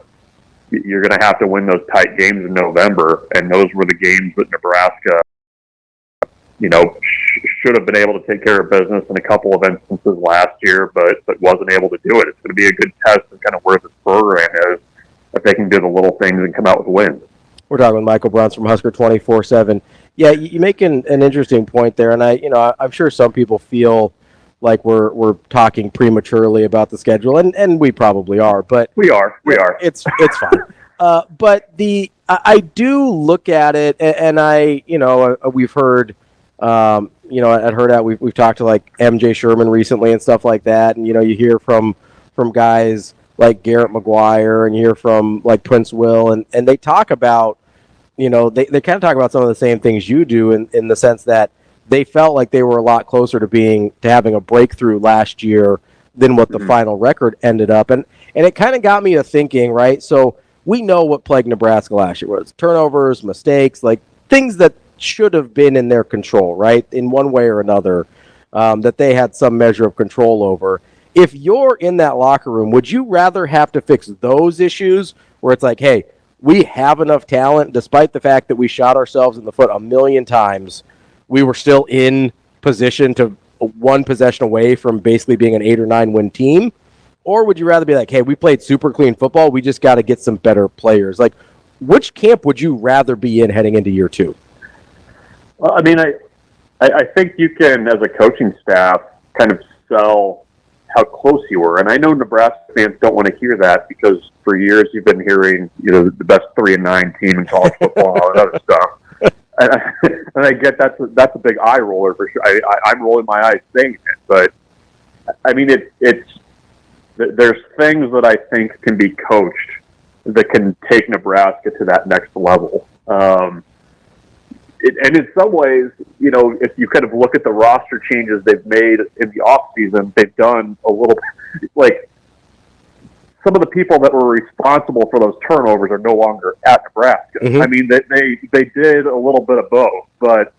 [SPEAKER 7] you're going to have to win those tight games in November, and those were the games that Nebraska, should have been able to take care of business in a couple of instances last year, but wasn't able to do it. It's going to be a good test of kind of where this program is if they can do the little things and come out with wins.
[SPEAKER 1] We're talking with Michael Bruntz from Husker 24/7. Yeah, you make an interesting point there, and I'm sure some people feel like we're talking prematurely about the schedule, and we probably are, but
[SPEAKER 7] we are.
[SPEAKER 1] It's fine. But I do look at it, and we've heard. At Hurrdat, we've talked to like MJ Sherman recently and stuff like that, and you hear from guys like Garrett McGuire, and you hear from like Prince Will, and they talk about, they kind of talk about some of the same things you do in the sense that they felt like they were a lot closer to having a breakthrough last year than what the final record ended up, and it kind of got me to thinking, right? So we know what plagued Nebraska last year was turnovers, mistakes, like things that should have been in their control, right? In one way or another, that they had some measure of control over. If you're in that locker room, would you rather have to fix those issues where it's like, hey, we have enough talent, despite the fact that we shot ourselves in the foot a million times, we were still in position to one possession away from basically being an 8 or 9 win team? Or would you rather be like, hey, we played super clean football, we just got to get some better players? Like, which camp would you rather be in heading into year 2?
[SPEAKER 7] Well, I mean, I think you can, as a coaching staff, kind of sell how close you were. And I know Nebraska fans don't want to hear that because for years you've been hearing, the best 3-9 team in college football and other stuff. And I get that's a big eye roller for sure. I'm rolling my eyes saying it, but I mean, there's things that I think can be coached that can take Nebraska to that next level. And in some ways, if you kind of look at the roster changes they've made in the offseason, they've done a little bit, like some of the people that were responsible for those turnovers are no longer at Nebraska. Mm-hmm. I mean, they did a little bit of both, but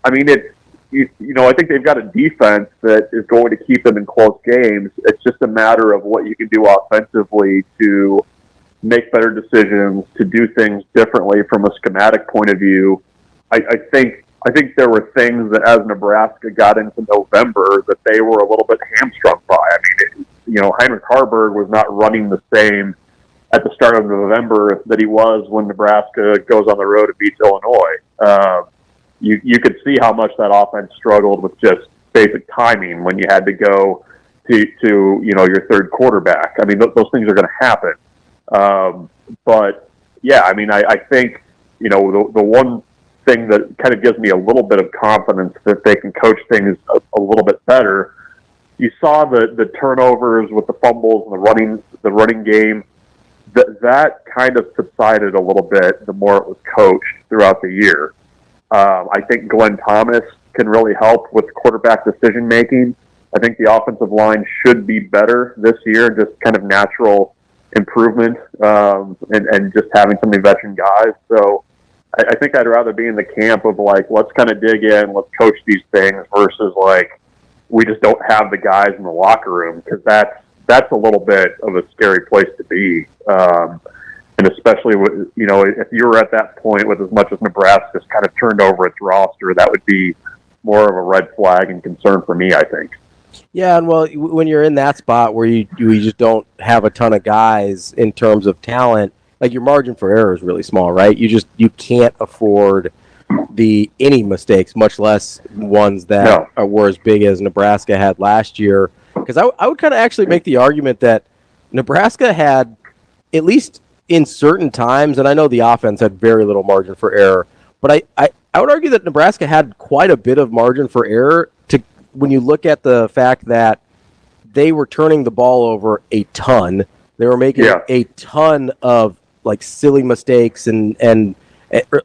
[SPEAKER 7] I mean, I think they've got a defense that is going to keep them in close games. It's just a matter of what you can do offensively to make better decisions, to do things differently from a schematic point of view. I think there were things that as Nebraska got into November that they were a little bit hamstrung by. I mean, Heinrich Haarberg was not running the same at the start of November that he was when Nebraska goes on the road and beats Illinois. You could see how much that offense struggled with just basic timing when you had to go to your third quarterback. I mean, those things are going to happen. But yeah, I mean, I think the one thing that kind of gives me a little bit of confidence that they can coach things a little bit better. You saw the turnovers with the fumbles and the running game. That kind of subsided a little bit the more it was coached throughout the year. I think Glenn Thomas can really help with quarterback decision making. I think the offensive line should be better this year, just kind of natural improvement, and just having some veteran guys. So I think I'd rather be in the camp of like, let's kind of dig in, let's coach these things versus like, we just don't have the guys in the locker room, because that's a little bit of a scary place to be. And especially with, if you were at that point with as much as Nebraska's kind of turned over its roster, that would be more of a red flag and concern for me, I think.
[SPEAKER 1] Yeah, and well, when you're in that spot where you just don't have a ton of guys in terms of talent, like your margin for error is really small, right? You can't afford any mistakes, much less ones that were as big as Nebraska had last year. Because I would kind of actually make the argument that Nebraska had, at least in certain times, and I know the offense had very little margin for error, but I would argue that Nebraska had quite a bit of margin for error when you look at the fact that they were turning the ball over a ton. They were making a ton of like silly mistakes and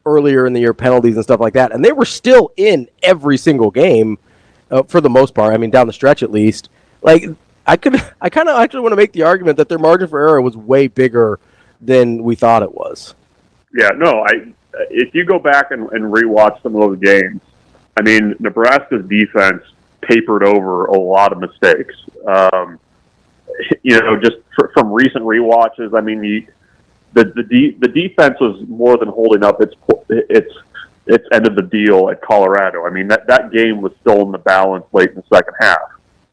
[SPEAKER 1] earlier in the year penalties and stuff like that. And they were still in every single game for the most part. I mean, down the stretch at least. Like I kind of actually want to make the argument that their margin for error was way bigger than we thought it was.
[SPEAKER 7] Yeah, no, if you go back and rewatch some of those games, I mean, Nebraska's defense papered over a lot of mistakes. Just from recent rewatches, I mean, the defense was more than holding up its end of the deal at Colorado. I mean, that game was still in the balance late in the second half.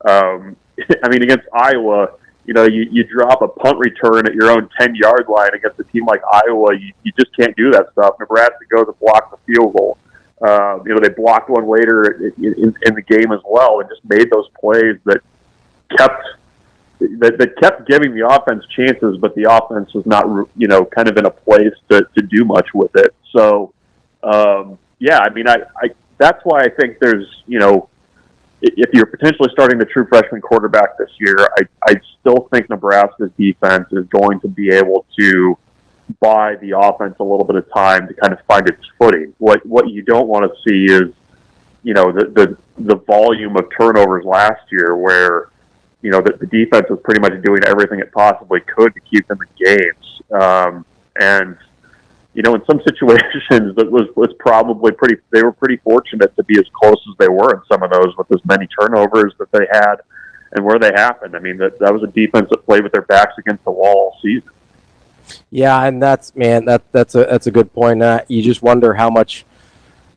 [SPEAKER 7] I mean, against Iowa, you drop a punt return at your own 10-yard line against a team like Iowa, you just can't do that stuff. Nebraska goes and blocks the field goal. They blocked one later in the game as well, and just made those plays that kept giving the offense chances, but the offense was not, kind of in a place to do much with it. So, I mean, that's why I think there's, if you're potentially starting the true freshman quarterback this year, I still think Nebraska's defense is going to be able to buy the offense a little bit of time to kind of find its footing. What you don't want to see is, the volume of turnovers last year where, the defense was pretty much doing everything it possibly could to keep them in games. And, in some situations that was probably they were pretty fortunate to be as close as they were in some of those with as many turnovers that they had and where they happened. I mean, that was a defense that played with their backs against the wall all season.
[SPEAKER 1] Yeah, and that's a good point. You just wonder how much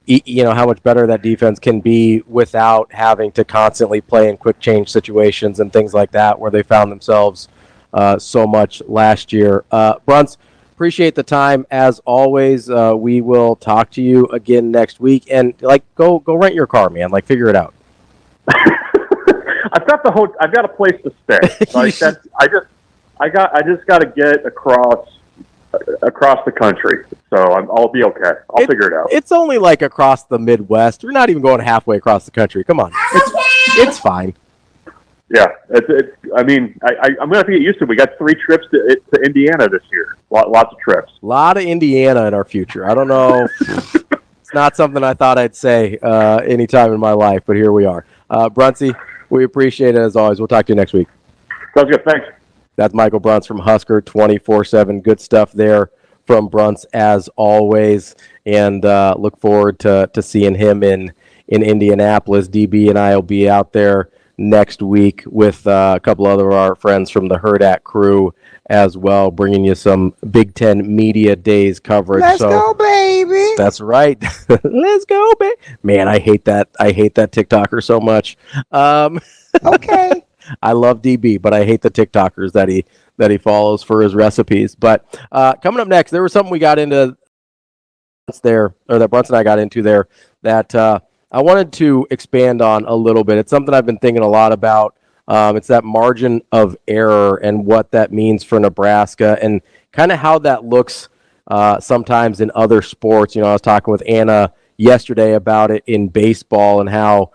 [SPEAKER 1] better that defense can be without having to constantly play in quick change situations and things like that, where they found themselves so much last year. Bruntz, appreciate the time as always. We will talk to you again next week, and go rent your car, man. Figure it out.
[SPEAKER 7] I've got a place to stay. I just got to get across the country, so I'll be okay. I'll figure it out.
[SPEAKER 1] It's only across the Midwest. We're not even going halfway across the country. Come on, it's fine.
[SPEAKER 7] Yeah, I mean, I'm gonna have to get used to it. We got 3 trips to Indiana this year. Lots of trips.
[SPEAKER 1] A lot of Indiana in our future. I don't know. It's not something I thought I'd say any time in my life, but here we are. Bruntzy, we appreciate it as always. We'll talk to you next week.
[SPEAKER 7] Sounds good. Thanks.
[SPEAKER 1] That's Michael Bruntz from Husker 24/7. Good stuff there from Bruntz as always, and look forward to seeing him in Indianapolis. DB and I will be out there next week with a couple other of our friends from the Hurrdat crew as well, bringing you some Big Ten Media Days coverage.
[SPEAKER 6] Let's go, baby.
[SPEAKER 1] That's right. Let's go, baby. Man, I hate that TikToker so much.
[SPEAKER 6] Okay.
[SPEAKER 1] I love DB, but I hate the TikTokers that he follows for his recipes. But coming up next, there was something we got into there, or that Bruntz and I got into there, that I wanted to expand on a little bit. It's something I've been thinking a lot about. It's that margin of error and what that means for Nebraska and kind of how that looks sometimes in other sports. I was talking with Anna yesterday about it in baseball and how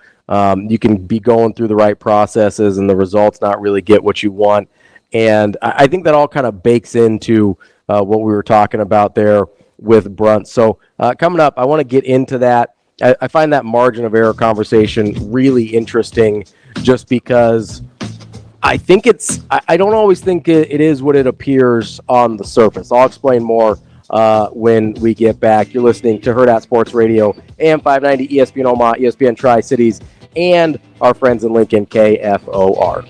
[SPEAKER 1] you can be going through the right processes and the results not really get what you want. And I think that all kind of bakes into what we were talking about there with Bruntz. So coming up, I want to get into that. I find that margin of error conversation really interesting just because I think I don't always think it is what it appears on the surface. I'll explain more when we get back. You're listening to Hurrdat Sports Radio, AM 590, ESPN Omaha, ESPN Tri-Cities, and our friends in Lincoln, KFOR.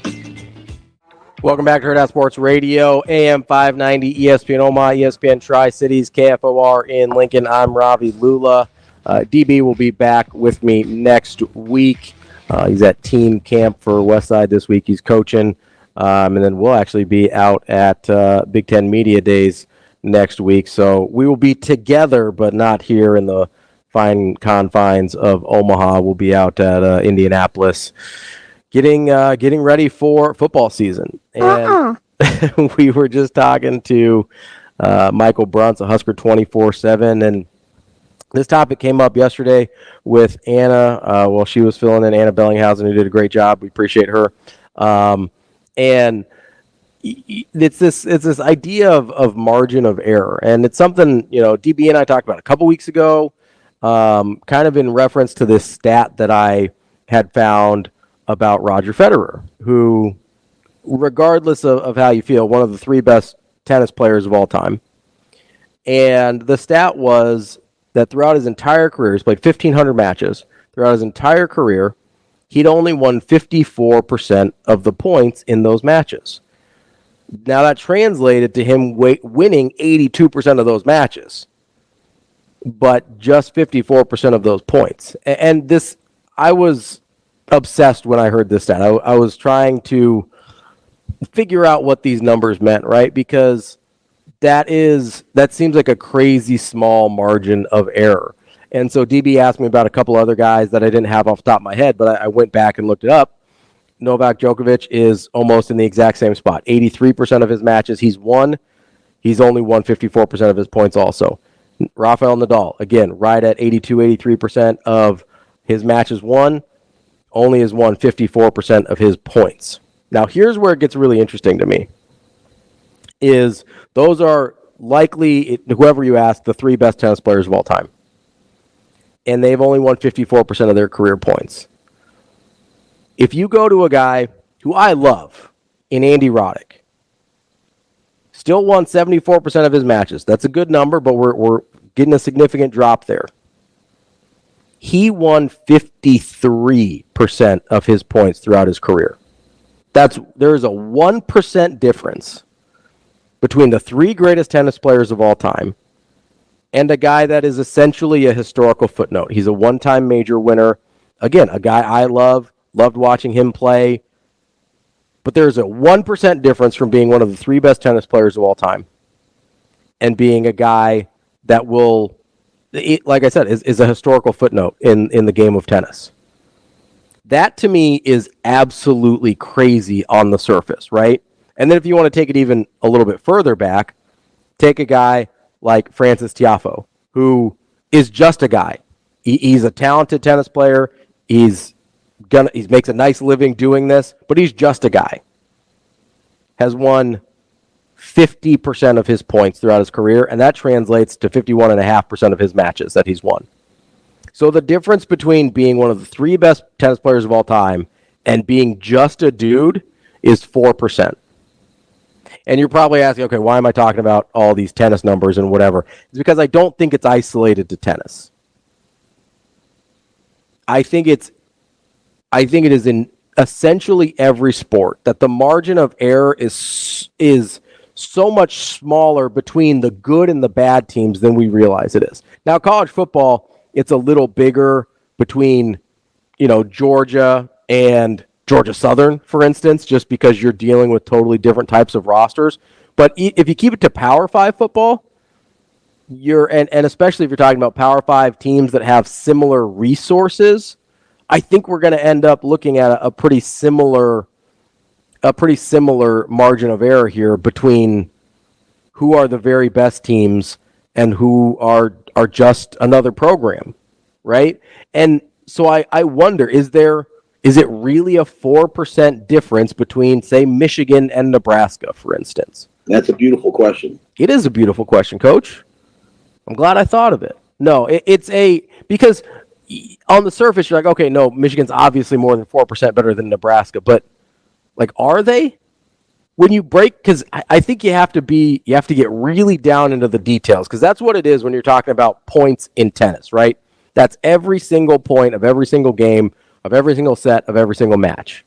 [SPEAKER 1] Welcome back to Hurrdat Sports Radio, AM 590, ESPN Omaha, ESPN Tri-Cities, KFOR in Lincoln. I'm Ravi Lulla. DB will be back with me next week. He's at team camp for Westside this week. He's coaching, and then we'll actually be out at Big Ten Media Days next week. So we will be together, but not here in the fine confines of Omaha. We'll be out at Indianapolis, getting ready for football season. And we were just talking to Michael Bruntz, a Husker 24/7, and this topic came up yesterday with Anna. While she was filling in, Anna Bellinghausen, who did a great job. We appreciate her. And it's this idea of margin of error, and it's something DB and I talked about a couple weeks ago, kind of in reference to this stat that I had found about Roger Federer, who, regardless of how you feel, one of the 3 best tennis players of all time. And the stat was that throughout his entire career, he's played 1,500 matches. Throughout his entire career, he'd only won 54% of the points in those matches. Now, that translated to him winning 82% of those matches, but just 54% of those points. And this, I was obsessed when I heard this stat. I was trying to figure out what these numbers meant, right? Because that seems like a crazy small margin of error. And so DB asked me about a couple other guys that I didn't have off the top of my head, but I went back and looked it up. Novak Djokovic is almost in the exact same spot. 83% of his matches he's won. He's only won 54% of his points also. Rafael Nadal, again, right at 82, 83% of his matches won. Only has won 54% of his points. Now, here's where it gets really interesting to me. Is those are likely, whoever you ask, the 3 best tennis players of all time. And they've only won 54% of their career points. If you go to a guy who I love, in Andy Roddick, still won 74% of his matches. That's a good number, but we're getting a significant drop there. He won 53% of his points throughout his career. There's a 1% difference between the 3 greatest tennis players of all time and a guy that is essentially a historical footnote. He's a one-time major winner. Again, a guy I loved watching him play. But there's a 1% difference from being one of the 3 best tennis players of all time and being a guy that will, like I said, is a historical footnote in the game of tennis. That, to me, is absolutely crazy on the surface, right? And then if you want to take it even a little bit further back, take a guy like Francis Tiafoe, who is just a guy. He's a talented tennis player. He makes a nice living doing this, but he's just a guy. Has won 50% of his points throughout his career, and that translates to 51.5% of his matches that he's won. So the difference between being one of the 3 best tennis players of all time and being just a dude is 4%. And you're probably asking, okay, why am I talking about all these tennis numbers and whatever? It's because I don't think it's isolated to tennis. I think it is in essentially every sport that the margin of error is so much smaller between the good and the bad teams than we realize it is. Now, college football, it's a little bigger between, Georgia and Georgia Southern, for instance, just because you're dealing with totally different types of rosters. But if you keep it to Power 5 football, and especially if you're talking about Power 5 teams that have similar resources, I think we're going to end up looking at a pretty similar margin of error here between who are the very best teams and who are just another program, right? And so I wonder, is it really a 4% difference between, say, Michigan and Nebraska, for instance?
[SPEAKER 8] That's a beautiful question.
[SPEAKER 1] It is a beautiful question, Coach. I'm glad I thought of it. No, because on the surface, you're like, okay, no, Michigan's obviously more than 4% better than Nebraska, but are they? When you break, because I think you have to get really down into the details, because that's what it is when you're talking about points in tennis, right? That's every single point of every single game, of every single set, of every single match,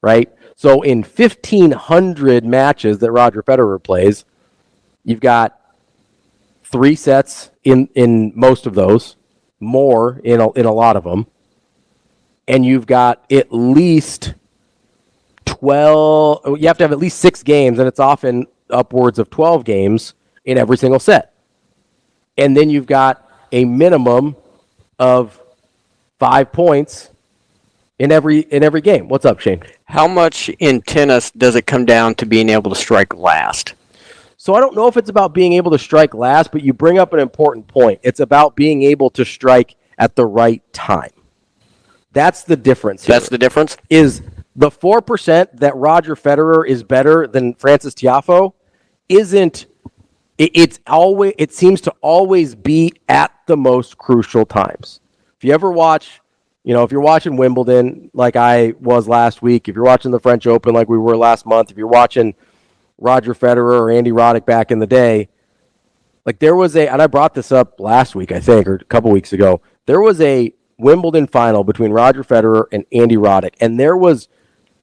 [SPEAKER 1] right? So in 1,500 matches that Roger Federer plays, you've got 3 sets in most of those, more in a lot of them. and you've got at least 12, you have to have at least 6 games, and it's often upwards of 12 games in every single set. And then you've got a minimum of 5 points in every game. What's up, Shane?
[SPEAKER 3] How much in tennis does it come down to being able to strike last?
[SPEAKER 1] So I don't know if it's about being able to strike last, but you bring up an important point. It's about being able to strike at the right time. That's the difference here.
[SPEAKER 3] That's the difference?
[SPEAKER 1] Is the 4% that Roger Federer is better than Francis Tiafoe isn't it's always, it seems to always be at the most crucial times. If you ever watch, if you're watching Wimbledon like I was last week, if you're watching the French Open like we were last month, if you're watching Roger Federer or Andy Roddick back in the day, like there was and I brought this up last week, I think, or a couple weeks ago, there was a Wimbledon final between Roger Federer and Andy Roddick, and there was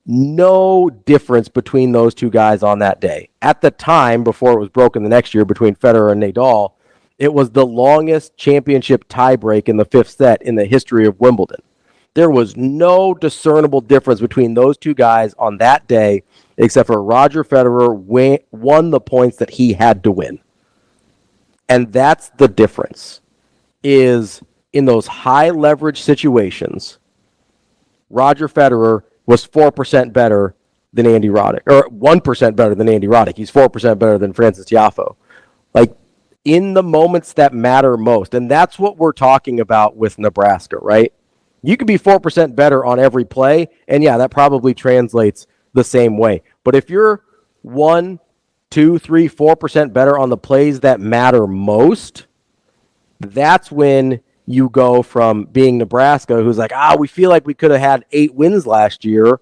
[SPEAKER 1] no difference between those two guys on that day. At the time, before it was broken the next year between Federer and Nadal, it was the longest championship tiebreak in the 5th set in the history of Wimbledon. There was no discernible difference between those two guys on that day, except for Roger Federer won the points that he had to win. And that's the difference, is in those high leverage situations, Roger Federer was 4% better than Andy Roddick, or 1% better than Andy Roddick. He's 4% better than Francis Tiafoe. Like, in the moments that matter most, and that's what we're talking about with Nebraska, right? You could be 4% better on every play, and yeah, that probably translates the same way. But if you're 1, 2, 3, 4% better on the plays that matter most, that's when you go from being Nebraska, who's like, we feel like we could have had 8 wins last year,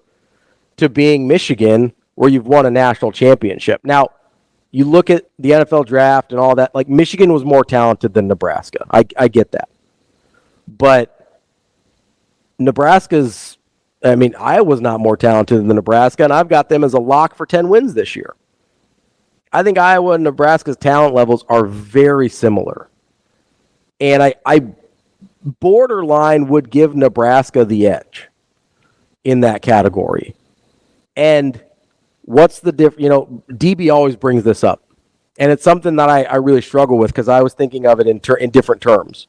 [SPEAKER 1] to being Michigan, where you've won a national championship. Now, you look at the NFL draft and all that, like Michigan was more talented than Nebraska. I get that. But Iowa's not more talented than Nebraska, and I've got them as a lock for 10 wins this year. I think Iowa and Nebraska's talent levels are very similar. And I borderline would give Nebraska the edge in that category. And what's the difference? DB always brings this up. And it's something that I really struggle with because I was thinking of it in different terms.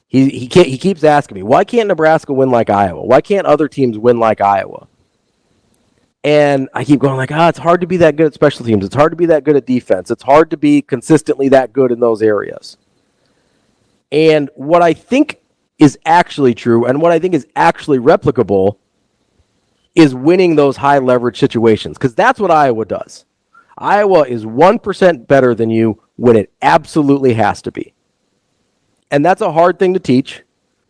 [SPEAKER 1] He keeps asking me, why can't Nebraska win like Iowa? Why can't other teams win like Iowa? And I keep going like, it's hard to be that good at special teams. It's hard to be that good at defense. It's hard to be consistently that good in those areas. And what I think is actually true and what I think is actually replicable is winning those high leverage situations, because that's what Iowa does. Iowa is 1% better than you when it absolutely has to be. And that's a hard thing to teach.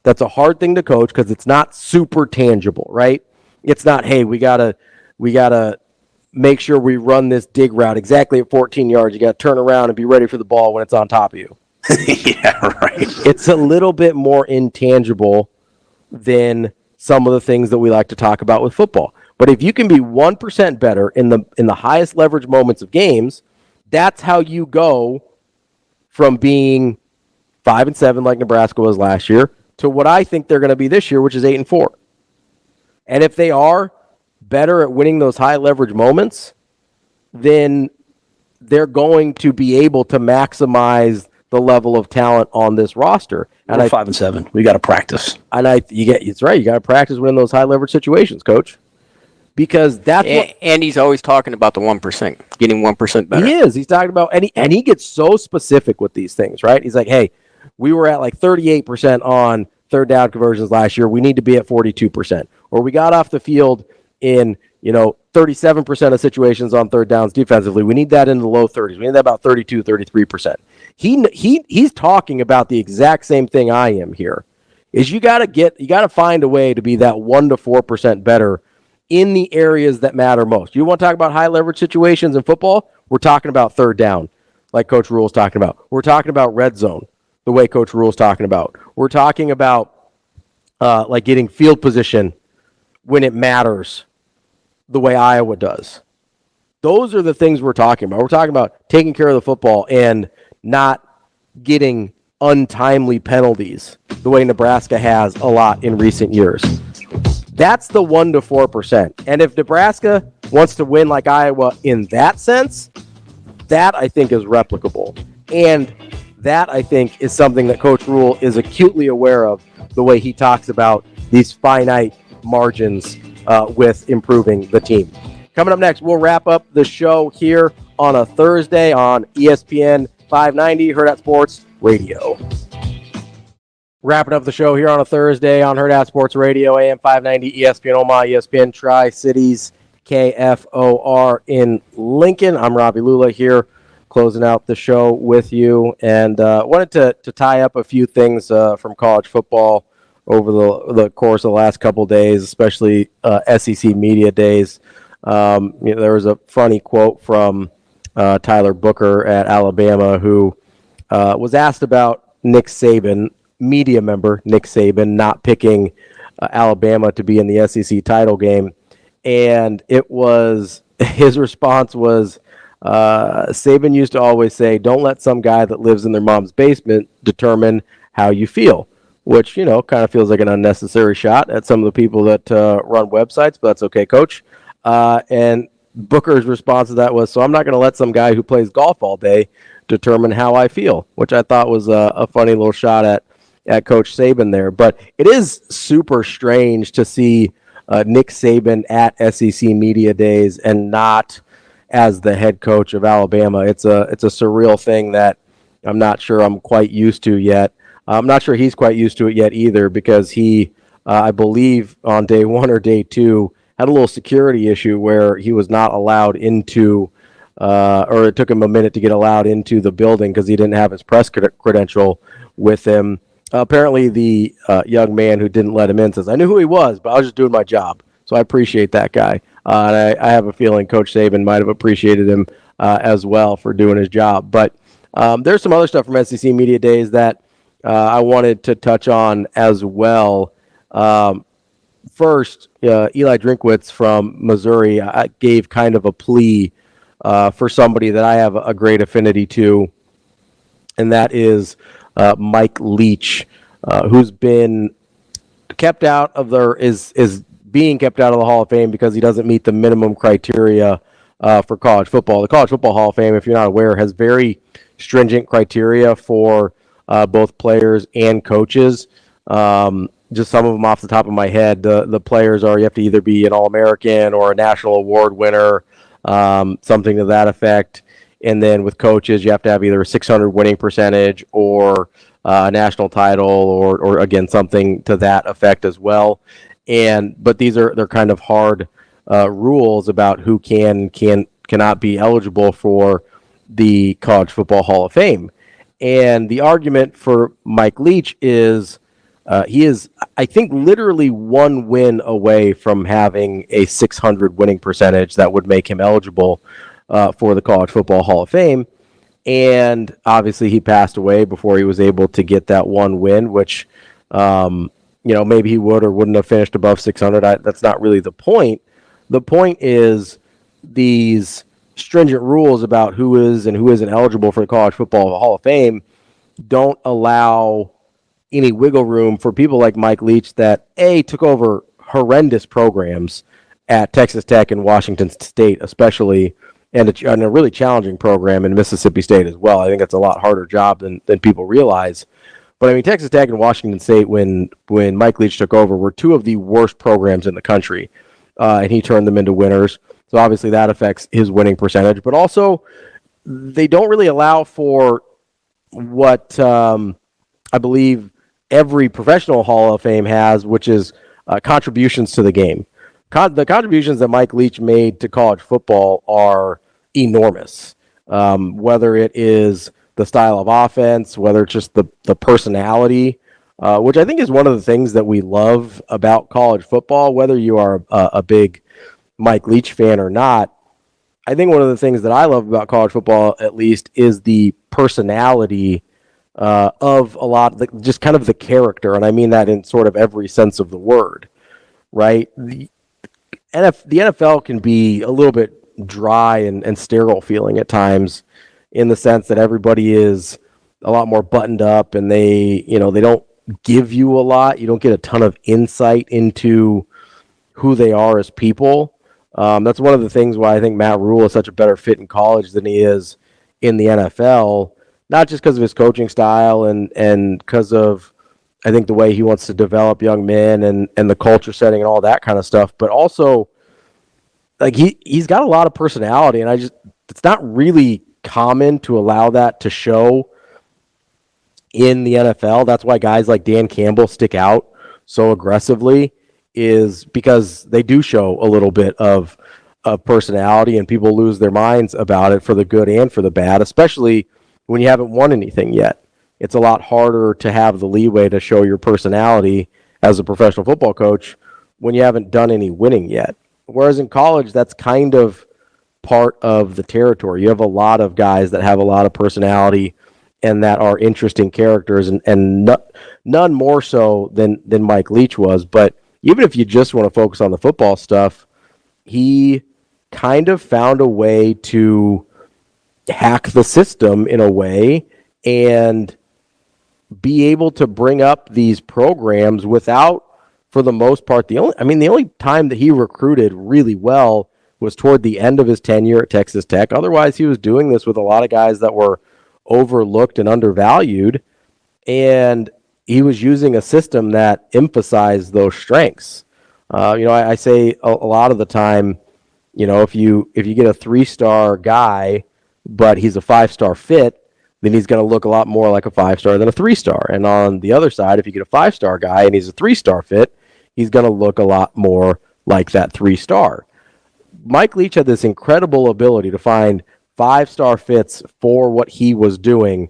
[SPEAKER 1] That's a hard thing to coach because it's not super tangible, right? It's not, hey, we gotta make sure we run this dig route exactly at 14 yards. You got to turn around and be ready for the ball when it's on top of you.
[SPEAKER 3] Yeah, right.
[SPEAKER 1] It's a little bit more intangible than some of the things that we like to talk about with football. But if you can be 1% better in the highest leverage moments of games, that's how you go from being 5-7 like Nebraska was last year to what I think they're going to be this year, which is 8-4. And if they are better at winning those high leverage moments, then they're going to be able to maximize the level of talent on this roster.
[SPEAKER 8] And we're 5-7. We got to practice.
[SPEAKER 1] And it's right. You got to practice winning those high leverage situations, Coach. Because that's
[SPEAKER 3] and he's always talking about the 1%, getting 1% better.
[SPEAKER 1] He is. He's talking about, and he gets so specific with these things, right? He's like, hey, we were at like 38% on third down conversions last year. We need to be at 42%. Or we got off the field in, 37% of situations on third downs defensively. We need that in the low 30s. We need that about 32, 33%. He's talking about the exact same thing I am here. Is you got to find a way to be that 1 to 4% better in the areas that matter most. You want to talk about high leverage situations in football? We're talking about third down, like Coach Rule's talking about. We're talking about red zone, the way Coach Rule's talking about. We're talking about like getting field position when it matters, the way Iowa does. Those are the things we're talking about. We're talking about taking care of the football and not getting untimely penalties the way Nebraska has a lot in recent years. That's the 1 to 4%. And if Nebraska wants to win like Iowa in that sense, that I think is replicable. And that I think is something that Coach Rule is acutely aware of, the way he talks about these finite margins with improving the team. Coming up next, we'll wrap up the show here on a Thursday on ESPN 590, Hurrdat Sports Radio. Wrapping up the show here on a Thursday on Hurrdat Sports Radio, AM 590, ESPN Omaha, ESPN Tri-Cities, KFOR in Lincoln. I'm Ravi Lulla here, closing out the show with you, and wanted to tie up a few things from college football over the course of the last couple of days, especially SEC media days. There was a funny quote from Tyler Booker at Alabama, who was asked about Nick Saban, media member Nick Saban, not picking Alabama to be in the SEC title game, and his response was, Saban used to always say, "Don't let some guy that lives in their mom's basement determine how you feel," which, kind of feels like an unnecessary shot at some of the people that run websites, but that's okay, Coach. And Booker's response to that was, "So I'm not going to let some guy who plays golf all day determine how I feel," which I thought was a funny little shot at Coach Saban there. But it is super strange to see Nick Saban at SEC media days and not as the head coach of Alabama. It's a surreal thing that I'm not sure I'm quite used to yet. I'm not sure he's quite used to it yet either, because he, I believe on day 1 or day 2, had a little security issue where he was not allowed into, or it took him a minute to get allowed into the building because he didn't have his press credential with him. Apparently the young man who didn't let him in says, "I knew who he was, but I was just doing my job." So I appreciate that guy. And I have a feeling Coach Saban might have appreciated him as well for doing his job. But there's some other stuff from SEC Media Days that I wanted to touch on as well. First, Eli Drinkwitz from Missouri gave kind of a plea for somebody that I have a great affinity to, and that is Mike Leach, who's been kept out of is being kept out of the Hall of Fame because he doesn't meet the minimum criteria for college football. The College Football Hall of Fame, if you're not aware, has very stringent criteria for both players and coaches. Just some of them off the top of my head. The players are, you have to either be an All-American or a national award winner, something to that effect. And then with coaches, you have to have either a 600 winning percentage or a national title or again, something to that effect as well. But they're kind of hard rules about who cannot be eligible for the College Football Hall of Fame. And the argument for Mike Leach is he is, I think, literally one win away from having a 600 winning percentage that would make him eligible for the College Football Hall of Fame. And obviously he passed away before he was able to get that one win, which, maybe he would or wouldn't have finished above 600. That's not really the point. The point is these stringent rules about who is and who isn't eligible for the College Football Hall of Fame don't allow any wiggle room for people like Mike Leach that, A, took over horrendous programs at Texas Tech and Washington State especially, and a really challenging program in Mississippi State as well. I think it's a lot harder job than people realize. But I mean, Texas Tech and Washington State, when Mike Leach took over, were two of the worst programs in the country, and he turned them into winners. So obviously that affects his winning percentage. But also, they don't really allow for what I believe every professional Hall of Fame has, which is contributions to the game. The contributions that Mike Leach made to college football are enormous, whether it is the style of offense, whether it's just the personality, which I think is one of the things that we love about college football, whether you are a big Mike Leach fan or not. I think one of the things that I love about college football, at least, is the personality of a lot, just kind of the character, and I mean that in sort of every sense of the word, right? The NFL can be a little bit dry and sterile feeling at times, in the sense that everybody is a lot more buttoned up, and they don't give you a lot. You don't get a ton of insight into who they are as people. That's one of the things why I think Matt Rule is such a better fit in college than he is in the NFL, not just because of his coaching style and because of, I think, the way he wants to develop young men and the culture setting and all that kind of stuff, but also like he's got a lot of personality, and it's not really common to allow that to show in the NFL. That's why guys like Dan Campbell stick out so aggressively, is because they do show a little bit of personality, and people lose their minds about it for the good and for the bad, especially when you haven't won anything yet. It's a lot harder to have the leeway to show your personality as a professional football coach when you haven't done any winning yet. Whereas in college, that's kind of part of the territory. You have a lot of guys that have a lot of personality and that are interesting characters, and none more so than Mike Leach was. But even if you just want to focus on the football stuff, he kind of found a way to hack the system in a way and be able to bring up these programs without, for the most part, the only time that he recruited really well was toward the end of his tenure at Texas Tech. Otherwise, he was doing this with a lot of guys that were overlooked and undervalued, and he was using a system that emphasized those strengths. I say a lot of the time, if you get a 3-star guy, but he's a 5-star fit, then he's going to look a lot more like a 5-star than a 3-star. And on the other side, if you get a 5-star guy and he's a 3-star fit, he's going to look a lot more like that 3-star. Mike Leach had this incredible ability to find 5-star fits for what he was doing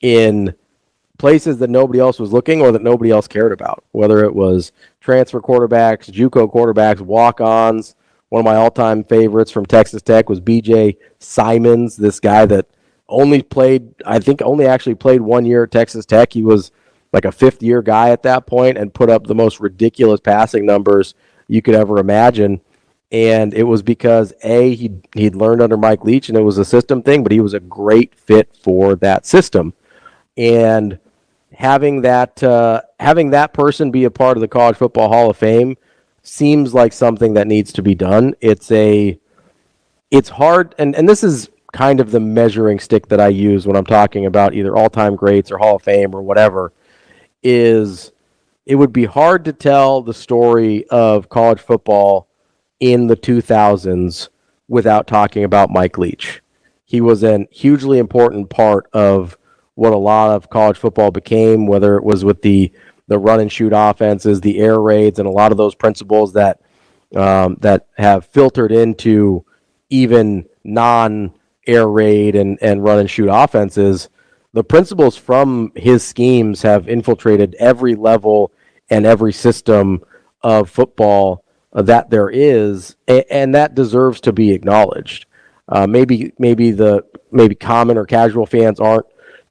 [SPEAKER 1] in places that nobody else was looking or that nobody else cared about, whether it was transfer quarterbacks, JUCO quarterbacks, walk-ons. One of my all-time favorites from Texas Tech was B.J. Simons, this guy that only actually played 1 year at Texas Tech. He was like a fifth-year guy at that point and put up the most ridiculous passing numbers you could ever imagine. And it was because, he'd learned under Mike Leach, and it was a system thing, but he was a great fit for that system. And having that person be a part of the College Football Hall of Fame seems like something that needs to be done. It's hard, and this is kind of the measuring stick that I use when I'm talking about either all-time greats or Hall of Fame or whatever, is it would be hard to tell the story of college football in the 2000s without talking about Mike Leach. He was a hugely important part of what a lot of college football became, whether it was with the run and shoot offenses, the air raids, and a lot of those principles that have filtered into even non-air raid and run and shoot offenses. The principles from his schemes have infiltrated every level and every system of football that there is, and that deserves to be acknowledged. Maybe common or casual fans aren't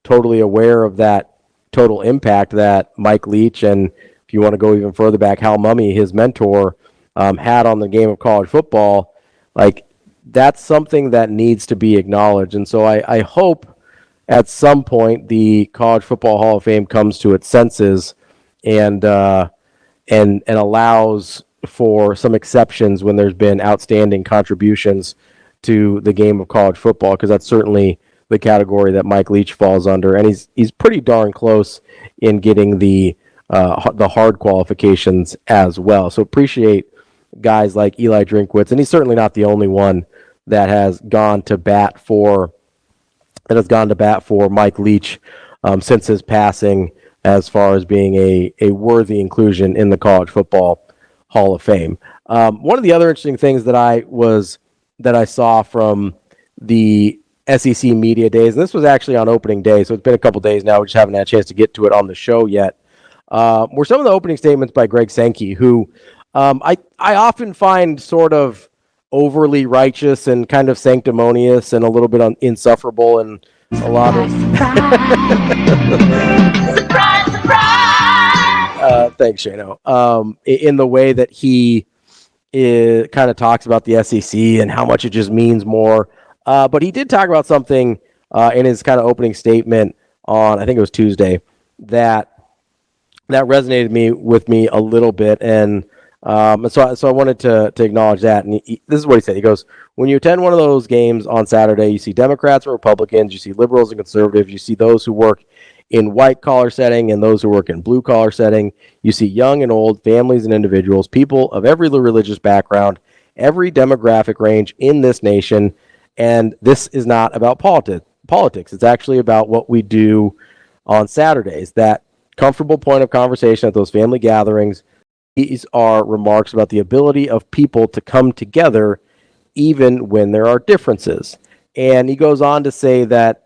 [SPEAKER 1] totally aware of that total impact that Mike Leach, and if you want to go even further back, Hal Mumme, his mentor, had on the game of college football. Like, that's something that needs to be acknowledged. And so I hope at some point the College Football Hall of Fame comes to its senses and allows for some exceptions when there's been outstanding contributions to the game of college football, because that's certainly the category that Mike Leach falls under, and he's pretty darn close in getting the hard qualifications as well. So appreciate guys like Eli Drinkwitz, and he's certainly not the only one that has gone to bat for Mike Leach since his passing, as far as being a worthy inclusion in the College Football Hall of Fame. One of the other interesting things that I saw from the SEC media days, and this was actually on opening day, so it's been a couple days now. We just haven't had a chance to get to it on the show yet. Were some of the opening statements by Greg Sankey, who I often find sort of overly righteous and kind of sanctimonious and a little bit insufferable, and a lot of surprise, surprise! Thanks, Shano. In the way that he kind of talks about the SEC and how much it just means more. But he did talk about something in his kind of opening statement on, I think it was Tuesday, that resonated with me a little bit, and And so I wanted to acknowledge that. And this is what he said. He goes, when you attend one of those games on Saturday, you see Democrats and Republicans, you see liberals and conservatives, you see those who work in white-collar setting and those who work in blue-collar setting. You see young and old, families and individuals, people of every religious background, every demographic range in this nation. And this is not about politics. It's actually about what we do on Saturdays, that comfortable point of conversation at those family gatherings. These are remarks about the ability of people to come together even when there are differences. And he goes on to say that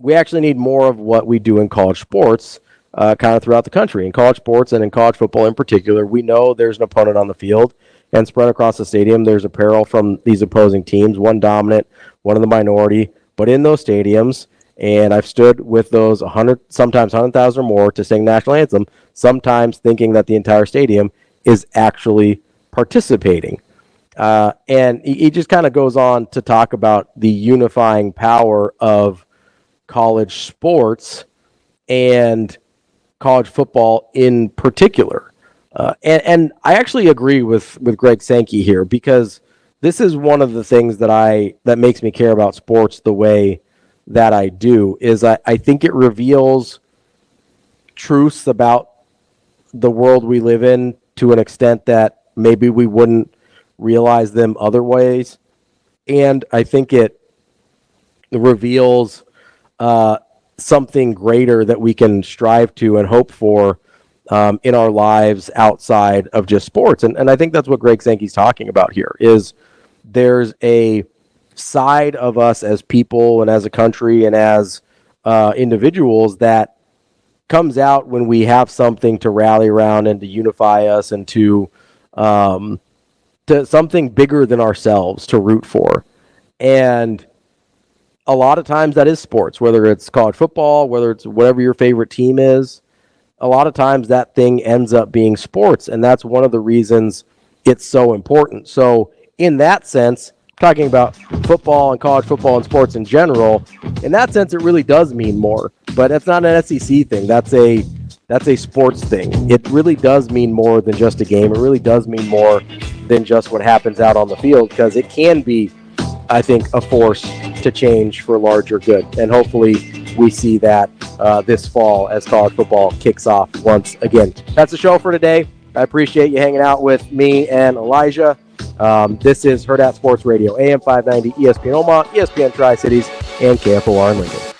[SPEAKER 1] we actually need more of what we do in college sports kind of throughout the country. In college sports and in college football in particular, we know there's an opponent on the field, and spread across the stadium, there's apparel from these opposing teams, one dominant, one in the minority. But in those stadiums, and I've stood with those 100, sometimes 100,000 or more to sing national anthem, sometimes thinking that the entire stadium is actually participating. And he just kind of goes on to talk about the unifying power of college sports and college football in particular. And I actually agree with Greg Sankey here, because this is one of the things that makes me care about sports the way that I do, is I think it reveals truths about the world we live in to an extent that maybe we wouldn't realize them other ways. And I think it reveals something greater that we can strive to and hope for in our lives outside of just sports. And I think that's what Greg Sankey's talking about here, is there's a side of us as people and as a country and as individuals that comes out when we have something to rally around and to unify us and to something bigger than ourselves to root for. And a lot of times that is sports, whether it's college football, whether it's whatever your favorite team is. A lot of times that thing ends up being sports, and that's one of the reasons it's so important. So in that sense, talking about football and college football and sports in general, in that sense, it really does mean more. But that's not an SEC thing. That's a sports thing. It really does mean more than just a game. It really does mean more than just what happens out on the field, because it can be, I think, a force to change for larger good. And hopefully we see that this fall as college football kicks off once again. That's the show for today. I appreciate you hanging out with me and Elijah. This is Hurrdat Sports Radio, AM 590, ESPN Omaha, ESPN Tri-Cities, and KFOR in Lincoln.